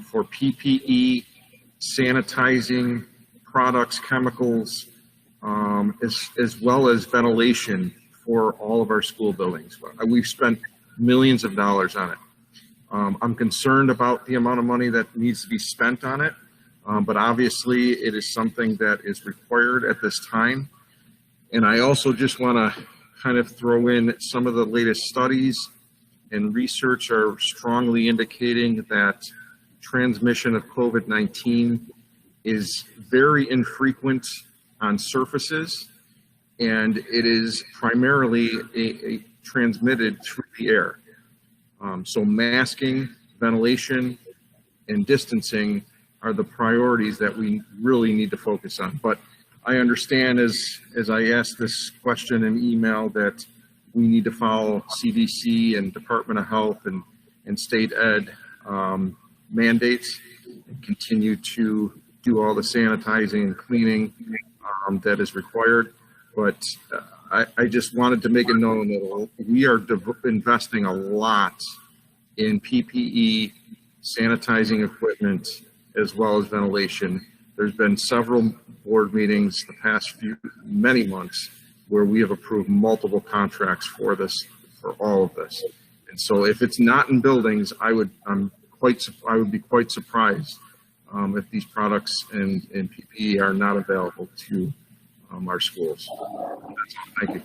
for PPE, sanitizing products, chemicals, as well as ventilation for all of our school buildings. We've spent millions of dollars on it. I'm concerned about the amount of money that needs to be spent on it, but obviously it is something that is required at this time. And I also just want to kind of throw in some of the latest studies and research are strongly indicating that transmission of COVID-19 is very infrequent on surfaces, and it is primarily transmitted through the air. So masking, ventilation, and distancing are the priorities that we really need to focus on. But I understand as I asked this question in email that we need to follow CDC and Department of Health and state ed mandates and continue to do all the sanitizing and cleaning that is required. But I just wanted to make it known that we are investing a lot in PPE, sanitizing equipment, as well as ventilation. There's been several board meetings the past many months where we have approved multiple contracts for all of this. And so if it's not in buildings, I would be quite surprised if these products and PPE are not available to our schools. That's all. Thank you.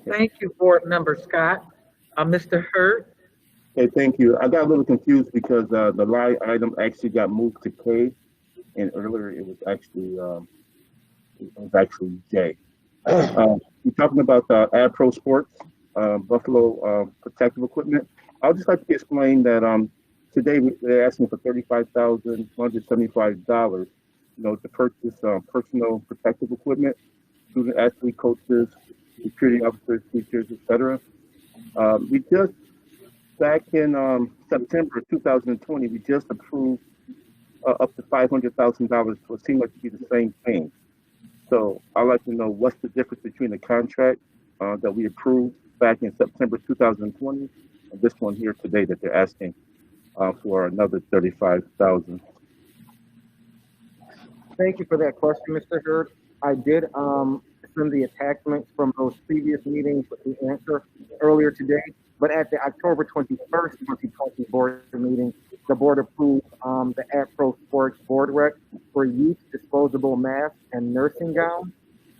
Thank you, Board Member Scott. Mr. Hurd? Okay, thank you. I got a little confused because the line item actually got moved to K, and earlier it was actually J. You're talking about AdPro Sports, Buffalo protective equipment. I would just like to explain that today they're asking for $35,175, to purchase personal protective equipment, student athlete coaches, security officers, teachers, etc. We just back in September 2020, we just approved up to $500,000, so it seemed like to be the same thing. So I'd like to know what's the difference between the contract that we approved back in September 2020 and this one here today that they're asking for another $35,000. Thank you for that question, Mr. Hurd. I did send the attachments from those previous meetings with the answer earlier today, but at the October 21st, 2020 board meeting, the board approved the AdPro Sports board rec for youth disposable masks and nursing gowns,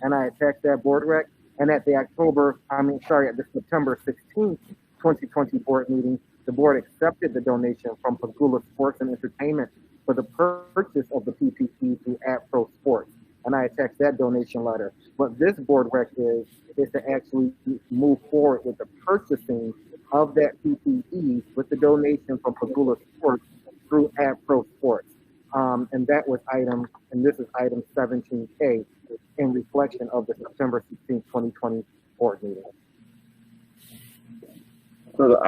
and I attached that board rec. And at the at the September 16th, 2020 board meeting, the board accepted the donation from Pagula Sports and Entertainment for the purchase of the PPE through AdPro Sports, and I attached that donation letter. What this board rec is to actually move forward with the purchasing of that PPE with the donation from Pagula Sports through AdPro Sports. And that was this is item 17K in reflection of the September 16, 2020 board meeting. So the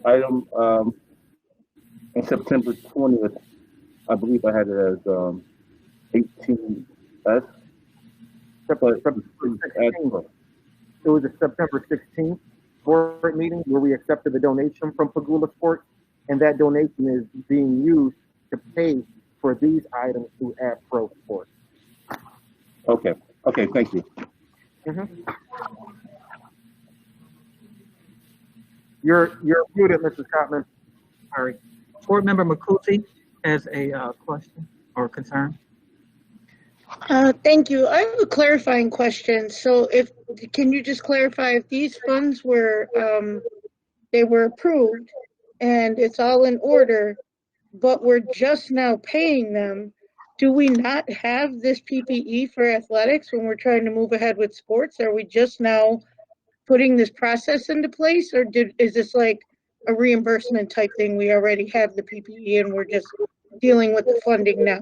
item on September 20th, I believe I had it as 18S. It was a September 16th board meeting where we accepted the donation from Pagula Sports, and that donation is being used to pay for these items through AdPro Sports. Okay, thank you. You're muted, Mrs. Cotman. Sorry. Board Member Makuzi has a question or concern. Thank you. I have a clarifying question. So can you just clarify if these funds were, they were approved and it's all in order, but we're just now paying them, do we not have this PPE for athletics when we're trying to move ahead with sports? Are we just now putting this process into place, or is this like a reimbursement type thing? We already have the PPE and we're just dealing with the funding now.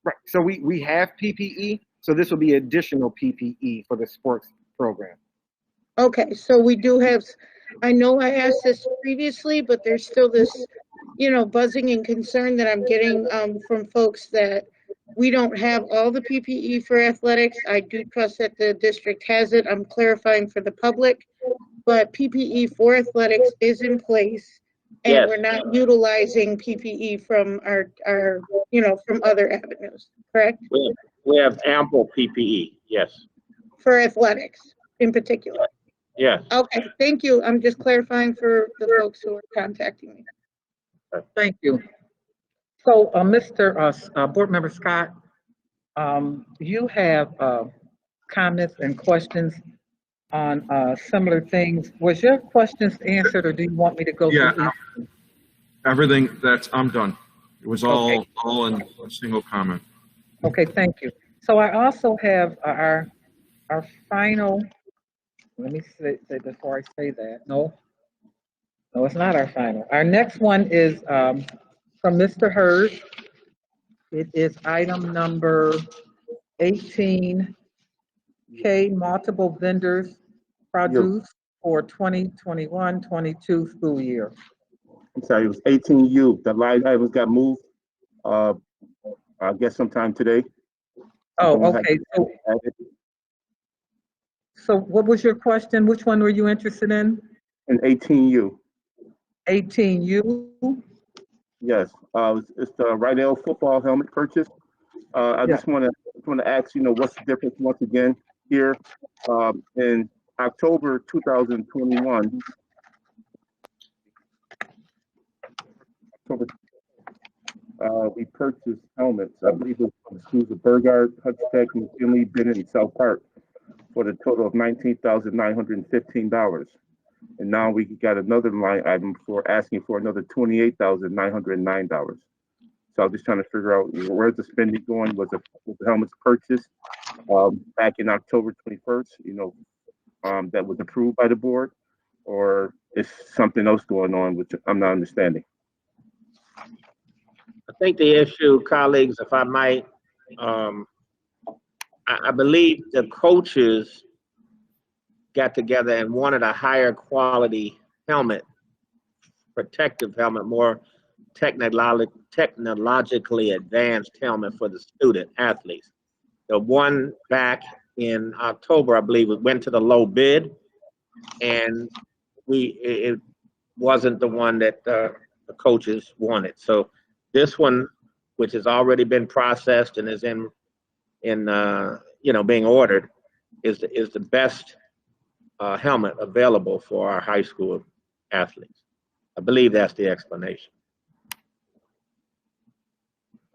Right, so we have PPE, so this will be additional PPE for the sports program. Okay, so we do have, I know I asked this previously, but there's still this, buzzing and concern that I'm getting from folks that we don't have all the PPE for athletics. I do trust that the district has it. I'm clarifying for the public, but PPE for athletics is in place. and Yes. we're not utilizing PPE from our, from other avenues, correct? We have ample PPE, yes, For athletics in particular. yes. Okay, thank you. I'm just clarifying for the folks who are contacting me. Thank you. So, Board Member Scott, you have comments and questions on similar things. Was your questions answered, or do you want me to go Yeah, through each? everything I'm done. It was Okay. all in a single comment. Okay, thank you. So I also have our final, let me say before I say that, no, it's not our final. Our next one is from Mr. Hurd. It is item number 18, K multiple vendors produce for 2021-22 school year. I'm sorry, it was 18U. The line items got moved, I guess sometime today. Oh, Someone had okay. to add it. So what was your question? Which one were you interested in? And 18U, 18U? yes. It's the Rydell football helmet purchase. I Yeah. just want to ask, what's the difference once again here? In October 2021, we purchased helmets. I believe it was from the schools of Burgard, Hutchtech, McKinley, Bennett, and South Park for the total of $19,915. And now we got another line item for asking for another $28,909. So I'm just trying to figure out where's the spending going. Was the helmets purchased back in October 21st? That was approved by the board, or is something else going on which I'm not understanding? I think the issue, colleagues, if I might, I believe the coaches got together and wanted a higher quality helmet, protective helmet, more technologically advanced helmet for the student athletes. The one back in October, I believe, it went to the low bid, and it wasn't the one that the coaches wanted. So this one, which has already been processed and is in being ordered, is the best helmet available for our high school athletes. I believe that's the explanation.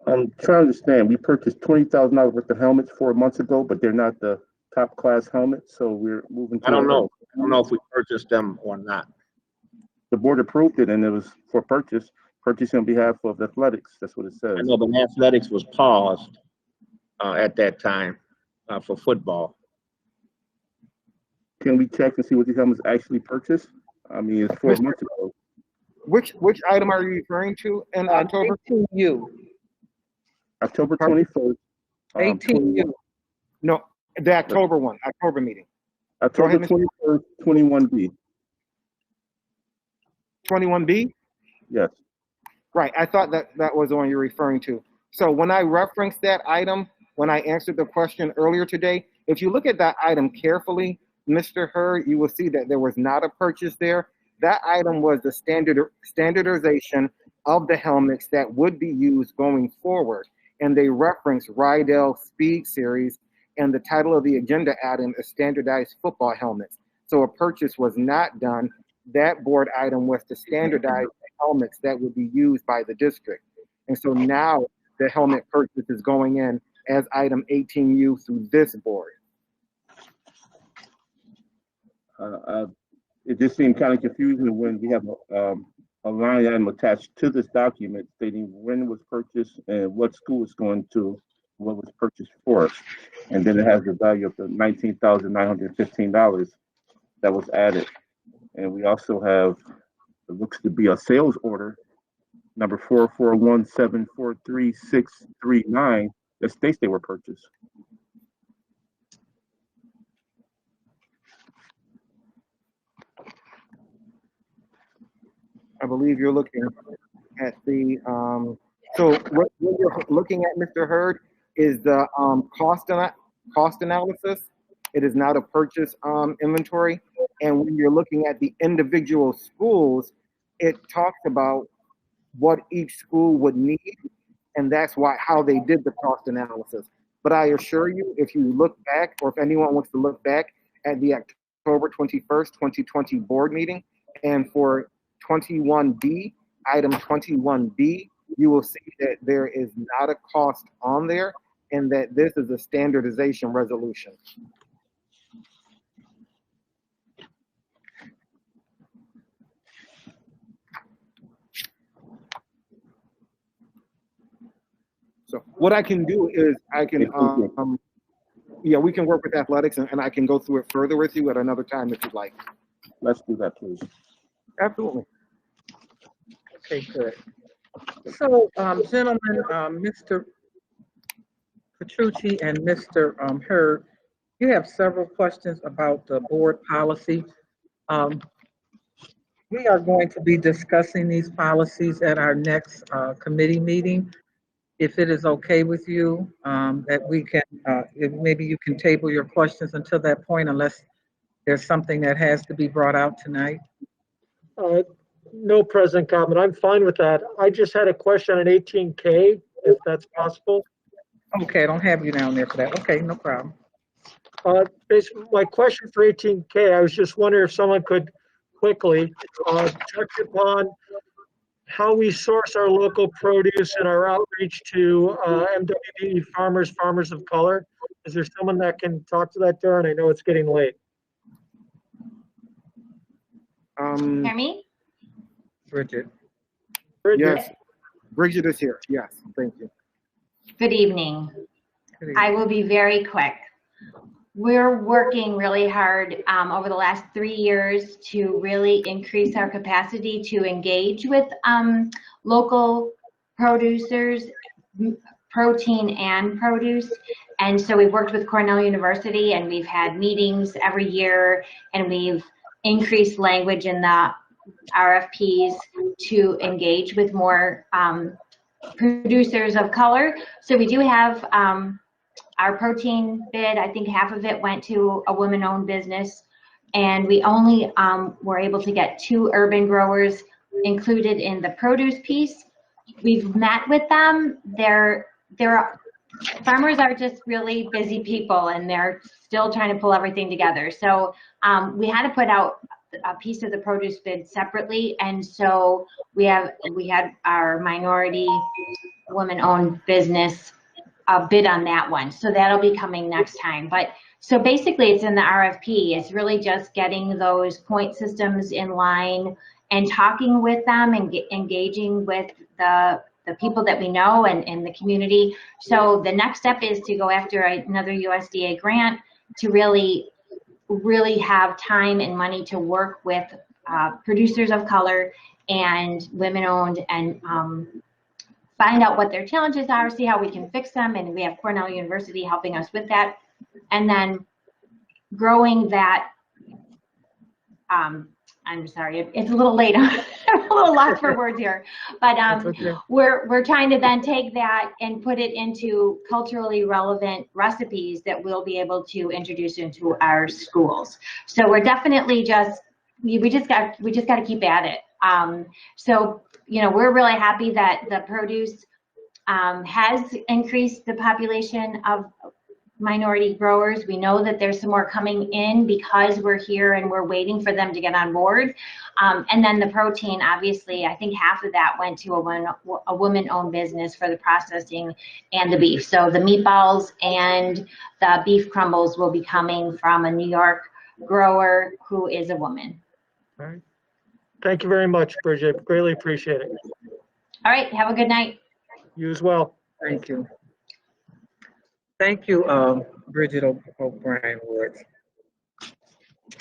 I'm trying to understand. We purchased $20,000 worth of helmets 4 months ago, but they're not the top class helmets. So we're moving to. I don't know if we purchased them or not. The board approved it, and it was for purchase on behalf of athletics. That's what it says. I know, but athletics was paused at that time for football. Can we check and see what these helmets actually purchased? I mean, it's 4 months ago. Which item are you referring to in October? 18U. October 21st. 18U. No, the October one, October meeting. October 21st, 21B. 21B? Yes. Right, I thought that was the one you're referring to. So when I referenced that item, when I answered the question earlier today, if you look at that item carefully, Mr. Hurd, you will see that there was not a purchase there. That item was the standardization of the helmets that would be used going forward. And they reference Rydell Speed Series, and the title of the agenda item is standardized football helmets. So a purchase was not done. That board item was to standardize the helmets that would be used by the district. And so now the helmet purchase is going in as item 18U through this board. It just seemed kind of confusing when we have a line item attached to this document stating when it was purchased and what school it's going to, what was purchased for. And then it has the value of the $19,915 that was added. And we also have, it looks to be a sales order, number 441743639, that states they were purchased. I believe you're looking at the, so what you're looking at, Mr. Hurd, is the cost analysis. It is not a purchase inventory. And when you're looking at the individual schools, it talks about what each school would need, and that's how they did the cost analysis. But I assure you, if you look back, or if anyone wants to look back at the October 21st, 2020 board meeting, and for 21B, item 21B, you will see that there is not a cost on there, and that this is a standardization resolution. So what I can do is I can, yeah, we can work with athletics, and I can go through it further with you at another time if you'd like. Let's do that, please. Absolutely. Okay, good. So, gentlemen, Mr. Petrucci and Mr. Hurd, you have several questions about the board policy. We are going to be discussing these policies at our next committee meeting. If it is okay with you, that we can, maybe you can table your questions until that point, unless there's something that has to be brought out tonight. No, President Cottman, I'm fine with that. I just had a question on 18K, if that's possible. Okay, I don't have you down there for that. Okay, no problem. Basically, my question for 18K, I was just wondering if someone could quickly touch upon how we source our local produce and our outreach to MWBE farmers of color. Is there someone that can talk to that, Darren? I know it's getting late. Hear me? Bridget. Yes, Bridget is here. Yes, thank you. Good evening. I will be very quick. We're working really hard over the last 3 years to really increase our capacity to engage with local producers, protein and produce. And so we worked with Cornell University, and we've had meetings every year, and we've increased language in the RFPs to engage with more producers of color. So we do have our protein bid. I think half of it went to a woman-owned business, and we only were able to get 2 urban growers included in the produce piece. We've met with them. Farmers are just really busy people, and they're still trying to pull everything together. So we had to put out a piece of the produce bid separately, and so we had our minority woman-owned business bid on that one. So that'll be coming next time. But so basically, it's in the RFP. It's really just getting those point systems in line and talking with them and engaging with the people that we know and in the community. So the next step is to go after another USDA grant to really have time and money to work with producers of color and women-owned, and find out what their challenges are, see how we can fix them, and we have Cornell University helping us with that. And then growing that, I'm sorry, it's a little late. I'm a little lost for words here, but we're trying to then take that and put it into culturally relevant recipes that we'll be able to introduce into our schools. So we're definitely we just got to keep at it. So we're really happy that the produce has increased the population of minority growers. We know that there's some more coming in because we're here and we're waiting for them to get on board. And then the protein, obviously, I think half of that went to a woman-owned business for the processing and the beef. So the meatballs and the beef crumbles will be coming from a New York grower who is a woman. All right. Thank you very much, Bridget. Greatly appreciate it. All right. Have a good night. You as well. Thank you. Thank you, Bridget O'Brien Woods.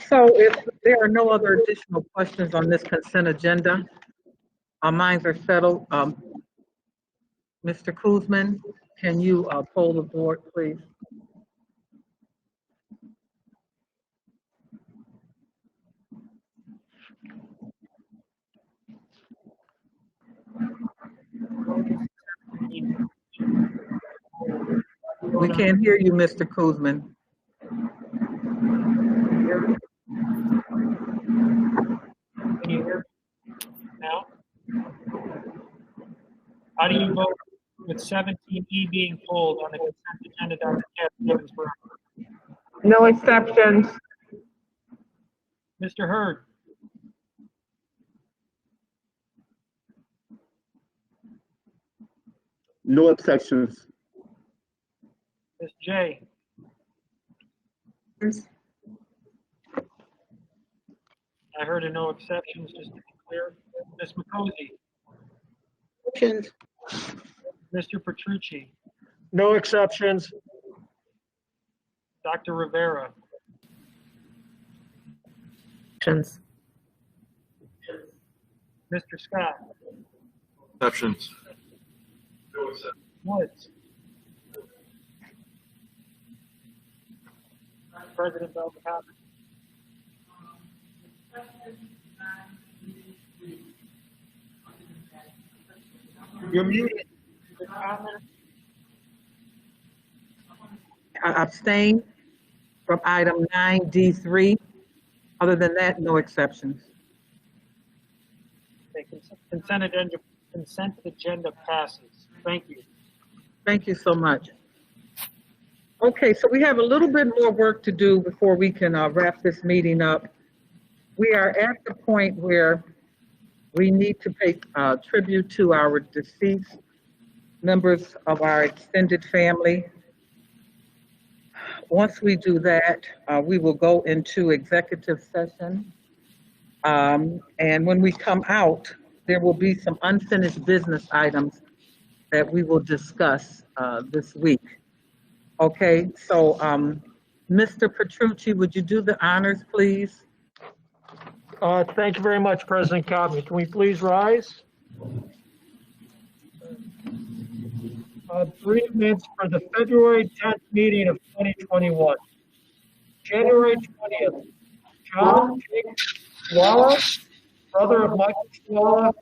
So if there are no other additional questions on this consent agenda, our minds are settled. Mr. Kuzman, can you poll the board, please? We can't hear you, Mr. Kuzman. Can you hear me now? How do you vote with 17E being pulled on the consent agenda, Dr. Kathy Gibbons-Brown? No exceptions. Mr. Hurd? No exceptions. Ms. J? I heard a no exceptions, just to be clear. Ms. McCosy? Exceptions. Mr. Petrucci? No exceptions. Dr. Rivera? Exceptions. Mr. Scott? Exceptions. Woods? President Belkacem? You're muted. I abstain from item 9D3. Other than that, no exceptions. Okay, consent agenda passes. Thank you. Thank you so much. Okay, so we have a little bit more work to do before we can wrap this meeting up. We are at the point where we need to pay tribute to our deceased members of our extended family. Once we do that, we will go into executive session. And when we come out, there will be some unfinished business items that we will discuss this week. Okay, so Mr. Petrucci, would you do the honors, please? Thank you very much, President Cobney. Can we please rise? Brief minutes for the February 10th meeting of 2021. January 20th, John Jake Swalla, brother of Michael Swalla,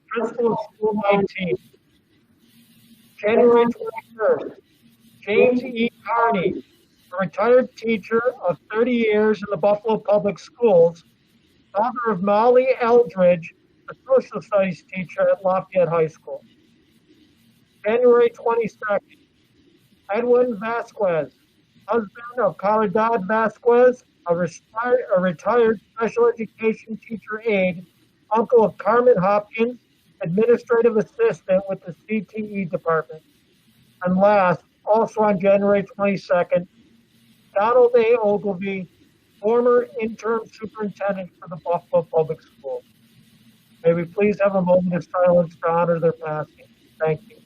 principal of School 19. January 21st, James E. Carney, a retired teacher of 30 years in the Buffalo Public Schools, father of Molly Eldridge, a social studies teacher at Lafayette High School. January 22nd, Edwin Vasquez, husband of Caridad Vasquez, a retired special education teacher aide, uncle of Carmen Hopkins, administrative assistant with the CTE department. And last, also on January 22nd, Donald A. Ogilvy, former interim superintendent for the Buffalo Public Schools. May we please have a moment of silence to honor their passing. Thank you.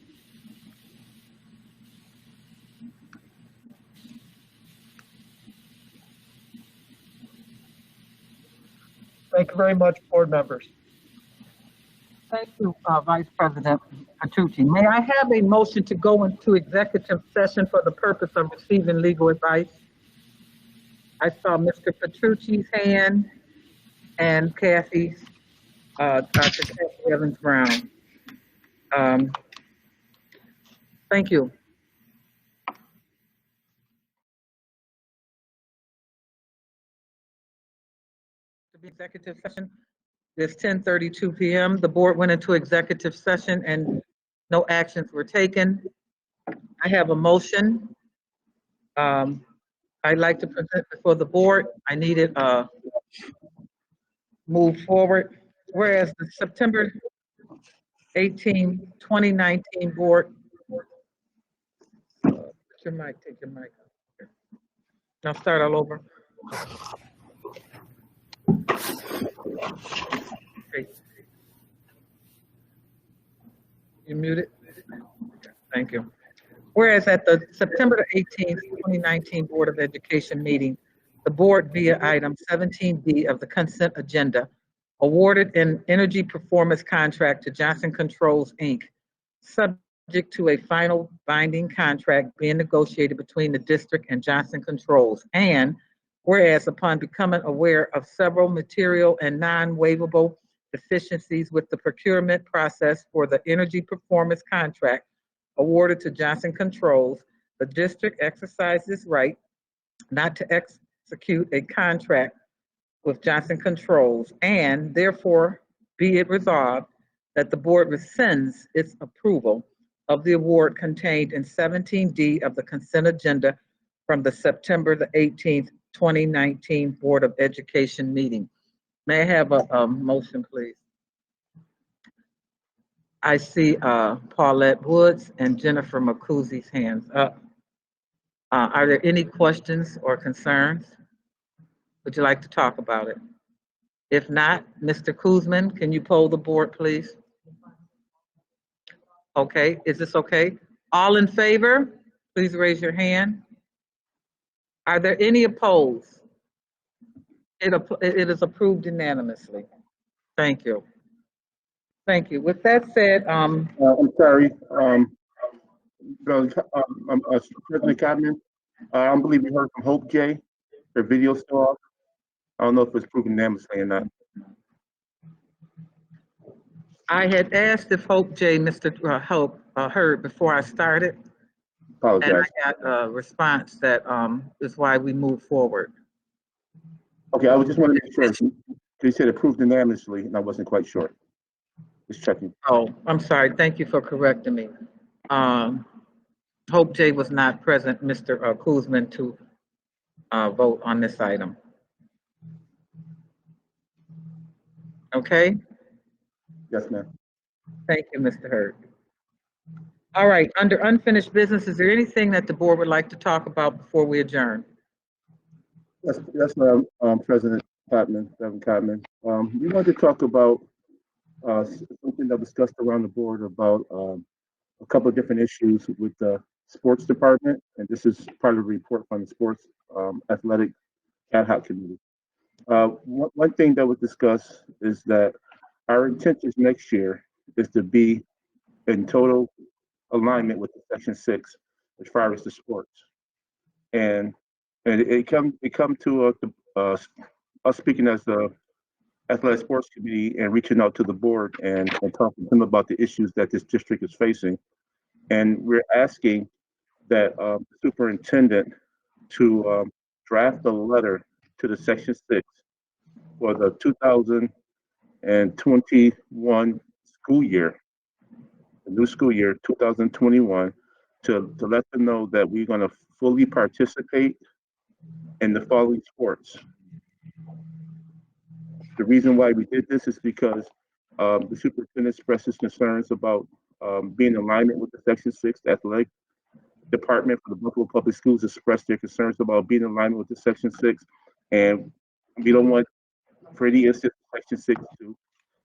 Thank you very much, board members. Thank you, Vice President Petrucci. May I have a motion to go into executive session for the purpose of receiving legal advice? I saw Mr. Petrucci's hand and Kathy's, Dr. Kathy Evans-Brown. Thank you. Executive session. It's 10:32 p.m. The board went into executive session and no actions were taken. I have a motion. I'd like to present before the board. I need it move forward. Whereas the September 18, 2019 board. Put your mic, take your mic. Now start all over. Okay. You muted? Thank you. Whereas at the September 18th, 2019 Board of Education meeting, the board via item 17B of the consent agenda awarded an energy performance contract to Johnson Controls, Inc., subject to a final binding contract being negotiated between the district and Johnson Controls. And whereas upon becoming aware of several material and non-waivable deficiencies with the procurement process for the energy performance contract awarded to Johnson Controls, the district exercised its right not to execute a contract with Johnson Controls, and therefore be it resolved that the board rescinds its approval of the award contained in 17D of the consent agenda from the September the 18th, 2019 Board of Education meeting. May I have a motion, please? I see Paulette Woods and Jennifer McCousie's hands up. Are there any questions or concerns? Would you like to talk about it? If not, Mr. Kuzman, can you poll the board, please? Okay, is this okay? All in favor, please raise your hand. Are there any opposed? It is approved unanimously. Thank you. Thank you. With that said, I'm sorry, President Cotman, I don't believe we heard from Hope J. Her video's still off. I don't know if it's proven unanimously or not. I had asked if Hope J. Mr. Hope heard before I started. Apologize. And I got a response that is why we move forward. Okay, I was just wanting to make sure. You said approved unanimously, and I wasn't quite sure. Just checking. Oh, I'm sorry. Thank you for correcting me. Hope J. was not present, Mr. Kuzman, to vote on this item. Okay? Yes, ma'am. Thank you, Mr. Hurd. All right, under unfinished business, is there anything that the board would like to talk about before we adjourn? Yes, President Cotman, Reverend Cotman. We wanted to talk about something that was discussed around the board about a couple of different issues with the sports department, and this is part of the report from the sports athletic ad hoc committee. One thing that was discussed is that our intentions next year is to be in total alignment with the Section 6 as far as the sports, and it come to us speaking as the athletic sports committee and reaching out to the board and talking to them about the issues that this district is facing, and we're asking that the superintendent to draft a letter to the Section 6 for the 2021 school year, the new school year, 2021, to let them know that we're going to fully participate in the following sports. The reason why we did this is because the superintendent expressed his concerns about being in alignment with the Section 6. The athletic department for the Buffalo Public Schools expressed their concerns about being in alignment with the Section 6, and we don't want for any instance Section 6 to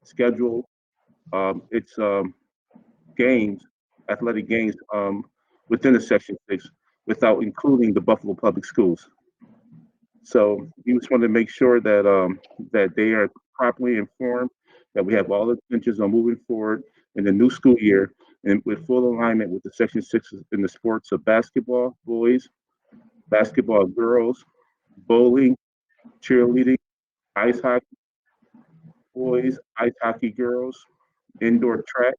schedule its games, athletic games within the Section 6 without including the Buffalo Public Schools. So we just want to make sure that that they are properly informed, that we have all the intentions on moving forward in the new school year and with full alignment with the Section 6 in the sports of basketball boys, basketball girls, bowling, cheerleading, ice hockey boys, ice hockey girls, indoor track,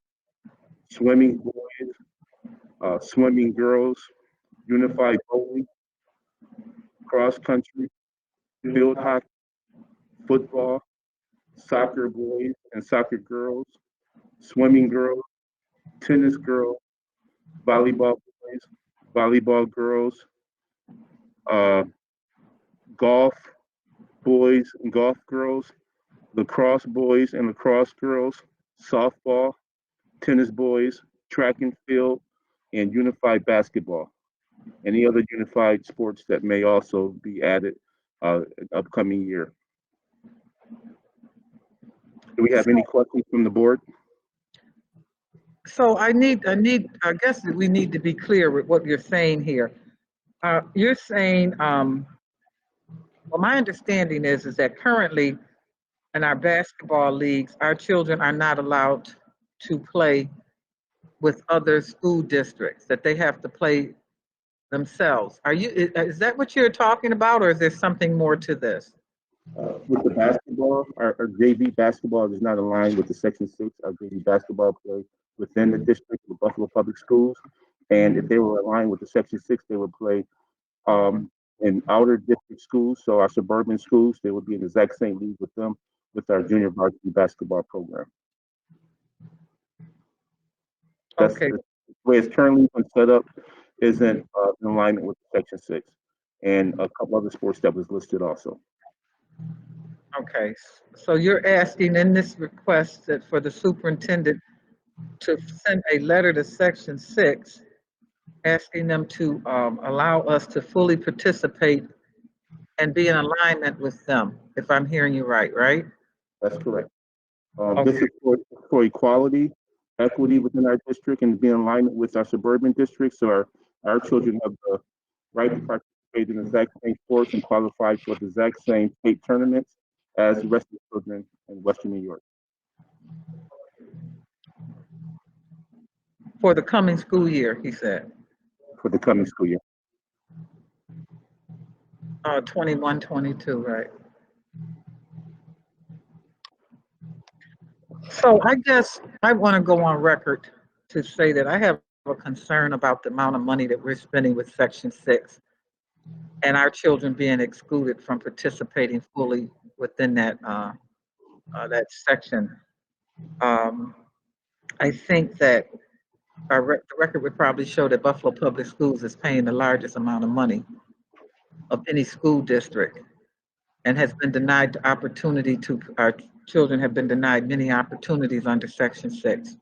swimming boys, swimming girls, unified bowling, cross country, field hockey, football, soccer boys and soccer girls, swimming girls, tennis girls, volleyball boys, volleyball girls, golf boys and golf girls, lacrosse boys and lacrosse girls, softball, tennis boys, track and field, and unified basketball. Any other unified sports that may also be added upcoming year. Do we have any questions from the board? So I guess we need to be clear with what you're saying here. You're saying, well, my understanding is that currently in our basketball leagues, our children are not allowed to play with other school districts, that they have to play themselves. Is that what you're talking about, or is there something more to this? With the basketball, our JV basketball is not aligned with the Section 6. Our JV basketball play within the district of Buffalo Public Schools. And if they were aligned with the Section 6, they would play in outer district schools. So our suburban schools, they would be in the exact same league with them with our junior varsity basketball program. That's Okay. the way it's currently been set up isn't in alignment with Section 6 and a couple other sports that was listed also. Okay, so you're asking in this request that for the superintendent to send a letter to Section 6, asking them to allow us to fully participate and be in alignment with them, if I'm hearing you right, right? That's correct. This is for equality, equity within our district and be in alignment with our suburban districts. So our children have the right to participate in the exact same sports and qualify for the exact same state tournaments as the rest of the children in Western New York. For the coming school year, he said. For the coming school year. 21, 22, right? So I guess I want to go on record to say that I have a concern about the amount of money that we're spending with Section 6 and our children being excluded from participating fully within that that section. I think that the record would probably show that Buffalo Public Schools is paying the largest amount of money of any school district and has been denied the opportunity to, our children have been denied many opportunities under Section 6.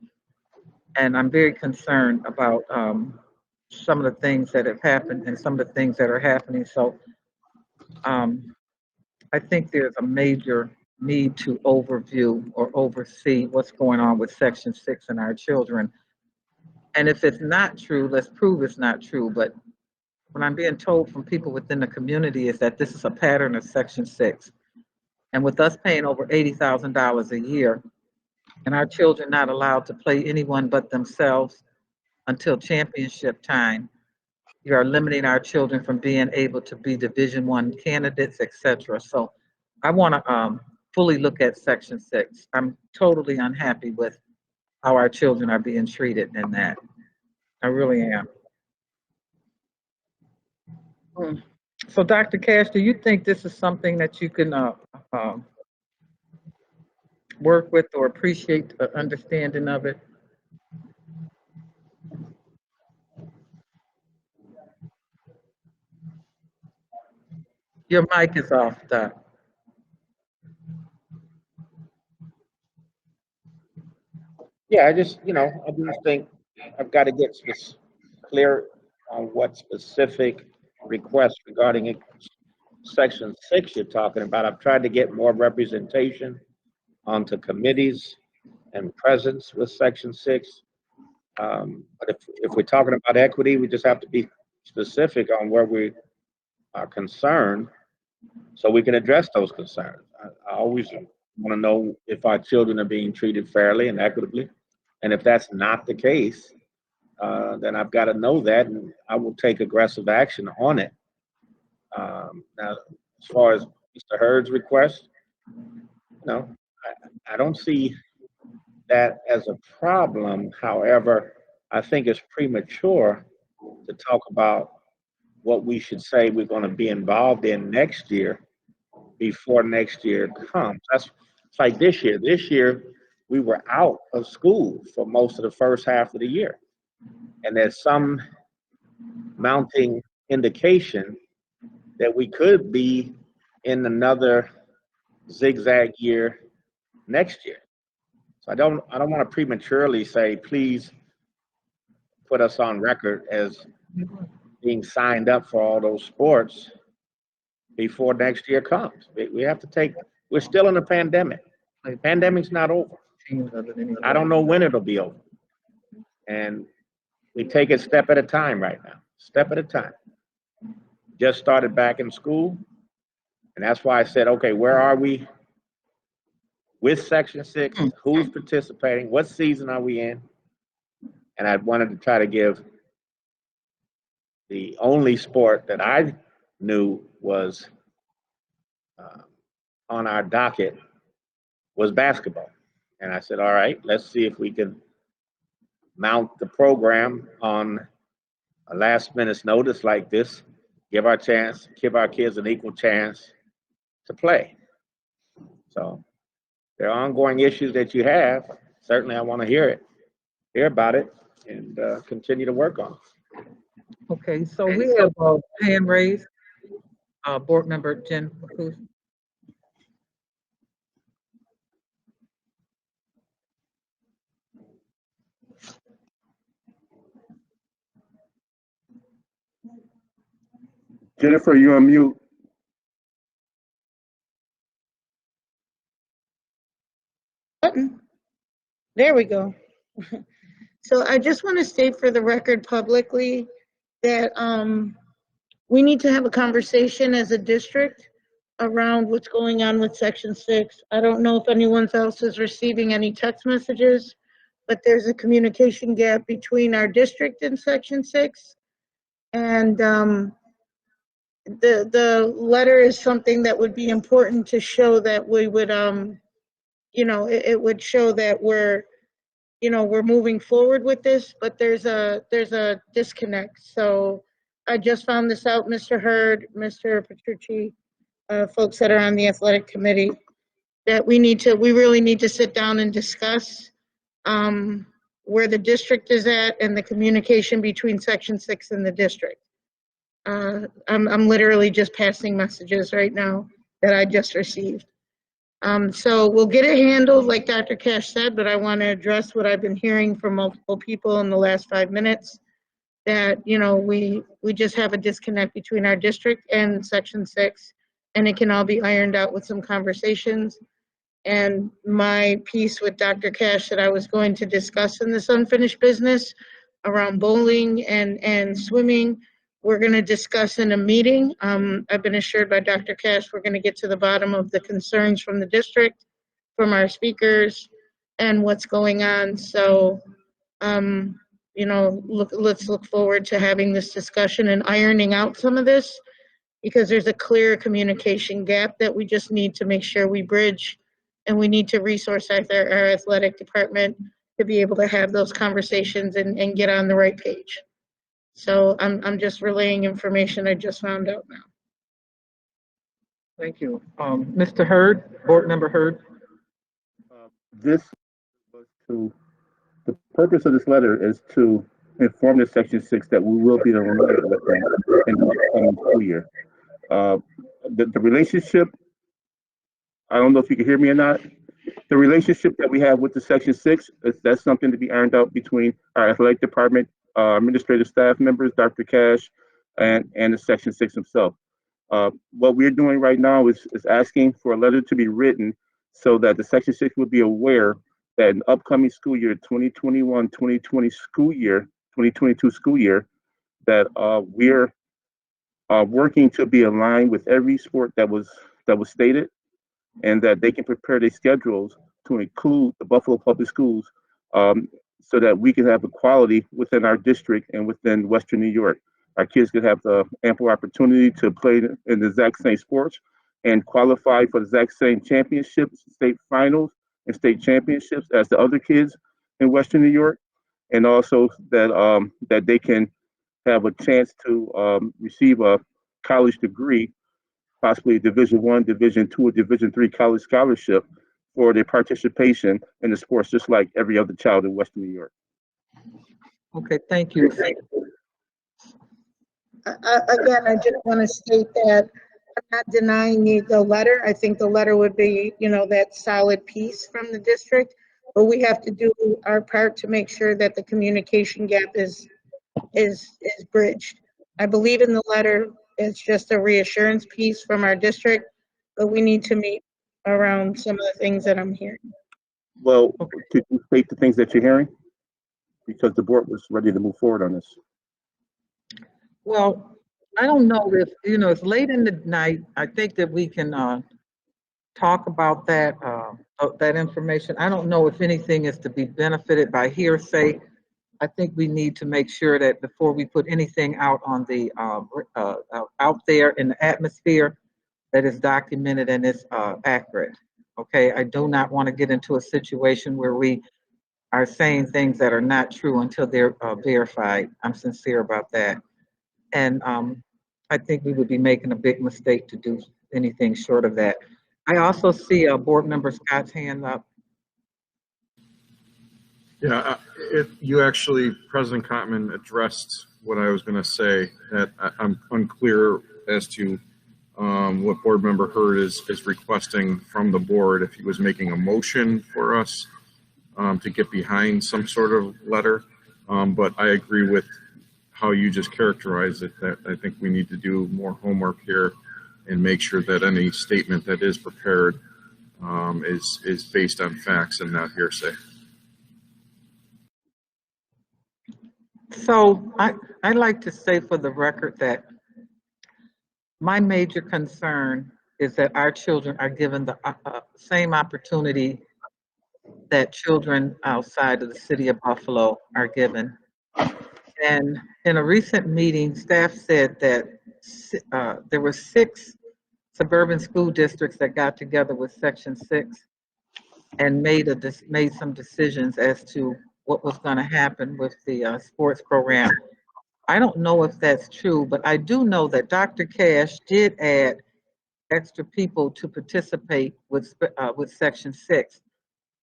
And I'm very concerned about some of the things that have happened and some of the things that are happening. So I think there's a major need to overview or oversee what's going on with Section 6 and our children. And if it's not true, let's prove it's not true. But what I'm being told from people within the community is that this is a pattern of Section 6. And with us paying over $80,000 a year and our children not allowed to play anyone but themselves until championship time, you are limiting our children from being able to be Division I candidates, etc. So I want to fully look at Section 6. I'm totally unhappy with how our children are being treated in that. I really am. So Dr. Cash, do you think this is something that you can work with or appreciate the understanding of it? Your mic is off, Doc. Yeah, I just think I've got to get clear on what specific requests regarding Section 6 you're talking about. I've tried to get more representation onto committees and presence with Section 6. But if we're talking about equity, we just have to be specific on where we are concerned so we can address those concerns. I always want to know if our children are being treated fairly and equitably. And if that's not the case, then I've got to know that, and I will take aggressive action on it. Now, as far as Mr. Hurd's request, I don't see that as a problem. However, I think it's premature to talk about what we should say we're going to be involved in next year before next year comes. It's like this year. This year, we were out of school for most of the first half of the year. And there's some mounting indication that we could be in another zigzag year next year. So I don't want to prematurely say, please put us on record as being signed up for all those sports before next year comes. We have to we're still in a pandemic. The pandemic's not over. I don't know when it'll be over. And we take it step at a time right now, step at a time. Just started back in school. And that's why I said, okay, where are we with Section 6? Who's participating? What season are we in? And I wanted to try to give the only sport that I knew was on our docket was basketball. And I said, all right, let's see if we can mount the program on a last minute's notice like this, give our kids an equal chance to play. So there are ongoing issues that you have. Certainly I want to hear about it. and continue to work on. Okay, so we have a hand raised, Board Member Jen Marcus. Jennifer, you're on mute. Button. There we go. So I just want to state for the record publicly that we need to have a conversation as a district around what's going on with Section 6. I don't know if anyone else is receiving any text messages, but there's a communication gap between our district and Section 6. And the letter is something that would be important to show that we would, you know, it would show that we're, you know, we're moving forward with this, but there's a disconnect. So I just found this out, Mr. Hurd, Mr. Petrucci, folks that are on the athletic committee, that we really need to sit down and discuss where the district is at and the communication between Section 6 and the district. I'm literally just passing messages right now that I just received. So we'll get it handled like Dr. Cash said, but I want to address what I've been hearing from multiple people in the last 5 minutes, that, you know, we just have a disconnect between our district and Section 6, and it can all be ironed out with some conversations. And my piece with Dr. Cash that I was going to discuss in this unfinished business around bowling and swimming, we're going to discuss in a meeting. I've been assured by Dr. Cash we're going to get to the bottom of the concerns from the district, from our speakers, and what's going on. So, you know, let's look forward to having this discussion and ironing out some of this, because there's a clear communication gap that we just need to make sure we bridge, and we need to resource our athletic department to be able to have those conversations and get on the right page. So I'm just relaying information I just found out now. Thank you. Mr. Hurd, Board Member Hurd. This was to, the purpose of this letter is to inform the Section 6 that we will be eliminated with them in the upcoming school year. The relationship, I don't know if you can hear me or not. The relationship that we have with the Section 6, that's something to be ironed out between our athletic department, administrative staff members, Dr. Cash, and the Section 6 himself. What we're doing right now is asking for a letter to be written so that the Section 6 will be aware that in the upcoming school year, 2021-2020 school year, 2022 school year, that we're working to be aligned with every sport that was stated, and that they can prepare their schedules to include the Buffalo Public Schools, so that we can have equality within our district and within Western New York. Our kids could have the ample opportunity to play in the exact same sports and qualify for the exact same championships, state finals, and state championships as the other kids in Western New York, and also that that they can have a chance to receive a college degree, possibly a Division I, Division II, or Division III college scholarship for their participation in the sports, just like every other child in Western New York. Okay, thank you. Again, I just want to state that I'm not denying the letter. I think the letter would be, you know, that solid piece from the district, but we have to do our part to make sure that the communication gap is bridged. I believe in the letter. It's just a reassurance piece from our district, but we need to meet around some of the things that I'm hearing. Well, could you state the things that you're hearing? Because the board was ready to move forward on this. Well, I don't know if, you know, it's late in the night. I think that we can talk about that information. I don't know if anything is to be benefited by hearsay. I think we need to make sure that before we put anything out on the out there in the atmosphere, that is documented and it's accurate. Okay, I do not want to get into a situation where we are saying things that are not true until they're verified. I'm sincere about that. And I think we would be making a big mistake to do anything short of that. I also see Board Member Scott's hand up. Yeah, you actually, President Cotman addressed what I was going to say. That I'm unclear as to what Board Member Hurd is requesting from the board. If he was making a motion for us to get behind some sort of letter, but I agree with how you just characterized it. That I think we need to do more homework here and make sure that any statement that is prepared is based on facts and not hearsay. So I'd like to say for the record that my major concern is that our children are given the same opportunity that children outside of the city of Buffalo are given. And in a recent meeting, staff said that there were 6 suburban school districts that got together with Section 6 and made some decisions as to what was going to happen with the sports program. I don't know if that's true, but I do know that Dr. Cash did add extra people to participate with Section 6.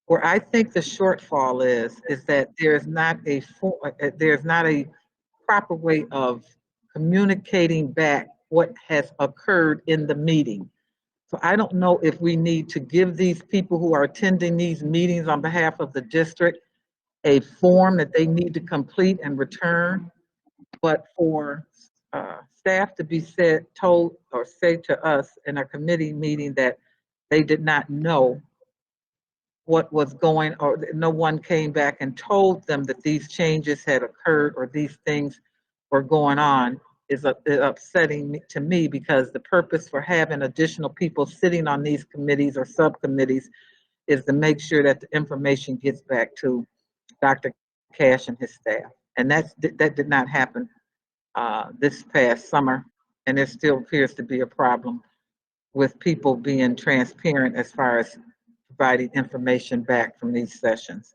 Where I think the shortfall is that there's not a proper way of communicating back what has occurred in the meeting. So I don't know if we need to give these people who are attending these meetings on behalf of the district a form that they need to complete and return, but for staff to be told or say to us in a committee meeting that they did not know what was going, or no one came back and told them that these changes had occurred or these things were going on is upsetting to me, because the purpose for having additional people sitting on these committees or subcommittees is to make sure that the information gets back to Dr. Cash and his staff. And that did not happen this past summer, and there still appears to be a problem with people being transparent as far as providing information back from these sessions.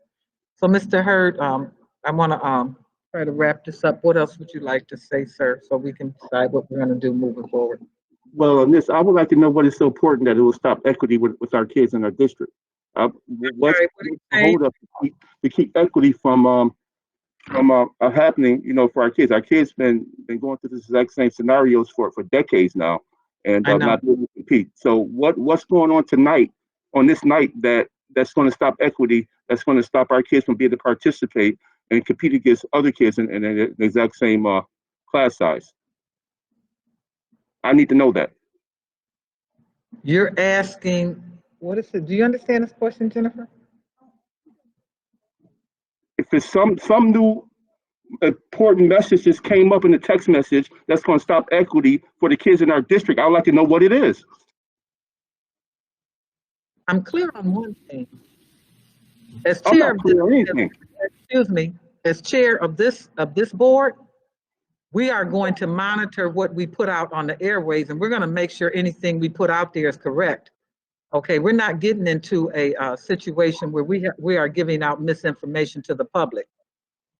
So Mr. Hurd, I want to try to wrap this up. What else would you like to say, sir, so we can decide what we're going to do moving forward? Well, on this, I would like to know what is so important that it will stop equity with our kids in our district. What's the hold up to keep equity from happening, you know, for our kids? Our kids been going through this exact same scenarios for decades now, and not able to compete. So what's going on tonight, on this night, that's going to stop equity, that's going to stop our kids from being able to participate and compete against other kids in the exact same class size? I need to know that. You're asking, what is it? Do you understand this question, Jennifer? If there's some new important message just came up in the text message that's going to stop equity for the kids in our district, I'd like to know what it is. I'm clear on one thing. As chair as chair of this board, we are going to monitor what we put out on the airways, and we're going to make sure anything we put out there is correct. Okay, we're not getting into a situation where we are giving out misinformation to the public.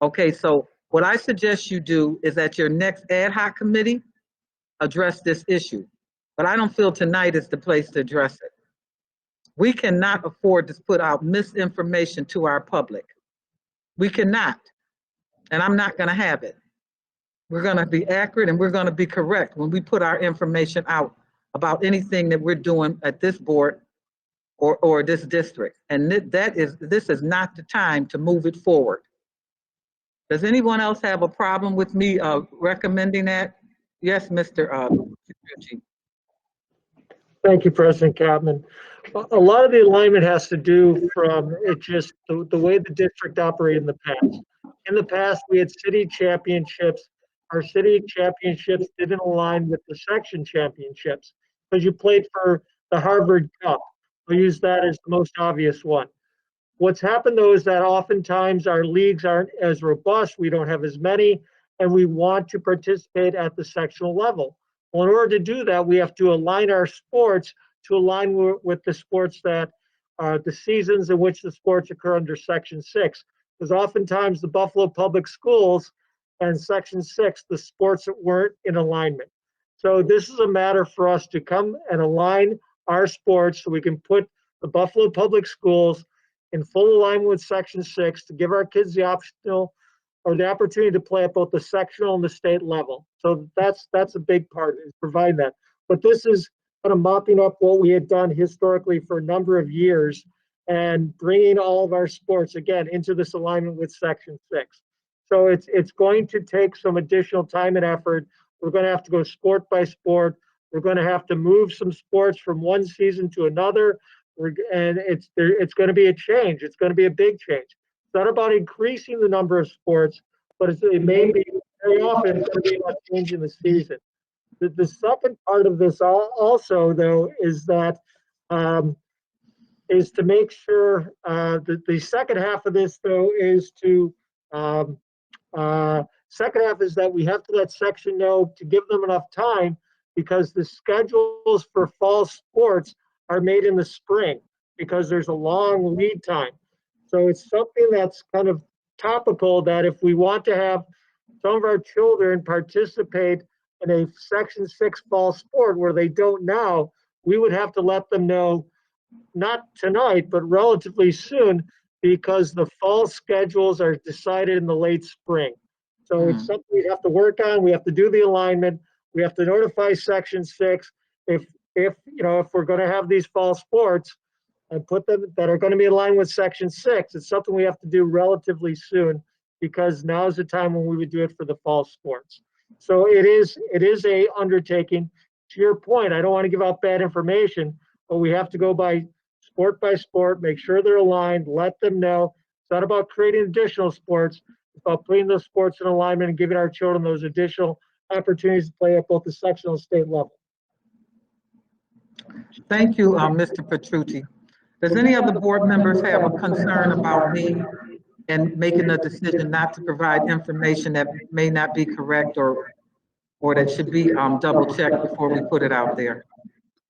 Okay, so what I suggest you do is at your next ad hoc committee, address this issue. But I don't feel tonight is the place to address it. We cannot afford to put out misinformation to our public. We cannot, and I'm not going to have it. We're going to be accurate and we're going to be correct when we put our information out about anything that we're doing at this board or this district. And this is not the time to move it forward. Does anyone else have a problem with me recommending that? Yes, Mr. Ritchie. Thank you, President Cotman. A lot of the alignment has to do from the way the district operated in the past. In the past, we had city championships. Our city championships didn't align with the section championships because you played for the Harvard Cup. We'll use that as the most obvious one. What's happened though is that oftentimes our leagues aren't as robust, we don't have as many, and we want to participate at the sectional level. Well, in order to do that, we have to align our sports to align with the sports that the seasons in which the sports occur under Section 6. Because oftentimes the Buffalo Public Schools and Section 6, the sports weren't in alignment. So this is a matter for us to come and align our sports so we can put the Buffalo Public Schools in full alignment with Section 6 to give our kids the optional or the opportunity to play at both the sectional and the state level. So that's a big part, is providing that. But this is kind of mopping up what we had done historically for a number of years and bringing all of our sports, again, into this alignment with Section 6. So it's going to take some additional time and effort. We're going to have to go sport by sport. We're going to have to move some sports from one season to another. And it's going to be a change. It's going to be a big change. It's not about increasing the number of sports, but it may be very often it's going to be about changing the season. The second part of this also, though, is that is to make sure that the second half of this, though, is to second half is that we have to let section know to give them enough time, because the schedules for fall sports are made in the spring because there's a long lead time. So it's something that's kind of topical, that if we want to have some of our children participate in a Section 6 fall sport where they don't now, we would have to let them know, not tonight, but relatively soon, because the fall schedules are decided in the late spring. So it's something we have to work on. We have to do the alignment. We have to notify Section 6 if we're going to have these fall sports and put them that are going to be in line with Section 6. It's something we have to do relatively soon, because now is the time when we would do it for the fall sports. So it is a undertaking. To your point, I don't want to give out bad information, but we have to go by sport, make sure they're aligned, let them know. It's not about creating additional sports. It's about putting those sports in alignment and giving our children those additional opportunities to play at both the sectional and state level. Thank you, Mr. Petrucci. Does any other board members have a concern about me and making a decision not to provide information that may not be correct or that should be double checked before we put it out there?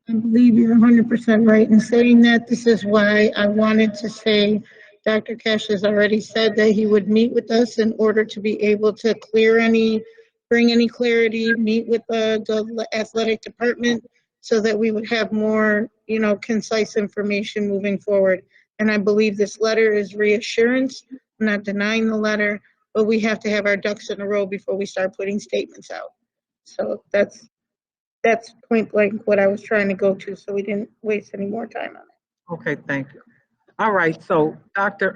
I believe you're 100% right in saying that. This is why I wanted to say Dr. Cash has already said that he would meet with us in order to be able to bring any clarity, meet with the athletic department so that we would have more, concise information moving forward. And I believe this letter is reassurance. I'm not denying the letter, but we have to have our ducks in a row before we start putting statements out. So that's point blank what I was trying to go to, so we didn't waste any more time on it. Okay, thank you. All right, so Dr.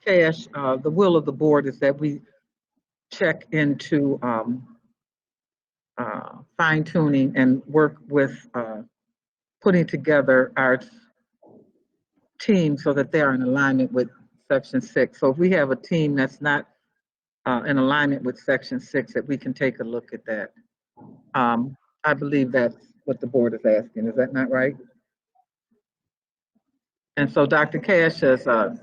Cash, the will of the board is that we check into fine tuning and work with putting together our team so that they are in alignment with Section 6. So if we have a team that's not in alignment with Section 6, that we can take a look at that. I believe that's what the board is asking. Is that not right? And so Dr. Cash says, okay,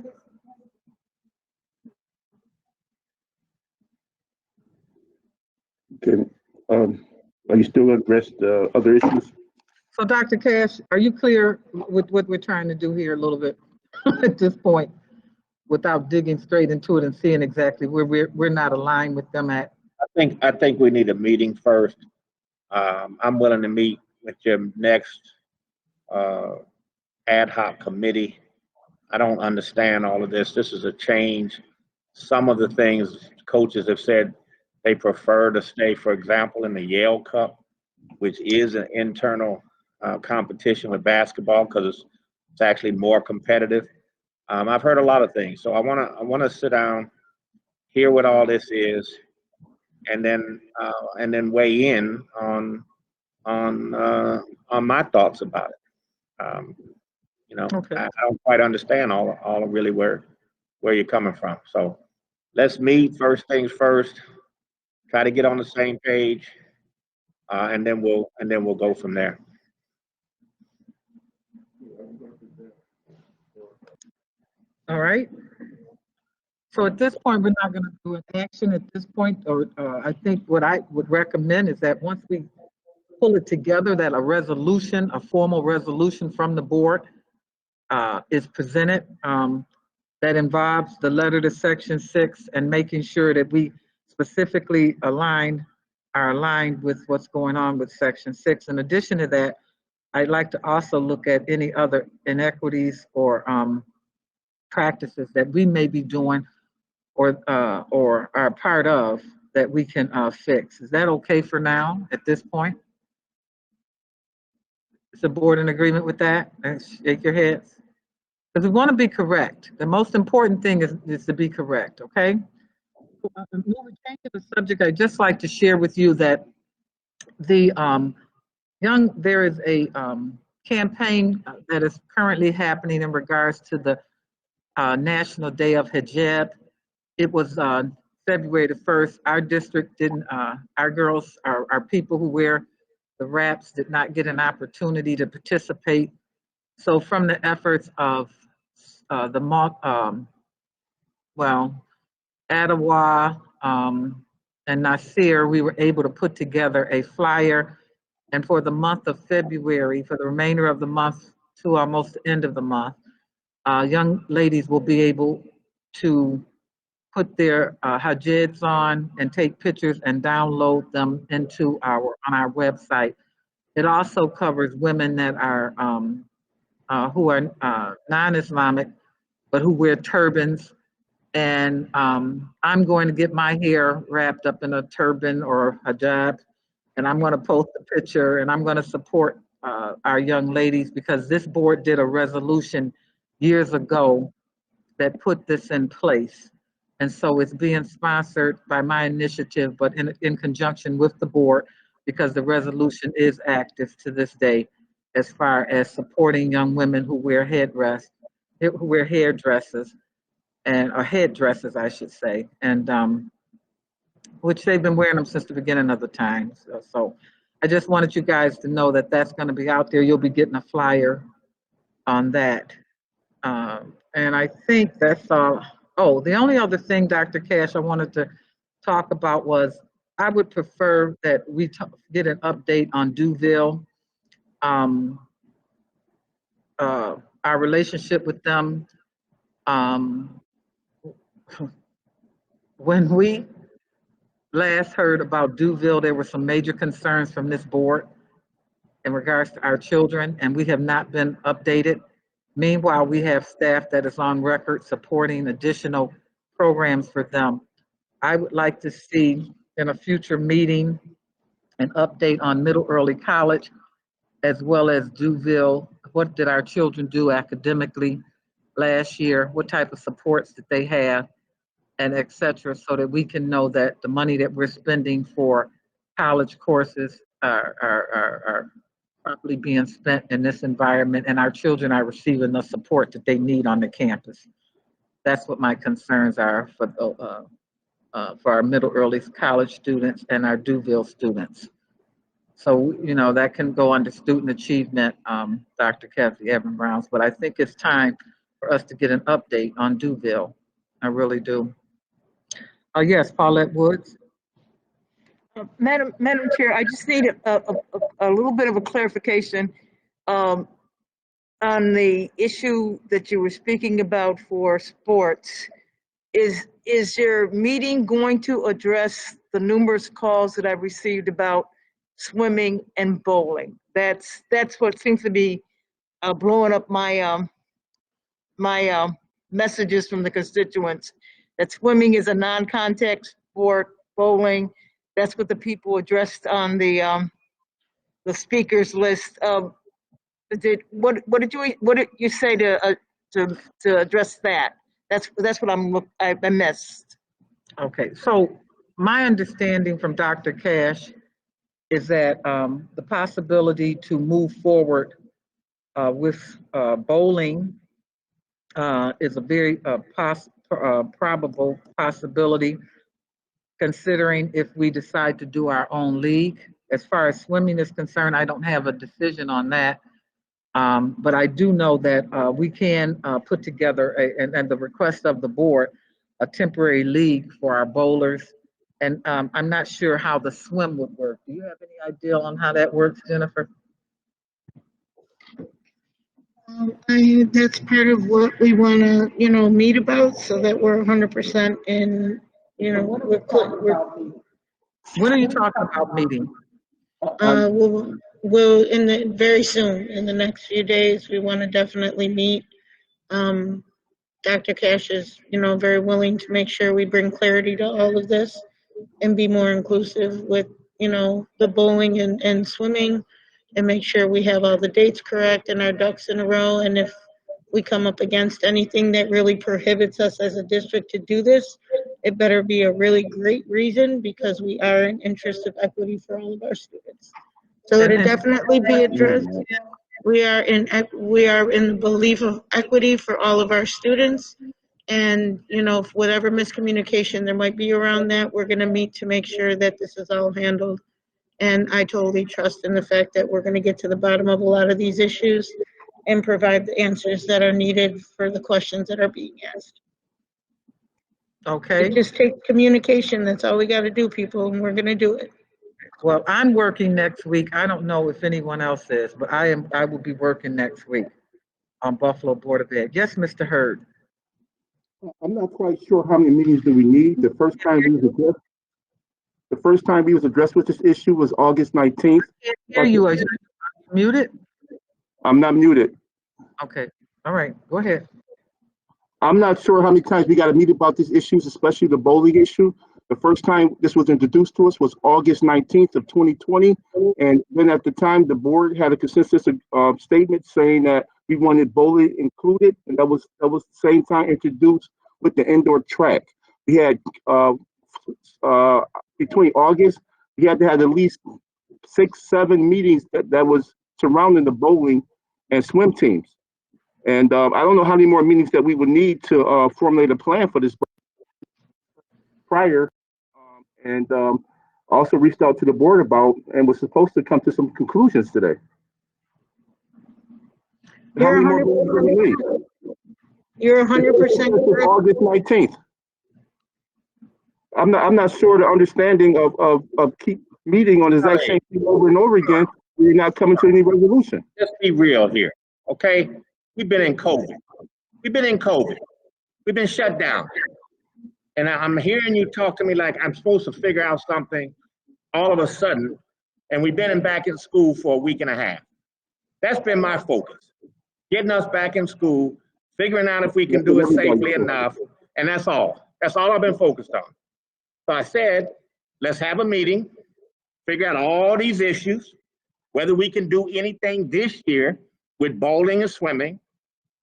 are you still addressed other issues? so Dr. Cash, are you clear with what we're trying to do here a little bit at this point, without digging straight into it and seeing exactly where we're not aligned with them at? I think we need a meeting first. I'm willing to meet with your next ad hoc committee. I don't understand all of this. This is a change. Some of the things coaches have said they prefer to stay, for example, in the Yale Cup, which is an internal competition with basketball because it's actually more competitive. I've heard a lot of things, so I want to sit down, hear what all this is, and then weigh in on my thoughts about it. Okay. I don't quite understand all really where you're coming from. So let's meet, first things first, try to get on the same page, and then we'll go from there. All right. So at this point, we're not going to do an action at this point, or I think what I would recommend is that once we pull it together, that a formal resolution from the board is presented that involves the letter to Section 6 and making sure that we specifically are aligned with what's going on with Section 6. In addition to that, I'd like to also look at any other inequities or practices that we may be doing or are a part of that we can fix. Is that okay for now at this point? Is the board in agreement with that? And shake your heads. Because we want to be correct. The most important thing is to be correct, okay? Moving to the subject, I'd just like to share with you that there is a campaign that is currently happening in regards to the National Day of Hijab. It was February the 1st. Our district didn't, our girls, our people who wear the wraps did not get an opportunity to participate. So from the efforts of Adwa and Nasir, we were able to put together a flyer. And for the month of February, for the remainder of the month to almost the end of the month, young ladies will be able to put their hijabs on and take pictures and download them into on our website. It also covers women that are who are non-Islamic but who wear turbans. And I'm going to get my hair wrapped up in a turban or hijab, and I'm going to post a picture, and I'm going to support our young ladies, because this board did a resolution years ago that put this in place. And so it's being sponsored by my initiative, but in conjunction with the board, because the resolution is active to this day as far as supporting young women who wear hairdresses, or headdresses, I should say, and which they've been wearing them since the beginning of the time. So I just wanted you guys to know that that's going to be out there. You'll be getting a flyer on that. And I think that's all. Oh, the only other thing, Dr. Cash, I wanted to talk about was I would prefer that we get an update on Duville, our relationship with them. When we last heard about Duville, there were some major concerns from this board in regards to our children, and we have not been updated. Meanwhile, we have staff that is on record supporting additional programs for them. I would like to see in a future meeting an update on Middle Early College, as well as Duville. What did our children do academically last year? What type of supports did they have, and et cetera, so that we can know that the money that we're spending for college courses are properly being spent in this environment, and our children are receiving the support that they need on the campus. That's what my concerns are for our Middle Early College students and our Duville students. So, you know, that can go under student achievement, Dr. Kathy Evans-Browns, but I think it's time for us to get an update on Duville. I really do. Oh, yes, Paulette Woods. Madam Chair, I just need a little bit of a clarification on the issue that you were speaking about for sports. Is your meeting going to address the numerous calls that I've received about swimming and bowling? That's what seems to be blowing up my messages from the constituents. That swimming is a non-contact sport, bowling. That's what the people addressed on the speakers list. What did you say to address that? That's what I missed. Okay, so my understanding from Dr. Cash is that the possibility to move forward with bowling is a very probable possibility, considering if we decide to do our own league. As far as swimming is concerned, I don't have a decision on that. But I do know that we can put together, and the request of the board, a temporary league for our bowlers. And I'm not sure how the swim would work. Do you have any idea on how that works, Jennifer? That's part of what we want to, meet about, so that we're 100% in, When are you talking about meeting? We'll very soon, in the next few days, we want to definitely meet. Dr. Cash is, very willing to make sure we bring clarity to all of this and be more inclusive with, the bowling and swimming, and make sure we have all the dates correct and our ducks in a row. And if we come up against anything that really prohibits us as a district to do this, it better be a really great reason, because we are in interest of equity for all of our students. So it'll definitely be addressed. We are in the belief of equity for all of our students. And, whatever miscommunication there might be around that, we're going to meet to make sure that this is all handled. And I totally trust in the fact that we're going to get to the bottom of a lot of these issues and provide the answers that are needed for the questions that are being asked. Okay. It just takes communication. That's all we got to do, people, and we're going to do it. Well, I'm working next week. I don't know if anyone else is, but I will be working next week on Buffalo Board of Ed. Yes, Mr. Hurd. I'm not quite sure how many meetings do we need. The first time we was addressed with this issue was August 19th. Here you are. You muted? I'm not muted. Okay. All right. Go ahead. I'm not sure how many times we got to meet about these issues, especially the bowling issue. The first time this was introduced to us was August 19th of 2020. And then at the time, the board had a consensus statement saying that we wanted bowling included. And that was the same time introduced with the indoor track. We had, between August, we had to have at least 6-7 meetings that was surrounding the bowling and swim teams. And I don't know how many more meetings that we would need to formulate a plan for this prior, and also reached out to the board about and was supposed to come to some conclusions today. How many more meetings do we need? You're 100% correct. August 19th. I'm not sure the understanding of keep meeting on the exact same thing over and over again. We're not coming to any resolution. Let's be real here, okay? We've been in COVID. We've been shut down. And I'm hearing you talk to me like I'm supposed to figure out something all of a sudden, and we've been back in school for a week and a half. That's been my focus. Getting us back in school, figuring out if we can do it safely enough, and that's all. That's all I've been focused on. So I said, let's have a meeting, figure out all these issues, whether we can do anything this year with bowling and swimming.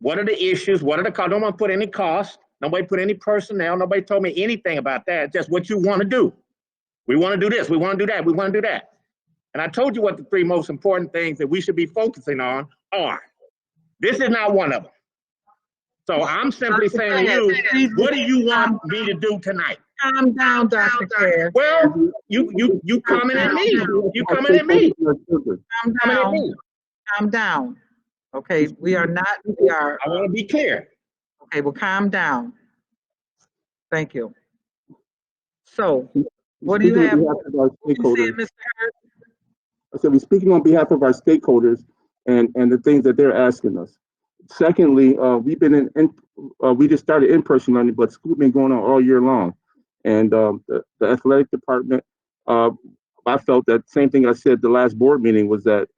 What are the issues? What are the costs? Don't want to put any costs. Nobody put any personnel. Nobody told me anything about that. Just what you want to do. We want to do this. We want to do that. We want to do that. And I told you what the 3 most important things that we should be focusing on are. This is not one of them. So I'm simply saying to you, what do you want me to do tonight? Calm down, Dr. Cash. Well, you coming at me. You coming at me. Calm down. Okay, we are. I want to be clear. Okay, well, calm down. Thank you. So, what do you have? I said we're speaking on behalf of our stakeholders and the things that they're asking us. Secondly, we just started in-person learning, but school been going on all year long. And the athletic department, I felt that same thing I said the last board meeting was that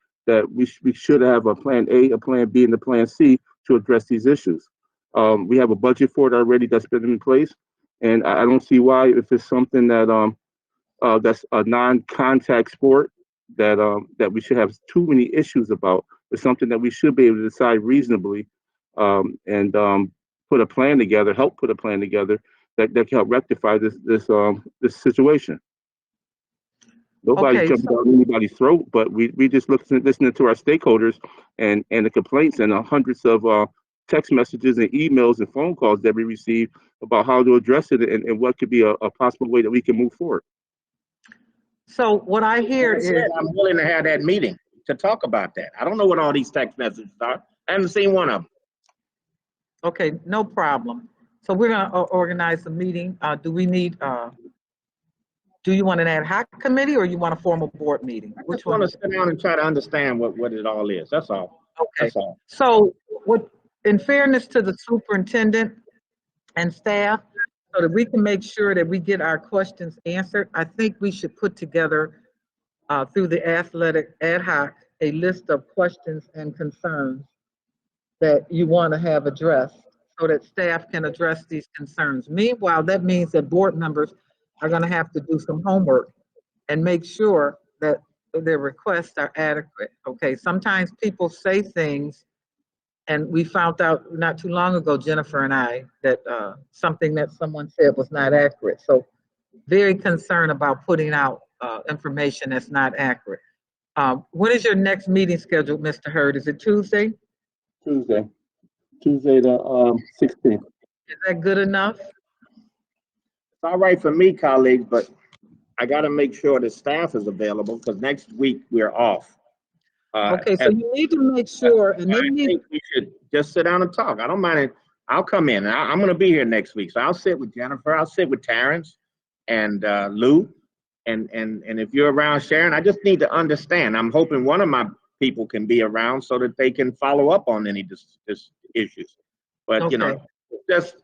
we should have a plan A, a plan B, and a plan C to address these issues. We have a budget for it already that's been in place, and I don't see why, if it's something that that's a non-contact sport, that we should have too many issues about. It's something that we should be able to decide reasonably, and put a plan together, help put a plan together that can help rectify this situation. Nobody's jumping down anybody's throat, but we just listening to our stakeholders and the complaints and the hundreds of text messages and emails and phone calls that we receive about how to address it and what could be a possible way that we can move forward. So what I hear is I'm willing to have that meeting to talk about that. I don't know what all these text messages are. I haven't seen one of them. Okay, no problem. So we're going to organize a meeting. Do we need? Do you want an ad hoc committee or you want a formal board meeting? Which one? I just want to sit down and try to understand what it all is. That's all. Okay. That's all. So in fairness to the superintendent and staff, so that we can make sure that we get our questions answered, I think we should put together through the athletic ad hoc a list of questions and concerns that you want to have addressed so that staff can address these concerns. Meanwhile, that means that board members are going to have to do some homework and make sure that their requests are adequate. Okay, sometimes people say things, and we found out not too long ago, Jennifer and I, that something that someone said was not accurate. So very concerned about putting out information that's not accurate. When is your next meeting scheduled, Mr. Hurd? Is it Tuesday? Tuesday the 16th. Is that good enough? It's all right for me, colleagues, but I got to make sure the staff is available because next week we're off. Okay, so you need to make sure, and they need. think we should just sit down and talk. I don't mind it. I'll come in. I'm going to be here next week, so I'll sit with Jennifer. I'll sit with Terrence and Lou, and if you're around, Sharon, I just need to understand. I'm hoping one of my people can be around so that they can follow up on any this issues. But you know, just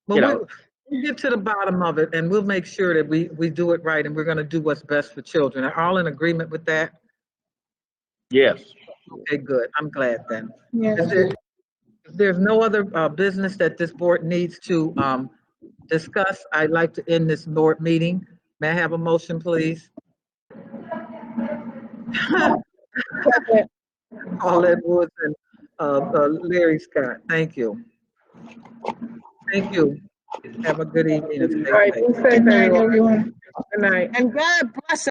Well, we'll get to the bottom of it, and we'll make sure that we do it right, and we're going to do what's best for children. Are all in agreement with that? Yes. Okay, good. I'm glad then. Yes. If there's no other business that this board needs to discuss, I'd like to end this board meeting. May I have a motion, please? Paulette Woods and Larry Scott. Thank you. Thank you. Have a good evening. And stay All right, safe. be safe, everyone. Good night. And God bless